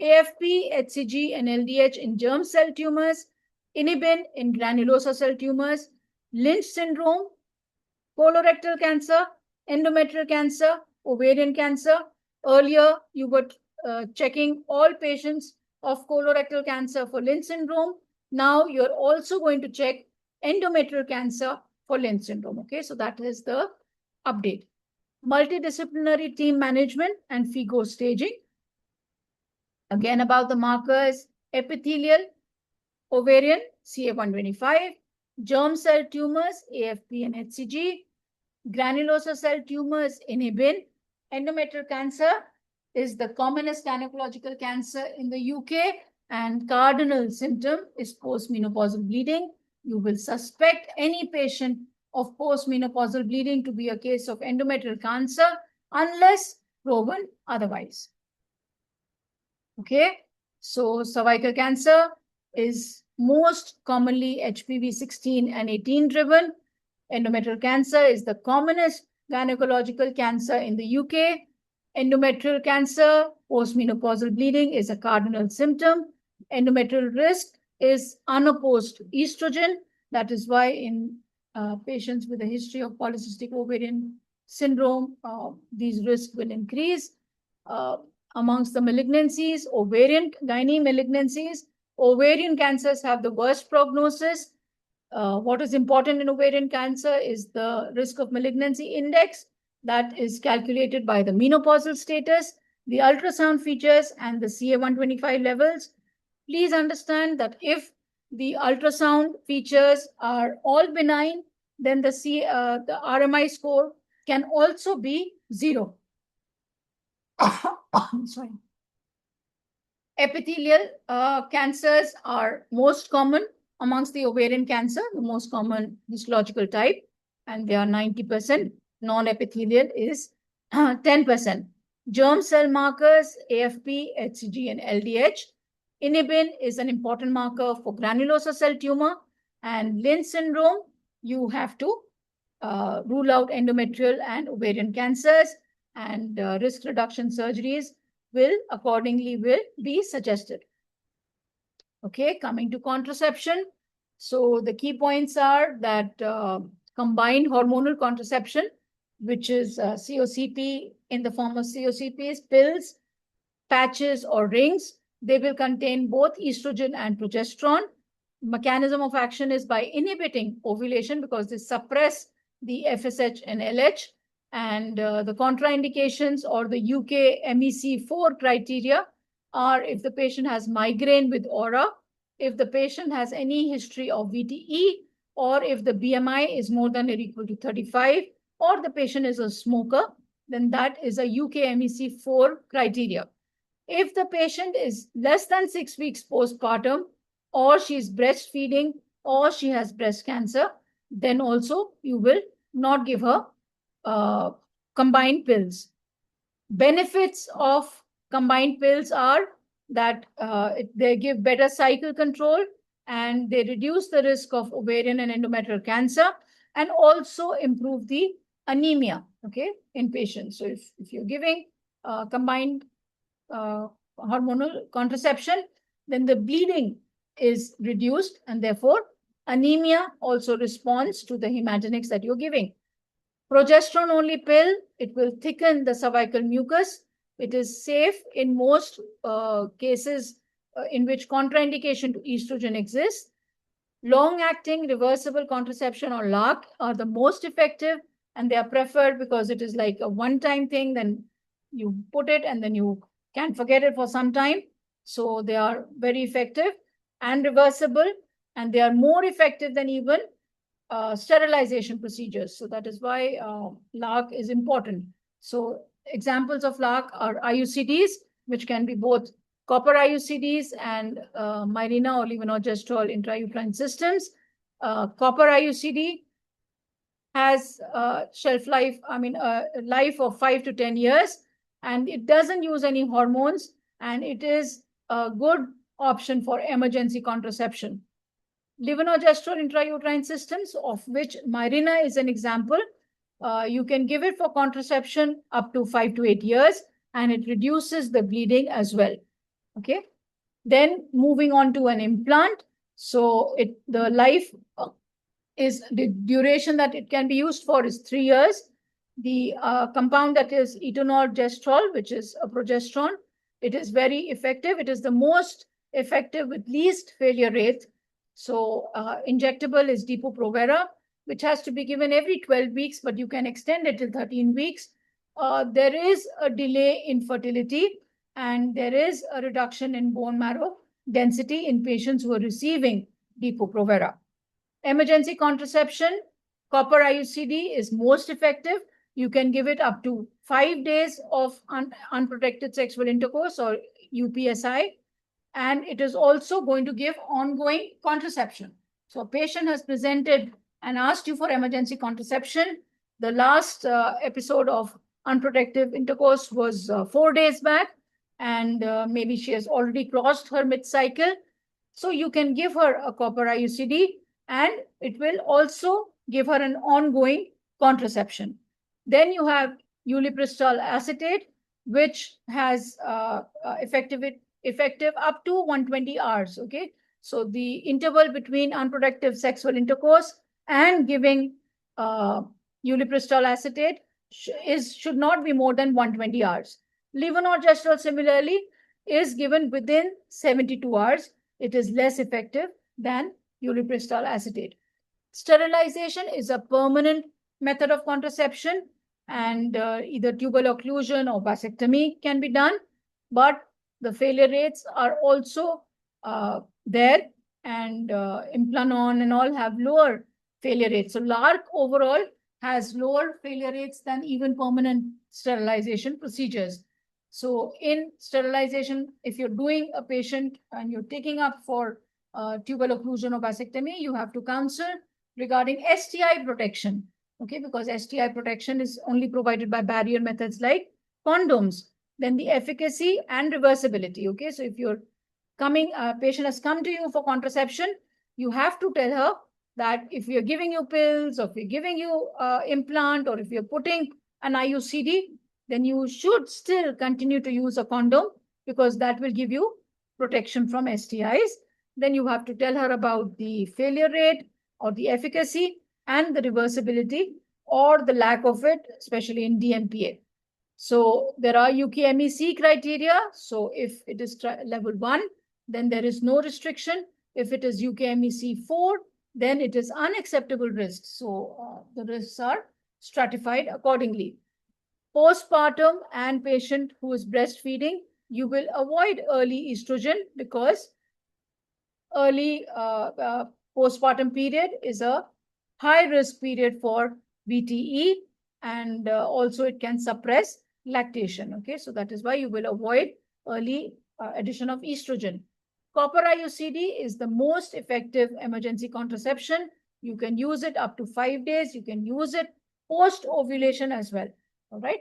AFP, HCG, and LDH in germ cell tumors, inhibin in granulosa cell tumors, Lynch syndrome, colorectal cancer, endometrial cancer, ovarian cancer. Earlier, you were checking all patients of colorectal cancer for Lynch syndrome. Now you're also going to check endometrial cancer for Lynch syndrome. Okay, so that is the update. Multidisciplinary team management and FIGO staging. Again, about the markers, epithelial, ovarian, CA125, germ cell tumors, AFP and HCG, granulosa cell tumors, inhibin. Endometrial cancer is the commonest gynecological cancer in the UK, and cardinal symptom is postmenopausal bleeding. You will suspect any patient of postmenopausal bleeding to be a case of endometrial cancer unless proven otherwise. Okay, so cervical cancer is most commonly HPV 16 and 18 driven. Endometrial cancer is the commonest gynecological cancer in the UK. Endometrial cancer, postmenopausal bleeding is a cardinal symptom. Endometrial risk is unopposed estrogen. That is why in patients with a history of polycystic ovarian syndrome, these risks will increase. Amongst the malignancies, ovarian gynae malignancies, ovarian cancers have the worst prognosis. What is important in ovarian cancer is the risk of malignancy index that is calculated by the menopausal status, the ultrasound features, and the CA125 levels. Please understand that if the ultrasound features are all benign, then the RMI score can also be 0. Sorry. Epithelial cancers are most common amongst the ovarian cancer, the most common histological type, and they are 90%. Non-epithelial is 10%. Germ cell markers, AFP, HCG, and LDH. Inhibin is an important marker for granulosa cell tumor, and Lynch syndrome, you have to rule out endometrial and ovarian cancers, and risk reduction surgeries will be suggested. Okay, coming to contraception. So the key points are that combined hormonal contraception, which is COCP in the form of COCPs, pills, patches, or rings. They will contain both estrogen and progesterone. Mechanism of action is by inhibiting ovulation because they suppress the FSH and LH. And the contraindications or the UK MEC4 criteria are if the patient has migraine with aura, if the patient has any history of VTE, or if the BMI is more than or equal to 35, or the patient is a smoker, then that is a UK MEC4 criteria. If the patient is less than 6 weeks postpartum, or she's breastfeeding, or she has breast cancer, then also you will not give her combined pills. Benefits of combined pills are that they give better cycle control and they reduce the risk of ovarian and endometrial cancer and also improve the anemia, okay, in patients. So if you're giving combined hormonal contraception, then the bleeding is reduced and therefore anemia also responds to the hematinics that you're giving. Progesterone only pill, it will thicken the cervical mucus. It is safe in most cases in which contraindication to estrogen exists. Long-acting reversible contraception or LARC are the most effective and they are preferred because it is like a one-time thing, then you put it and then you can't forget it for some time. So they are very effective and reversible, and they are more effective than even sterilization procedures. So that is why LARC is important. So examples of LARC are IUCDs, which can be both copper IUCDs and Mirena or levonorgestrel intrauterine systems. Copper IUCD has shelf life, life of 5 to 10 years, and it doesn't use any hormones, and it is a good option for emergency contraception. Levonorgestrel intrauterine systems, of which Mirena is an example, you can give it for contraception up to 5 to 8 years, and it reduces the bleeding as well. Okay. Then moving on to an implant. So the life is the duration that it can be used for is 3 years. The compound that is etonorgestrel, which is a progesterone, it is very effective. It is the most effective with least failure rate. So injectable is Depo-Provera, which has to be given every 12 weeks, but you can extend it till 13 weeks. There is a delay in fertility, and there is a reduction in bone marrow density in patients who are receiving Depo-Provera. Emergency contraception, copper IUCD is most effective. You can give it up to 5 days of unprotected sexual intercourse or UPSI. And it is also going to give ongoing contraception. So a patient has presented and asked you for emergency contraception. The last episode of unprotected intercourse was 4 days back, and maybe she has already crossed her mid-cycle. So you can give her a copper IUCD, and it will also give her an ongoing contraception. Then you have ulipristal acetate, which has effective up to 120 hours. Okay, so the interval between unprotected sexual intercourse and giving ulipristal acetate should not be more than 120 hours. Levonorgestrel similarly is given within 72 hours. It is less effective than ulipristal acetate. Sterilization is a permanent method of contraception, and either tubal occlusion or vasectomy can be done, but the failure rates are also there, and Implanon and all have lower failure rates. So LARC overall has lower failure rates than even permanent sterilization procedures. So in sterilization, if you're doing a patient and you're taking up for tubal occlusion or vasectomy, you have to counsel regarding STI protection, okay, because STI protection is only provided by barrier methods like condoms. Then the efficacy and reversibility, okay. So if you're patient has come to you for contraception, you have to tell her that if we are giving you pills, or if we're giving you implant, or if you're putting an IUCD, then you should still continue to use a condom, because that will give you protection from STIs. Then you have to tell her about the failure rate or the efficacy and the reversibility or the lack of it, especially in DMPA. So there are UKMEC criteria. So if it is level 1, then there is no restriction. If it is UKMEC 4, then it is unacceptable risk. So the risks are stratified accordingly. Postpartum and patient who is breastfeeding, you will avoid early estrogen, because early postpartum period is a high risk period for VTE, and also it can suppress lactation. Okay, so that is why you will avoid early addition of estrogen. Copper IUCD is the most effective emergency contraception. You can use it up to 5 days. You can use it post ovulation as well. All right.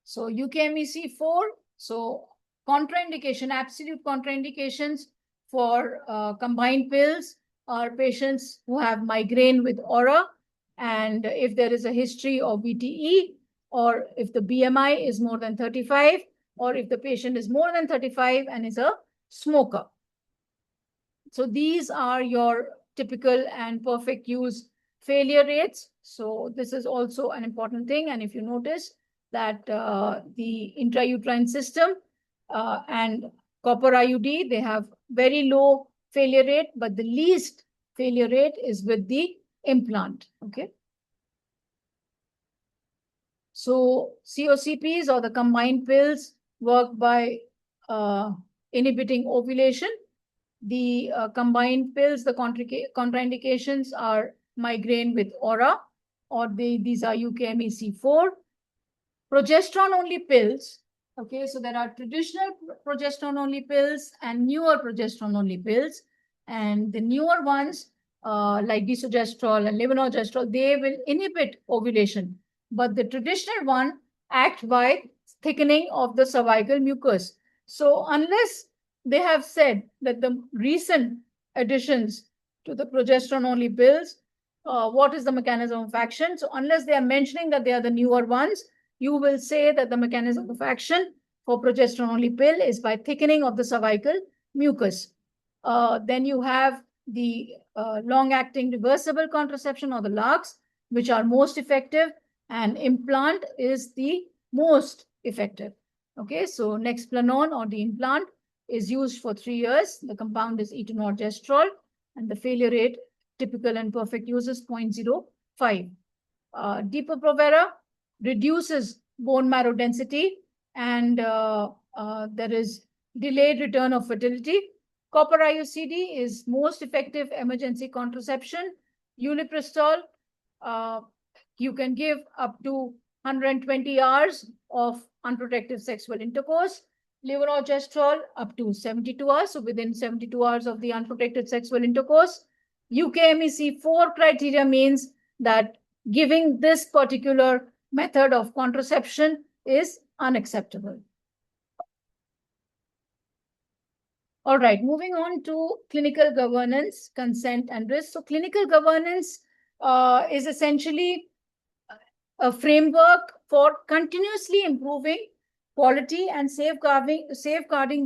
So UKMEC 4. So contraindication, absolute contraindications for combined pills are patients who have migraine with aura, and if there is a history of VTE, or if the BMI is more than 35, or if the patient is more than 35 and is a smoker. So these are your typical and perfect use failure rates. So this is also an important thing. And if you notice that the intrauterine system and copper IUD, they have very low failure rate, but the least failure rate is with the implant. Okay. So COCPs, or the combined pills, work by inhibiting ovulation. The combined pills, the contraindications are migraine with aura, or these are UKMEC4. Progesterone-only pills. Okay, so there are traditional progesterone-only pills and newer progesterone-only pills. And the newer ones, like desogestrel and levonorgestrel, they will inhibit ovulation. But the traditional one act by thickening of the cervical mucus. So unless they have said that the recent additions to the progesterone-only pills, what is the mechanism of action? So unless they are mentioning that they are the newer ones, you will say that the mechanism of action for progesterone-only pill is by thickening of the cervical mucus. Then you have the long-acting reversible contraception, or the LARCs, which are most effective, and implant is the most effective. Okay, so Nexplanon, or the implant, is used for 3 years. The compound is etonorgestrel, and the failure rate, typical and perfect use, is 0.05. Depo-Provera reduces bone marrow density, and there is delayed return of fertility. Copper IUCD is most effective emergency contraception. Unipristol, you can give up to 120 hours of unprotected sexual intercourse. Levonorgestrel up to 72 hours, so within 72 hours of the unprotected sexual intercourse. UKMEC 4 criteria means that giving this particular method of contraception is unacceptable. All right, moving on to clinical governance, consent, and risk. So clinical governance is essentially a framework for continuously improving quality and safeguarding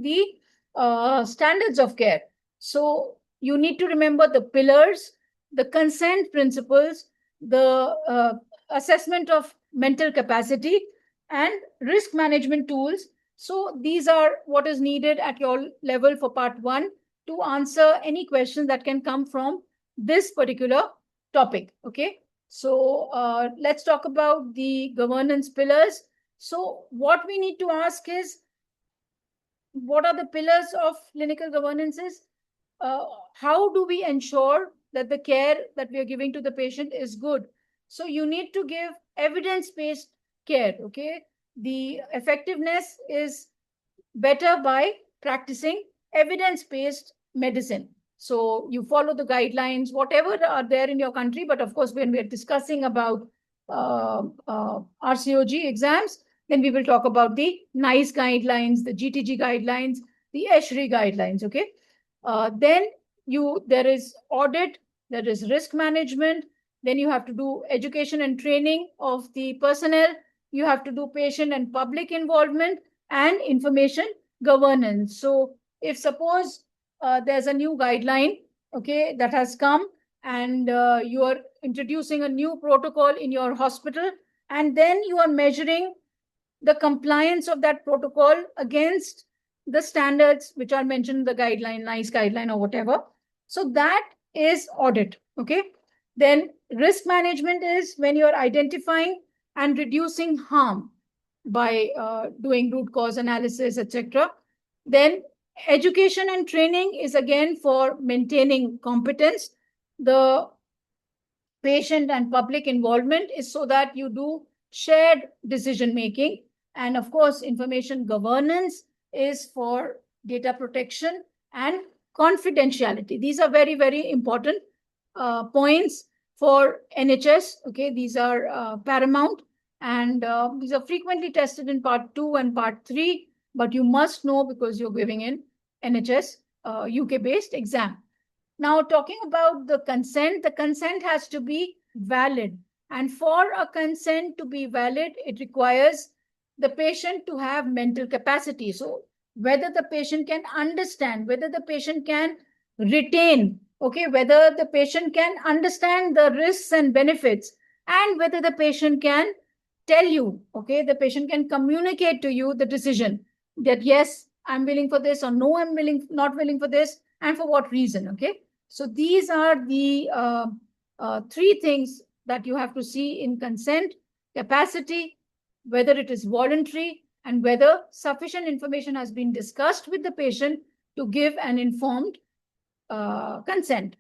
the standards of care. So you need to remember the pillars, the consent principles, the assessment of mental capacity, and risk management tools. So these are what is needed at your level for part 1 to answer any questions that can come from this particular topic. Okay, so let's talk about the governance pillars. So what we need to ask is, what are the pillars of clinical governances? How do we ensure that the care that we are giving to the patient is good? So you need to give evidence-based care, okay? The effectiveness is better by practicing evidence-based medicine. So you follow the guidelines, whatever are there in your country. But of course, when we're discussing about RCOG exams, then we will talk about the NICE guidelines, the GTG guidelines, the ESHRE guidelines, okay? Then there is audit, there is risk management, then you have to do education and training of the personnel, you have to do patient and public involvement, and information governance. So if suppose there's a new guideline, okay, that has come, and you are introducing a new protocol in your hospital, and then you are measuring the compliance of that protocol against the standards which are mentioned in the guideline, NICE guideline or whatever. So that is audit, okay? Then risk management is when you're identifying and reducing harm by doing root cause analysis, etc. Then education and training is again for maintaining competence. The patient and public involvement is so that you do shared decision making. And of course, information governance is for data protection and confidentiality. These are very, very important points for NHS. Okay, these are paramount, and these are frequently tested in part 2 and part 3, but you must know because you're giving in NHS UK-based exam. Now, talking about the consent has to be valid. And for a consent to be valid, it requires the patient to have mental capacity. So whether the patient can understand, whether the patient can retain, okay, whether the patient can understand the risks and benefits, and whether the patient can tell you, okay, the patient can communicate to you the decision that yes, I'm willing for this, or no, I'm not willing for this, and for what reason, okay? So these are the 3 things that you have to see in consent: capacity, whether it is voluntary, and whether sufficient information has been discussed with the patient to give an informed consent.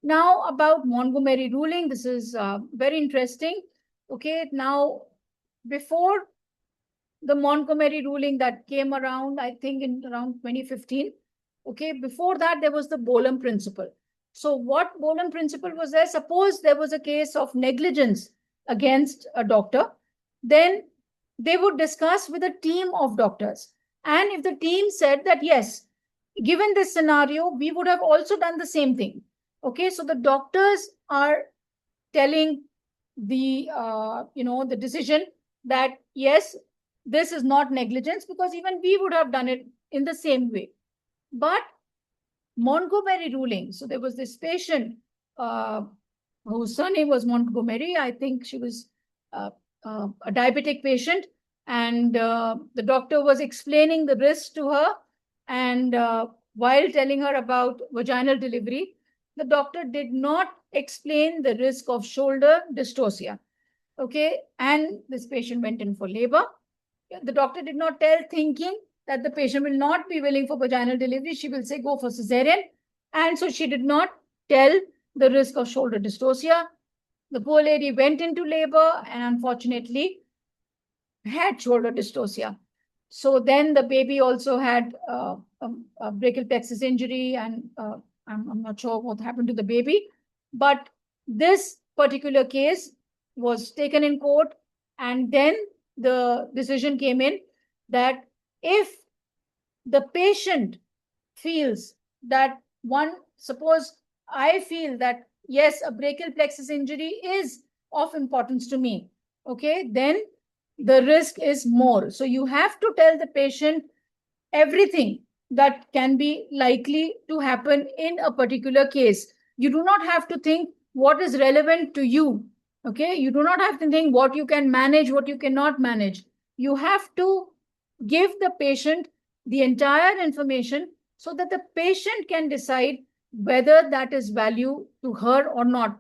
Now about Montgomery ruling, this is very interesting. Okay, now before the Montgomery ruling that came around, I think in around 2015, okay, before that there was the Bolam principle. So what Bolam principle was there? Suppose there was a case of negligence against a doctor, then they would discuss with a team of doctors. And if the team said that, yes, given this scenario, we would have also done the same thing. Okay, so the doctors are telling the, the decision that, yes, this is not negligence because even we would have done it in the same way. But Montgomery ruling, so there was this patient whose surname was Montgomery. I think she was a diabetic patient, and the doctor was explaining the risks to her, and while telling her about vaginal delivery, the doctor did not explain the risk of shoulder dystocia. Okay, and this patient went in for labor. The doctor did not tell, thinking that the patient will not be willing for vaginal delivery. She will say, go for cesarean. And so she did not tell the risk of shoulder dystocia. The poor lady went into labor and unfortunately had shoulder dystocia. So then the baby also had a brachial plexus injury, and I'm not sure what happened to the baby. But this particular case was taken in court, and then the decision came in that if the patient feels that suppose I feel that, yes, a brachial plexus injury is of importance to me, okay, then the risk is more. So you have to tell the patient everything that can be likely to happen in a particular case. You do not have to think what is relevant to you. Okay, you do not have to think what you can manage, what you cannot manage. You have to give the patient the entire information so that the patient can decide whether that is value to her or not.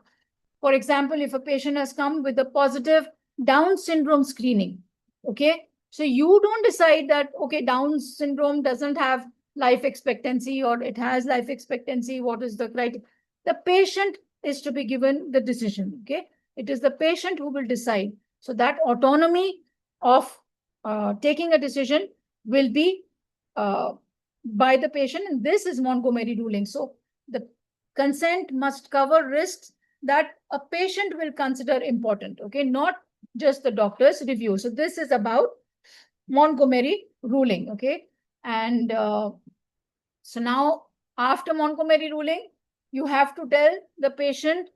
For example, if a patient has come with a positive Down syndrome screening, okay, So you don't decide that, okay, Down syndrome doesn't have life expectancy or it has life expectancy. What is the criteria? The patient is to be given the decision, okay? It is the patient who will decide. So that autonomy of taking a decision will be by the patient, and this is Montgomery ruling. So the consent must cover risks that a patient will consider important, okay, not just the doctor's review. So this is about Montgomery ruling, okay? And so now after Montgomery ruling, you have to tell the patient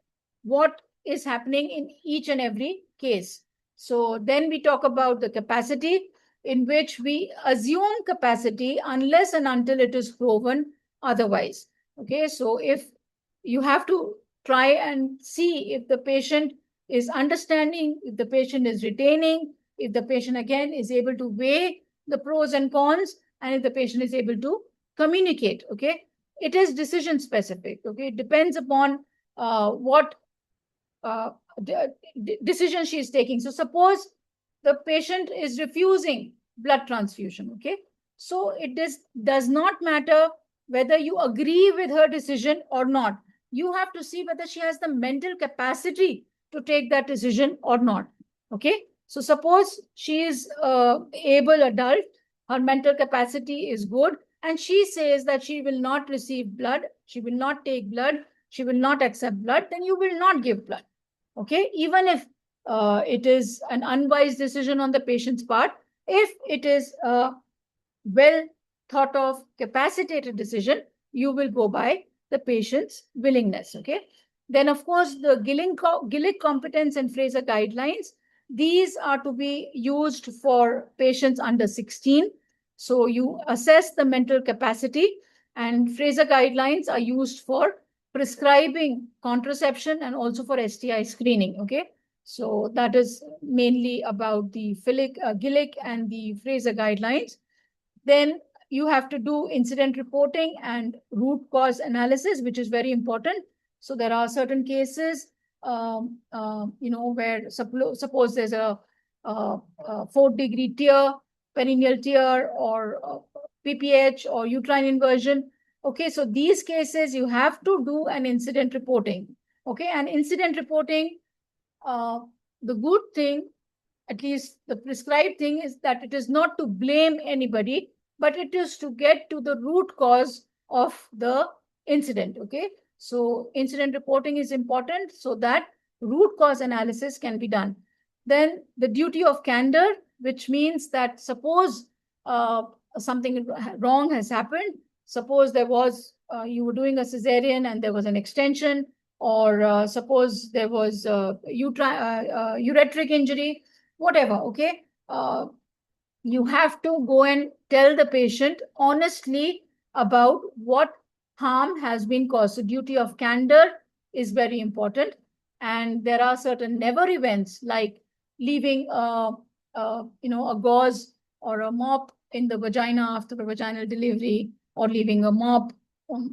what is happening in each and every case. So then we talk about the capacity, in which we assume capacity unless and until it is proven otherwise. Okay, so if you have to try and see if the patient is understanding, if the patient is retaining, if the patient again is able to weigh the pros and cons, and if the patient is able to communicate, okay? It is decision specific, okay? It depends upon what decision she is taking. So suppose the patient is refusing blood transfusion, okay? So it does not matter whether you agree with her decision or not. You have to see whether she has the mental capacity to take that decision or not, okay? So suppose she is able adult, her mental capacity is good, and she says that she will not receive blood, she will not take blood, she will not accept blood, then you will not give blood, okay? Even if it is an unwise decision on the patient's part, if it is a well thought of, capacitated decision, you will go by the patient's willingness, okay? Then, of course, the Gillick competence and Fraser guidelines, these are to be used for patients under 16. So you assess the mental capacity, and Fraser guidelines are used for prescribing contraception and also for STI screening, okay? So that is mainly about the Gillick and the Fraser guidelines. Then you have to do incident reporting and root cause analysis, which is very important. So there are certain cases, where suppose there's a 4th-degree tear, perineal tear, or PPH or uterine inversion. Okay, so these cases you have to do an incident reporting. Okay, and incident reporting, the good thing, at least the prescribed thing, is that it is not to blame anybody, but it is to get to the root cause of the incident, okay? So incident reporting is important so that root cause analysis can be done. Then the duty of candor, which means that suppose something wrong has happened, suppose there was, you were doing a cesarean and there was an extension, or suppose there was ureteric injury, whatever, okay? You have to go and tell the patient honestly about what harm has been caused. So duty of candor is very important. And there are certain never events like leaving a gauze or a mop in the vagina after a vaginal delivery, or leaving a mop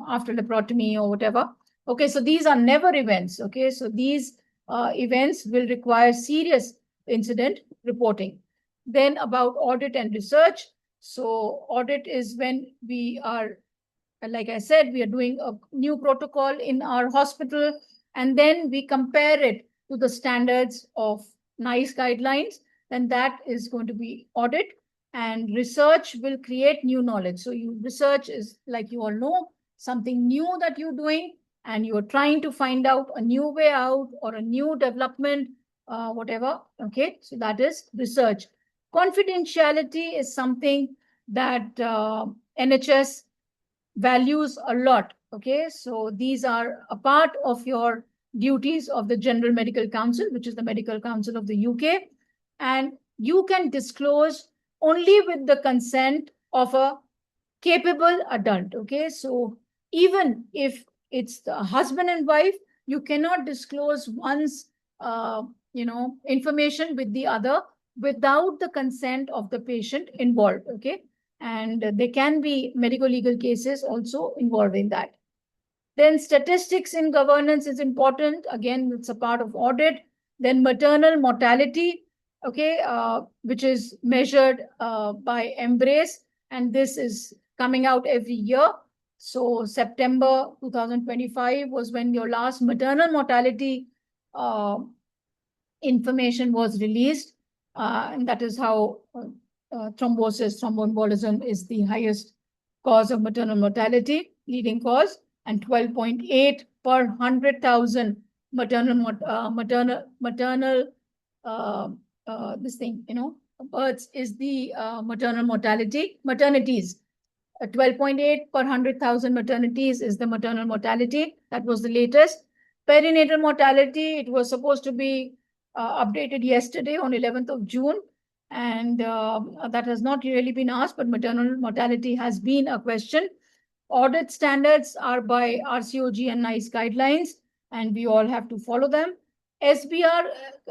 after laparotomy or whatever. Okay, so these are never events. Okay, so these events will require serious incident reporting. Then about audit and research. So audit is when we are, like I said, we are doing a new protocol in our hospital, and then we compare it to the standards of NICE guidelines, then that is going to be audit. And research will create new knowledge. So research is, like you all know, something new that you're doing, and you're trying to find out a new way out or a new development, whatever. Okay, so that is research. Confidentiality is something that NHS values a lot. Okay, so these are a part of your duties of the General Medical Council, which is the Medical Council of the UK, and you can disclose only with the consent of a capable adult. Okay, so even if it's the husband and wife, you cannot disclose one's information with the other without the consent of the patient involved. Okay, and there can be medical legal cases also involved in that. Then statistics in governance is important. Again, it's a part of audit. Then maternal mortality. okay, which is measured by Embrace, and this is coming out every year. So September 2025 was when your last maternal mortality information was released, and that is how thromboembolism is the highest cause of maternal mortality, leading cause, and 12.8 per 100,000 maternal this thing, births is the maternal mortality, maternities. 12.8 per 100,000 maternities is the maternal mortality. That was the latest. Perinatal mortality, it was supposed to be updated yesterday on 11th of June. And that has not really been asked, but maternal mortality has been a question. Audit standards are by RCOG and NICE guidelines, and we all have to follow them. SBR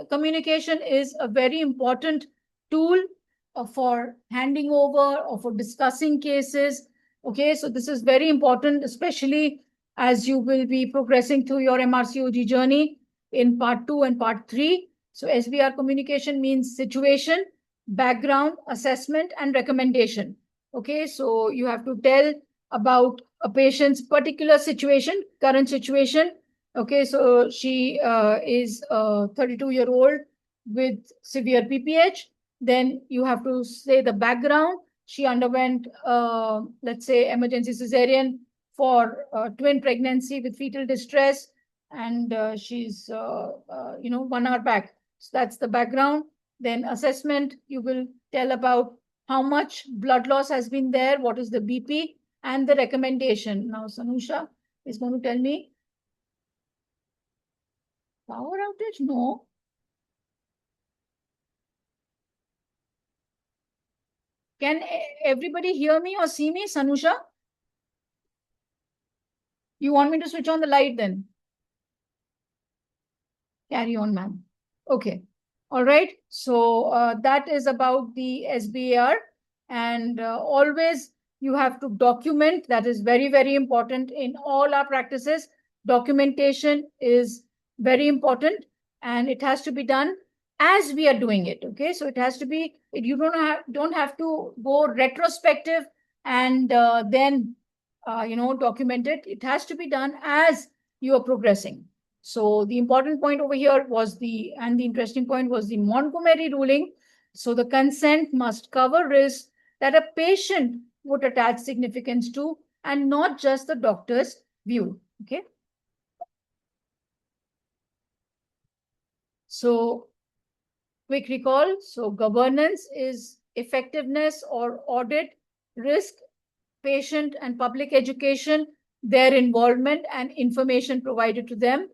communication is a very important tool for handing over or for discussing cases. Okay, so this is very important, especially as you will be progressing through your MRCOG journey in part 2 and part 3. So SBR communication means situation, background, assessment, and recommendation. Okay, so you have to tell about a patient's particular situation, current situation. Okay, so she is a 32-year-old with severe PPH. Then you have to say the background. She underwent, let's say, emergency cesarean for twin pregnancy with fetal distress, and she's, 1 hour back. So that's the background. Then assessment, you will tell about how much blood loss has been there, what is the BP, and the recommendation. Now, Sanusha is going to tell me. Power outage? No. Can everybody hear me or see me, Sanusha? You want me to switch on the light then? Carry on, ma'am. Okay. All right. So that is about the SBAR. And always you have to document. That is very, very important in all our practices. Documentation is very important, and it has to be done as we are doing it. Okay. So it has to be, you don't have to go retrospective and then, document it. It has to be done as you are progressing. So the important point over here was the interesting point was the Montgomery ruling. So the consent must cover risks that a patient would attach significance to, and not just the doctor's view. Okay. So quick recall. So governance is effectiveness or audit, risk, patient and public education, their involvement and information provided to them.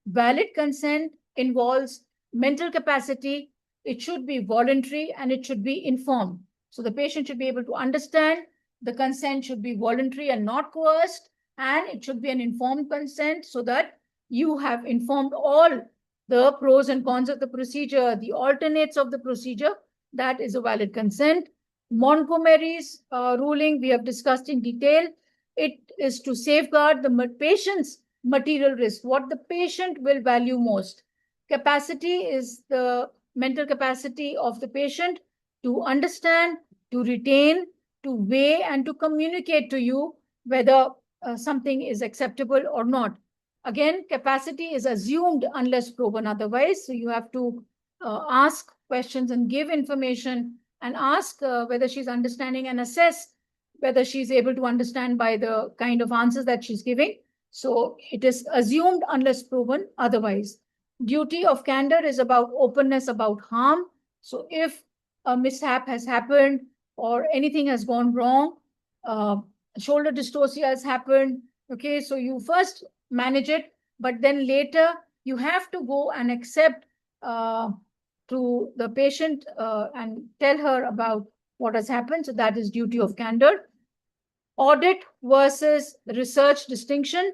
Valid consent involves mental capacity. It should be voluntary and it should be informed. So the patient should be able to understand. The consent should be voluntary and not coerced. And it should be an informed consent so that you have informed all the pros and cons of the procedure, the alternates of the procedure. That is a valid consent. Montgomery's ruling we have discussed in detail. It is to safeguard the patient's material risk, what the patient will value most. Capacity is the mental capacity of the patient to understand, to retain, to weigh, and to communicate to you whether something is acceptable or not. Again, capacity is assumed unless proven otherwise. So you have to ask questions and give information and ask whether she's understanding and assess whether she's able to understand by the kind of answers that she's giving. So it is assumed unless proven otherwise. Duty of candor is about openness about harm. So if a mishap has happened or anything has gone wrong, shoulder dystocia has happened, okay, so you first manage it, but then later you have to go and accept to the patient and tell her about what has happened. So that is duty of candor. Audit versus research distinction.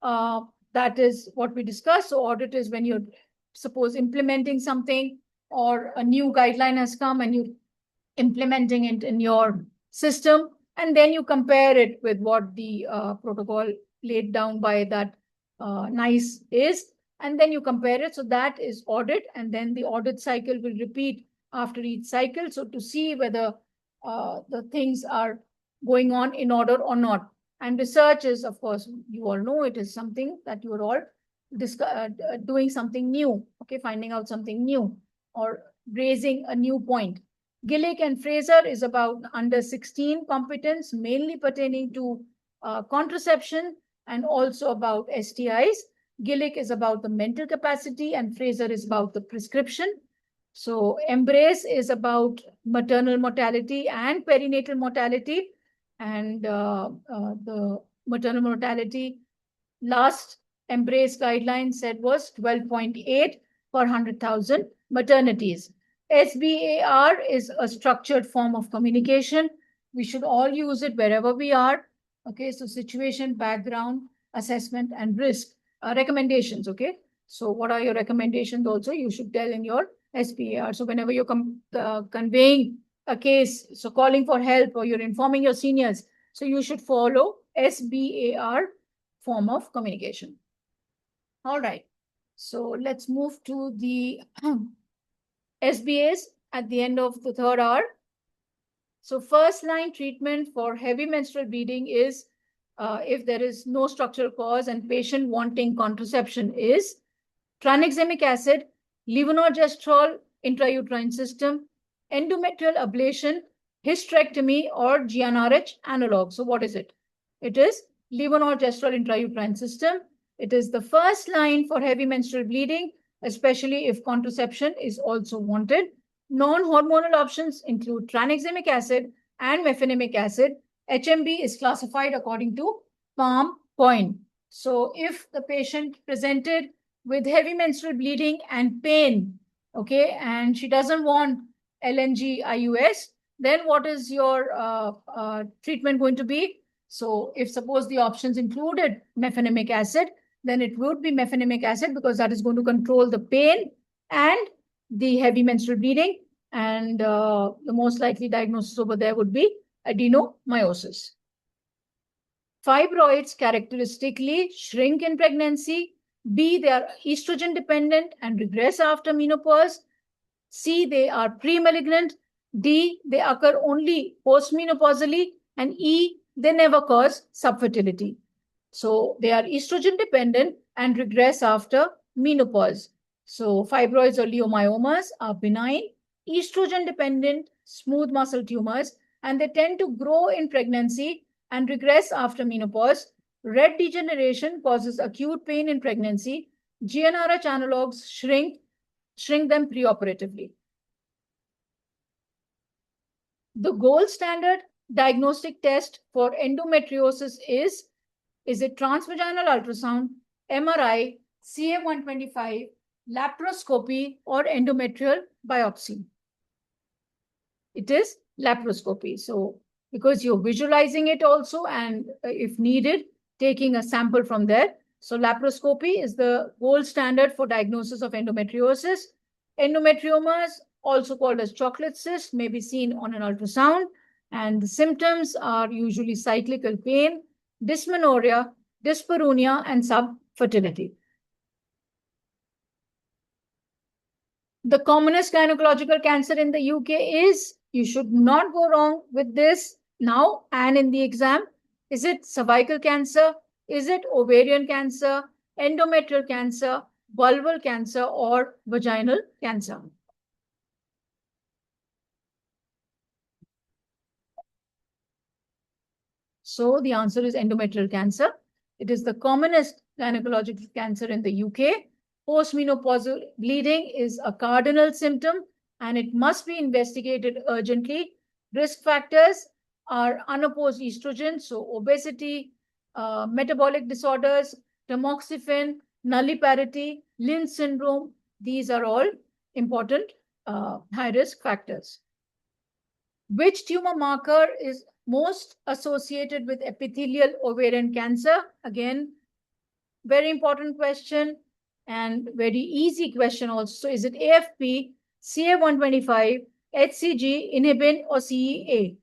That is what we discussed. So audit is when you're, suppose, implementing something or a new guideline has come and you're implementing it in your system, and then you compare it with what the protocol laid down by that NICE is, and then you compare it. So that is audit, and then the audit cycle will repeat after each cycle. So to see whether the things are going on in order or not. And research is, of course, you all know it is something that you are all doing something new, okay, finding out something new or raising a new point. Gillick and Fraser is about under 16 competence, mainly pertaining to contraception and also about STIs. Gillick is about the mental capacity and Fraser is about the prescription. So Embrace is about maternal mortality and perinatal mortality. And the maternal mortality last Embrace guideline said was 12.8 per 100,000 maternities. SBAR is a structured form of communication. We should all use it wherever we are. Okay, so situation, background, assessment, and risk recommendations. Okay, so what are your recommendations also? You should tell in your SBAR. So whenever you're conveying a case, so calling for help or you're informing your seniors, so you should follow SBAR form of communication. All right, so let's move to the SBAs at the end of the third hour. So first line treatment for heavy menstrual bleeding is if there is no structural cause and patient wanting contraception is tranexamic acid, levonorgestrel intrauterine system, endometrial ablation, hysterectomy, or GnRH analog. So what is it? It is levonorgestrel intrauterine system. It is the first line for heavy menstrual bleeding, especially if contraception is also wanted. Non-hormonal options include tranexamic acid and mefenamic acid. HMB is classified according to Palm point. So if the patient presented with heavy menstrual bleeding and pain, okay, and she doesn't want LNG IUS, then what is your treatment going to be? So if suppose the options included mefenamic acid, then it would be mefenamic acid because that is going to control the pain and the heavy menstrual bleeding. And the most likely diagnosis over there would be adenomyosis. Fibroids characteristically shrink in pregnancy. B, they are estrogen dependent and regress after menopause. C, they are pre-malignant. D, they occur only postmenopausally. And E, they never cause subfertility. So they are estrogen dependent and regress after menopause. So fibroids or leiomyomas are benign, estrogen dependent, smooth muscle tumors, and they tend to grow in pregnancy and regress after menopause. Red degeneration causes acute pain in pregnancy. GnRH analogs shrink them preoperatively. The gold standard diagnostic test for endometriosis is it transvaginal ultrasound, MRI, CA-125, laparoscopy, or endometrial biopsy? It is laparoscopy. So because you're visualizing it also, and if needed, taking a sample from there. So laparoscopy is the gold standard for diagnosis of endometriosis. Endometriomas, also called as chocolate cyst, may be seen on an ultrasound, and the symptoms are usually cyclical pain, dysmenorrhea, dyspareunia, and subfertility. The commonest gynecological cancer in the UK is, you should not go wrong with this now and in the exam, is it cervical cancer? Is it ovarian cancer, endometrial cancer, vulval cancer, or vaginal cancer? So the answer is endometrial cancer. It is the commonest gynecological cancer in the UK. Postmenopausal bleeding is a cardinal symptom and it must be investigated urgently. Risk factors are unopposed estrogen, so obesity, metabolic disorders, tamoxifen, nulliparity, Lynch syndrome. These are all important high-risk factors. Which tumor marker is most associated with epithelial ovarian cancer? Again, very important question and very easy question also. Is it AFP, CA-125, HCG, inhibin, or CEA?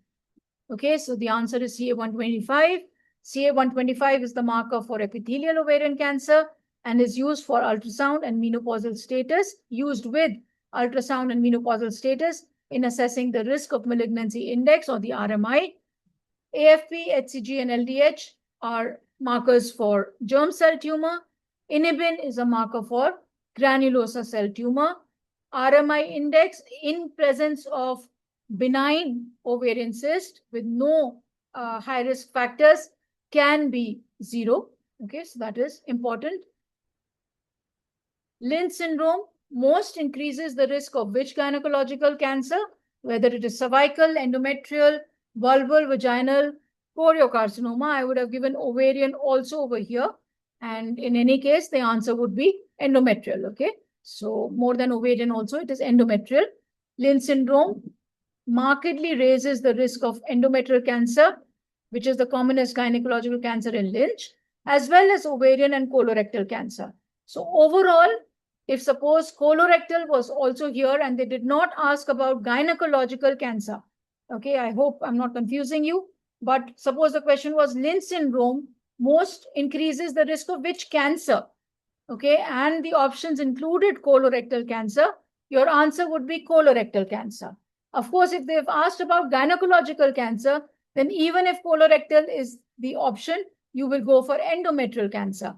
Okay, so the answer is CA-125. CA-125 is the marker for epithelial ovarian cancer and is used for ultrasound and menopausal status, used with ultrasound and menopausal status in assessing the risk of malignancy index or the RMI. AFP, HCG, and LDH are markers for germ cell tumor. Inhibin is a marker for granulosa cell tumor. RMI index in presence of benign ovarian cyst with no high risk factors can be 0. Okay, so that is important. Lynch syndrome most increases the risk of which gynecological cancer, whether it is cervical, endometrial, vulval, vaginal, choriocarcinoma. I would have given ovarian also over here. And in any case, the answer would be endometrial. Okay, so more than ovarian also, it is endometrial. Lynch syndrome markedly raises the risk of endometrial cancer, which is the commonest gynecological cancer in Lynch, as well as ovarian and colorectal cancer. So overall, if suppose colorectal was also here and they did not ask about gynecological cancer, okay, I hope I'm not confusing you, but suppose the question was Lynch syndrome most increases the risk of which cancer, okay, and the options included colorectal cancer, your answer would be colorectal cancer. Of course, if they've asked about gynecological cancer, then even if colorectal is the option, you will go for endometrial cancer.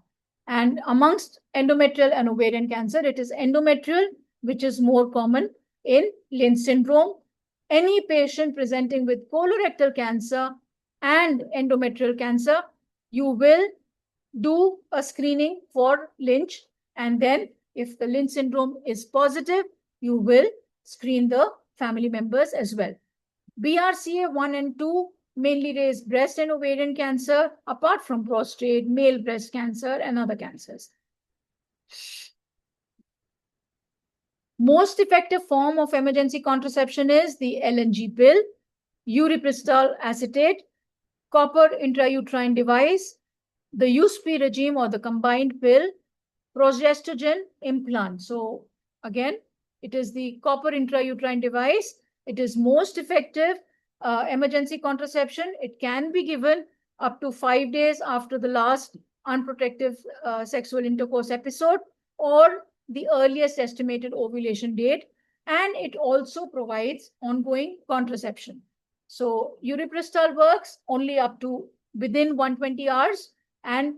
And amongst endometrial and ovarian cancer, it is endometrial, which is more common in Lynch syndrome. Any patient presenting with colorectal cancer and endometrial cancer, you will do a screening for Lynch. And then if the Lynch syndrome is positive, you will screen the family members as well. BRCA1 and 2 mainly raise breast and ovarian cancer, apart from prostate, male breast cancer, and other cancers. Most effective form of emergency contraception is the LNG pill, uripristal acetate, copper intrauterine device, the USP regime or the combined pill, progestogen implant. So again, it is the copper intrauterine device. It is most effective emergency contraception. It can be given up to 5 days after the last unprotected sexual intercourse episode or the earliest estimated ovulation date. And it also provides ongoing contraception. So uripristal works only up to within 120 hours and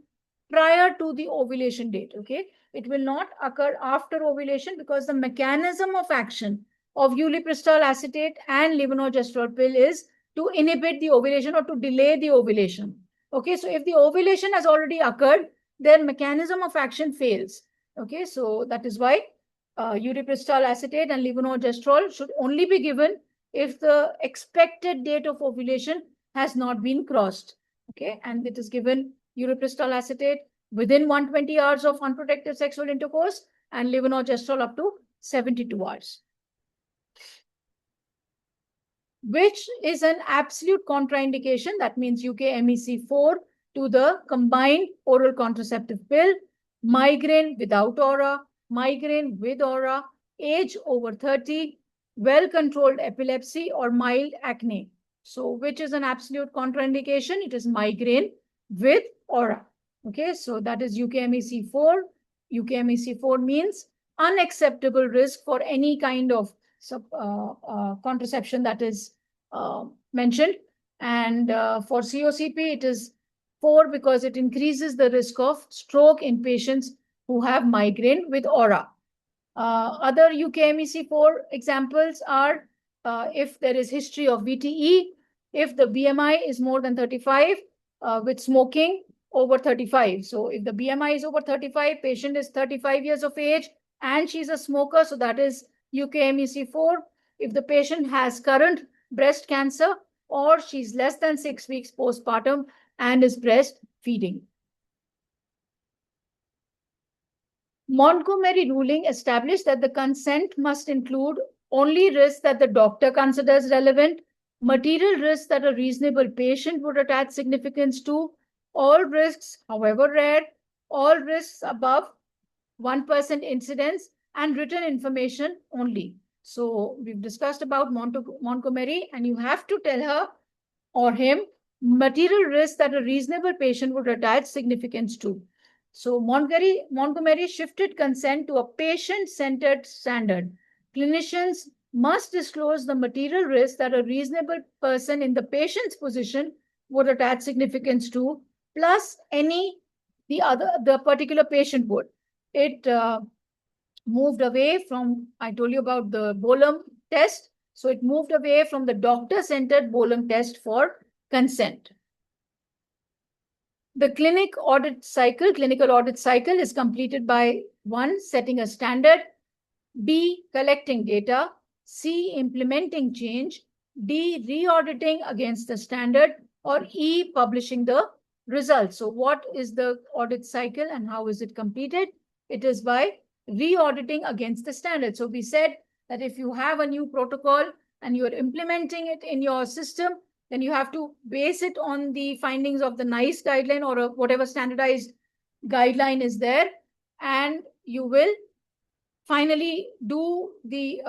prior to the ovulation date. Okay, it will not occur after ovulation because the mechanism of action of uripristal acetate and levonorgestrel pill is to inhibit the ovulation or to delay the ovulation. Okay, so if the ovulation has already occurred, then mechanism of action fails. Okay, so that is why uripristal acetate and levonorgestrel should only be given if the expected date of ovulation has not been crossed. Okay, and it is given uripristal acetate within 120 hours of unprotected sexual intercourse and levonorgestrel up to 72 hours. Which is an absolute contraindication. That means UK-MEC4 to the combined oral contraceptive pill, migraine without aura, migraine with aura, age over 30, well-controlled epilepsy or mild acne. So which is an absolute contraindication? It is migraine with aura. Okay, so that is UK-MEC4. UK-MEC4 means unacceptable risk for any kind of contraception that is mentioned. And for COCP, it is 4 because it increases the risk of stroke in patients who have migraine with aura. Other UK-MEC4 examples are if there is history of VTE, if the BMI is more than 35, with smoking over 35. So if the BMI is over 35, patient is 35 years of age and she's a smoker, so that is UK-MEC4. If the patient has current breast cancer or she's less than 6 weeks postpartum and is breastfeeding. Montgomery ruling established that the consent must include only risks that the doctor considers relevant, material risks that a reasonable patient would attach significance to, all risks, however rare, all risks above 1% incidence, and written information only. So we've discussed about Montgomery, and you have to tell her or him material risks that a reasonable patient would attach significance to. So Montgomery shifted consent to a patient-centered standard. Clinicians must disclose the material risk that a reasonable person in the patient's position would attach significance to, plus the particular patient would. It moved away from, I told you about the Bolam test. So it moved away from the doctor-centered Bolam test for consent. The clinical audit cycle is completed by 1, setting a standard, B, collecting data, C, implementing change, D, re-auditing against the standard, or E, publishing the results. So what is the audit cycle and how is it completed? It is by re-auditing against the standard. So we said that if you have a new protocol and you are implementing it in your system, then you have to base it on the findings of the NICE guideline or whatever standardized guideline is there. And you will finally do the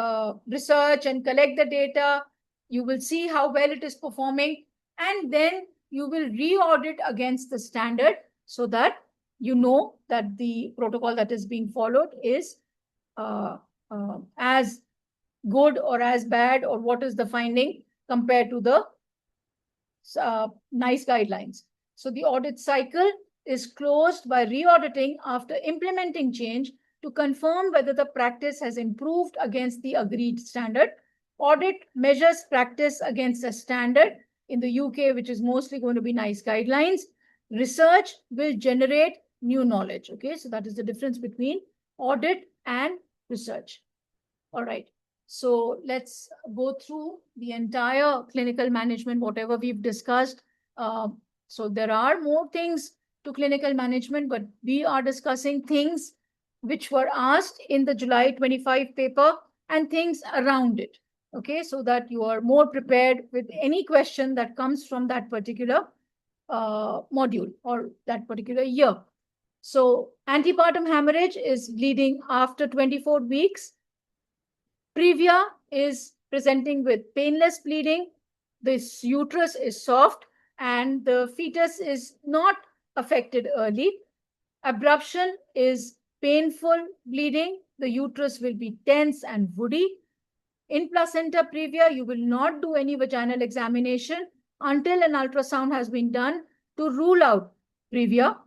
research and collect the data. You will see how well it is performing. And then you will re-audit against the standard so that you know that the protocol that is being followed is as good or as bad, or what is the finding compared to the NICE guidelines. So the audit cycle is closed by re-auditing after implementing change to confirm whether the practice has improved against the agreed standard. Audit measures practice against a standard in the UK, which is mostly going to be NICE guidelines. Research will generate new knowledge. Okay, so that is the difference between audit and research. All right. So let's go through the entire clinical management, whatever we've discussed. So there are more things to clinical management, but we are discussing things which were asked in the July 25 paper and things around it. Okay, so that you are more prepared with any question that comes from that particular module or that particular year. So antepartum hemorrhage is bleeding after 24 weeks. Previa is presenting with painless bleeding. The uterus is soft and the fetus is not affected early. Abruption is painful bleeding. The uterus will be tense and woody. In placenta previa, you will not do any vaginal examination until an ultrasound has been done to rule out previa.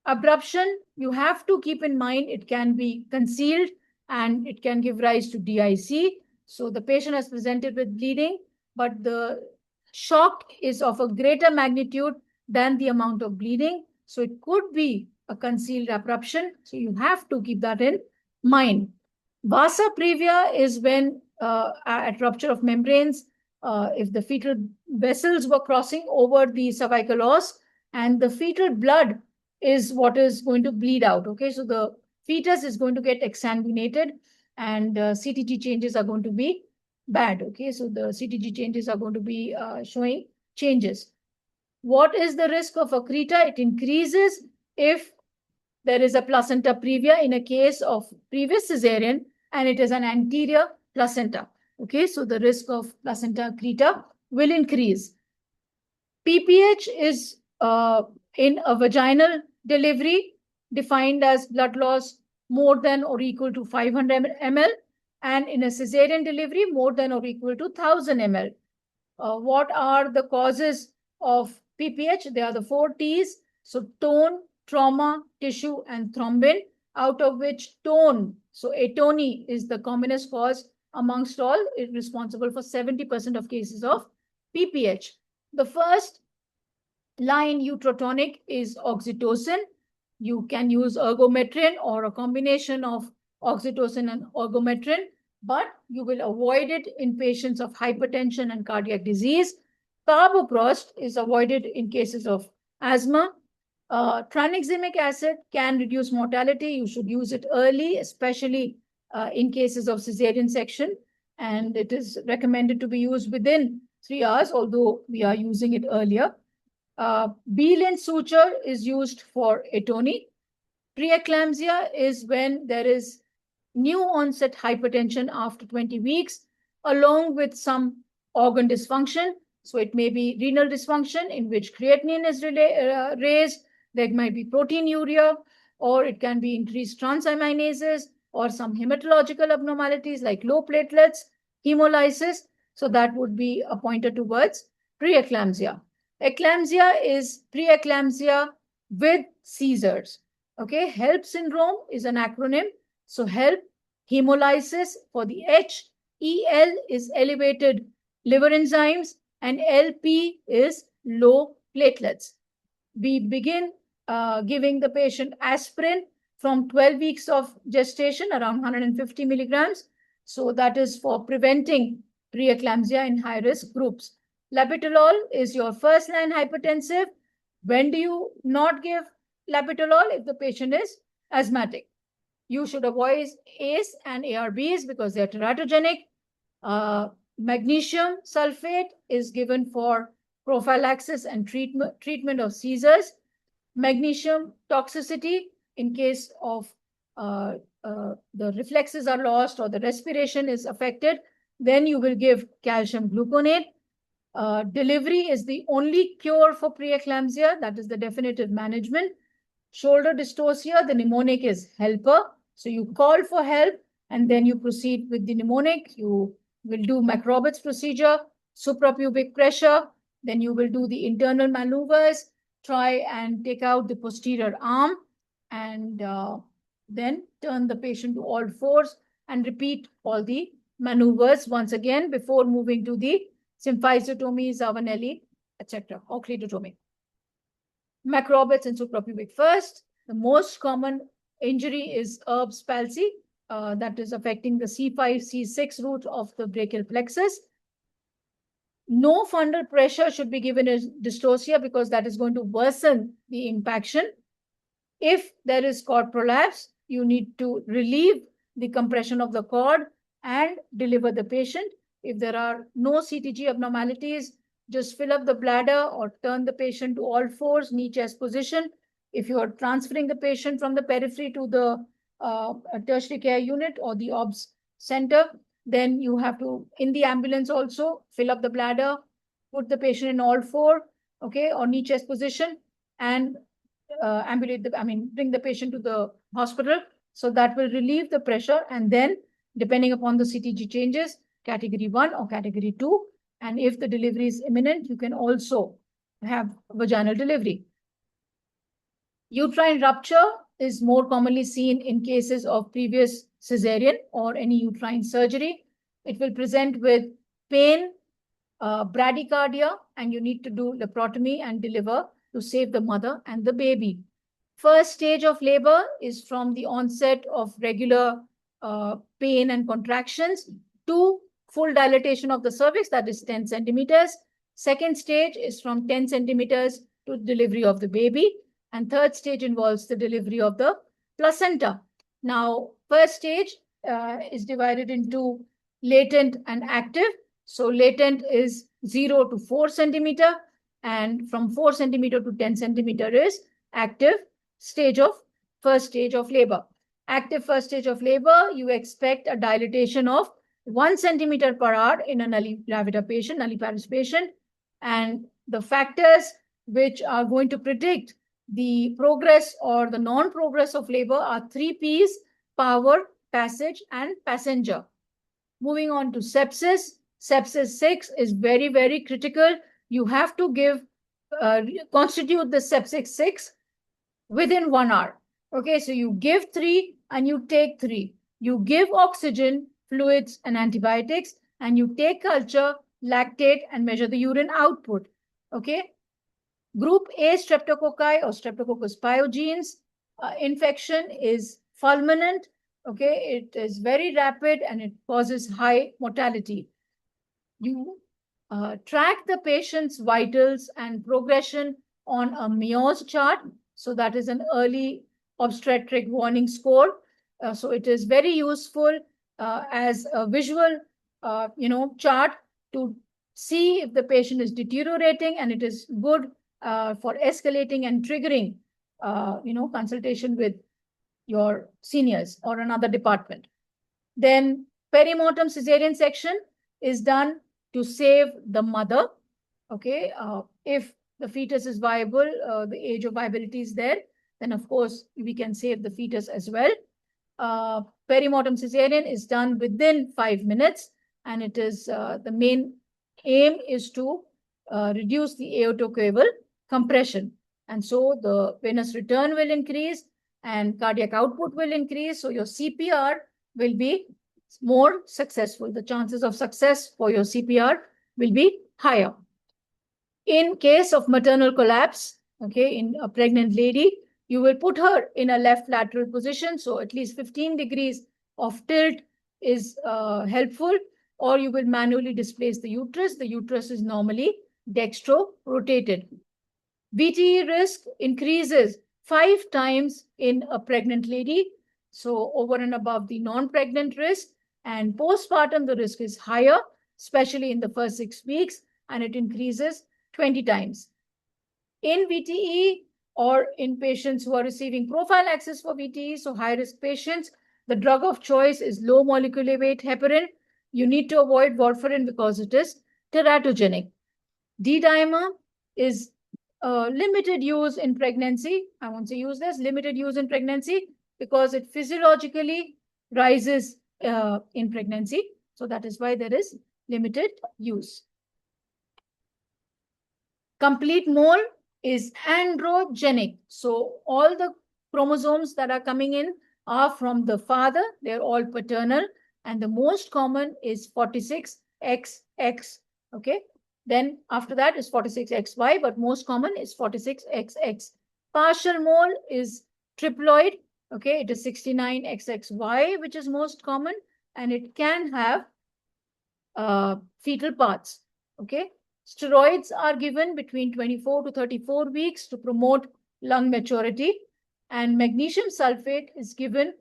Abruption, you have to keep in mind it can be concealed and it can give rise to DIC. So the patient has presented with bleeding, but the shock is of a greater magnitude than the amount of bleeding. So it could be a concealed abruption. So you have to keep that in mind. Vasa previa is when at rupture of membranes, if the fetal vessels were crossing over the cervical os and the fetal blood is what is going to bleed out. Okay, so the fetus is going to get exsanguinated and CTG changes are going to be bad. Okay, so the CTG changes are going to be showing changes. What is the risk of accreta? It increases if there is a placenta previa in a case of previous cesarean and it is an anterior placenta. Okay, so the risk of placenta accreta will increase. PPH is in a vaginal delivery defined as blood loss more than or equal to 500 ml, and in a cesarean delivery more than or equal to 1000 ml. What are the causes of PPH? There are the 4 T's. So tone, trauma, tissue, and thrombin, out of which tone, so atony is the commonest cause amongst all, is responsible for 70% of cases of PPH. The first line uterotonic is oxytocin. You can use ergometrin or a combination of oxytocin and ergometrin, but you will avoid it in patients of hypertension and cardiac disease. Carboprost is avoided in cases of asthma. Tranexamic acid can reduce mortality. You should use it early, especially in cases of cesarean section, and it is recommended to be used within 3 hours, although we are using it earlier. B-lin suture is used for atony. Pre-eclampsia is when there is new onset hypertension after 20 weeks, along with some organ dysfunction. So it may be renal dysfunction in which creatinine is raised. There might be proteinuria, or it can be increased transaminases, or some hematological abnormalities like low platelets, hemolysis. So that would be a pointer towards pre-eclampsia. Eclampsia is pre-eclampsia with seizures. Okay, HELP syndrome is an acronym. So HELP, hemolysis for the H, EL is elevated liver enzymes, and LP is low platelets. We begin giving the patient aspirin from 12 weeks of gestation, around 150 milligrams. So that is for preventing preeclampsia in high-risk groups. Labetalol is your first-line hypertensive. When do you not give labetalol? If the patient is asthmatic. You should avoid ACE and ARBs because they are teratogenic. Magnesium sulfate is given for prophylaxis and treatment of seizures. Magnesium toxicity in case of the reflexes are lost or the respiration is affected, then you will give calcium gluconate. Delivery is the only cure for preeclampsia. That is the definitive management. Shoulder dystocia, the mnemonic is helper. So you call for help and then you proceed with the mnemonic. You will do McRoberts procedure, suprapubic pressure. Then you will do the internal maneuvers, try and take out the posterior arm, and then turn the patient to all fours and repeat all the maneuvers once again before moving to the symphysiotomy, Zavanelli, etc., or cledotomy. McRoberts and suprapubic first. The most common injury is Erb's palsy, that is affecting the C5, C6 root of the brachial plexus. No fundal pressure should be given as dystocia because that is going to worsen the impaction. If there is cord prolapse, you need to relieve the compression of the cord and deliver the patient. If there are no CTG abnormalities, just fill up the bladder or turn the patient to all fours, knee chest position. If you are transferring the patient from the periphery to the tertiary care unit or the OBS center, then you have to, in the ambulance also, fill up the bladder, put the patient in all four, okay, or knee chest position, and bring the patient to the hospital. So that will relieve the pressure. And then, depending upon the CTG changes, category 1 or category 2. And if the delivery is imminent, you can also have vaginal delivery. Uterine rupture is more commonly seen in cases of previous cesarean or any uterine surgery. It will present with pain, bradycardia, and you need to do laparotomy and deliver to save the mother and the baby. First stage of labor is from the onset of regular pain and contractions to full dilatation of the cervix, that is 10 centimeters. Second stage is from 10 centimeters to delivery of the baby. And third stage involves the delivery of the placenta. Now, first stage is divided into latent and active. So latent is 0 to 4 centimeter, and from 4 centimeter to 10 centimeter is active stage of first stage of labor. Active first stage of labor, you expect a dilatation of 1 centimeter per hour in a nulliparous patient. And the factors which are going to predict the progress or the non-progress of labor are 3 P's: power, passage, and passenger. Moving on to sepsis. Sepsis 6 is very, very critical. You have to constitute the sepsis 6 within 1 hour. Okay, so you give 3 and you take 3. You give oxygen, fluids, and antibiotics, and you take culture, lactate, and measure the urine output. Okay. Group A streptococci or Streptococcus pyogenes infection is fulminant. Okay, it is very rapid and it causes high mortality. You track the patient's vitals and progression on a MEOS chart. So that is an early obstetric warning score. So it is very useful as a visual, chart to see if the patient is deteriorating, and it is good for escalating and triggering, consultation with your seniors or another department. Then perimortem cesarean section is done to save the mother. Okay, if the fetus is viable, the age of viability is there, then of course we can save the fetus as well. perimortem cesarean is done within 5 minutes, and it is the main aim is to reduce the aortocaval compression. And so the venous return will increase and cardiac output will increase. So your CPR will be more successful. The chances of success for your CPR will be higher. In case of maternal collapse, okay, in a pregnant lady, you will put her in a left lateral position. So at least 15 degrees of tilt is helpful, or you will manually displace the uterus. The uterus is normally dextro-rotated. VTE risk increases 5 times in a pregnant lady, so over and above the non-pregnant risk. And postpartum, the risk is higher, especially in the first 6 weeks, and it increases 20 times. In VTE or in patients who are receiving prophylaxis for VTE, so high-risk patients, the drug of choice is low molecular weight heparin. You need to avoid warfarin because it is teratogenic. D-dimer is limited use in pregnancy. I won't say use this, limited use in pregnancy because it physiologically rises in pregnancy. So that is why there is limited use. Complete mole is androgenic. So all the chromosomes that are coming in are from the father. They're all paternal. And the most common is 46XX. Okay. Then after that is 46XY, but most common is 46XX. Partial mole is triploid. Okay. It is 69XXY, which is most common. And it can have fetal parts. Okay. Steroids are given between 24 to 34 weeks to promote lung maturity, and magnesium sulfate is given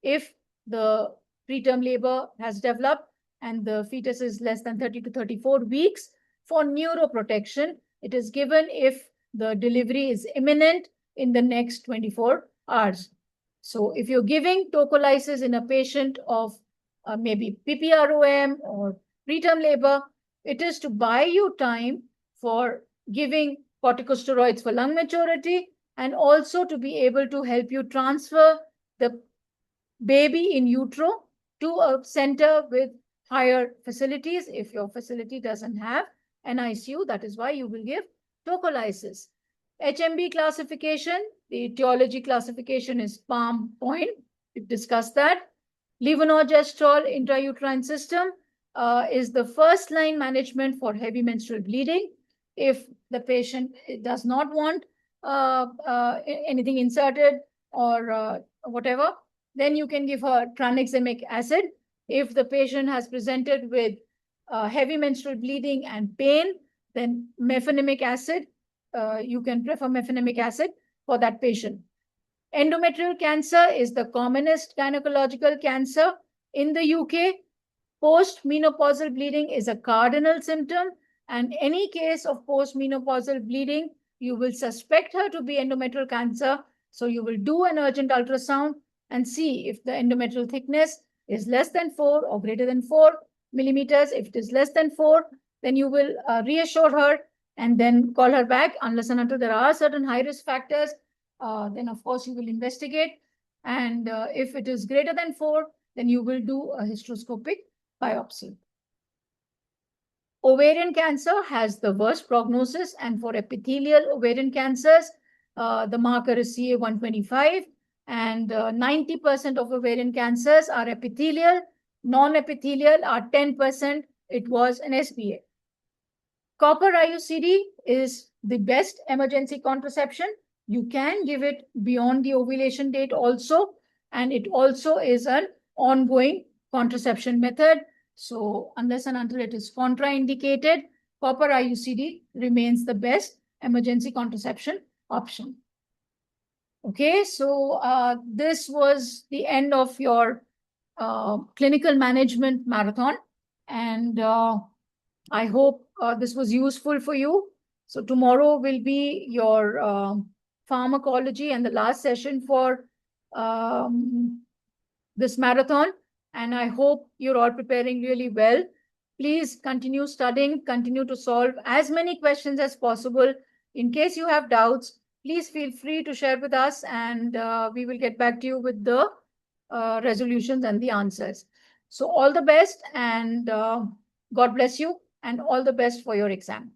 if the preterm labor has developed and the fetus is less than 30 to 34 weeks. For neuroprotection, it is given if the delivery is imminent in the next 24 hours. So if you're giving tocolysis in a patient of maybe PPROM or preterm labor, it is to buy you time for giving corticosteroids for lung maturity and also to be able to help you transfer the baby in utero to a center with higher facilities. If your facility doesn't have an ICU, that is why you will give tocolysis. HMB classification, the etiology classification is palm point. We've discussed that. Levonorgestrel intrauterine system is the first line management for heavy menstrual bleeding. If the patient does not want anything inserted or whatever, then you can give her tranexamic acid. If the patient has presented with heavy menstrual bleeding and pain, then mefenamic acid, you can prefer mefenamic acid for that patient. Endometrial cancer is the commonest gynecological cancer in the UK. Post-menopausal bleeding is a cardinal symptom, and any case of post-menopausal bleeding, you will suspect her to be endometrial cancer. So you will do an urgent ultrasound and see if the endometrial thickness is less than 4 or greater than 4 millimeters. If it is less than 4, then you will reassure her and then call her back. Unless and until there are certain high-risk factors, then of course you will investigate. And if it is greater than 4, then you will do a hysteroscopic biopsy. Ovarian cancer has the worst prognosis, and for epithelial ovarian cancers, the marker is CA125, and 90% of ovarian cancers are epithelial. Non-epithelial are 10%. It was an SBA. Copper IUCD is the best emergency contraception. You can give it beyond the ovulation date also, and it also is an ongoing contraception method. So unless and until it is contraindicated, copper IUCD remains the best emergency contraception option. Okay, so this was the end of your clinical management marathon, and I hope this was useful for you. So tomorrow will be your pharmacology and the last session for this marathon. And I hope you're all preparing really well. Please continue studying, continue to solve as many questions as possible. In case you have doubts, please feel free to share with us, and we will get back to you with the resolutions and the answers. So all the best, and God bless you, and all the best for your exam.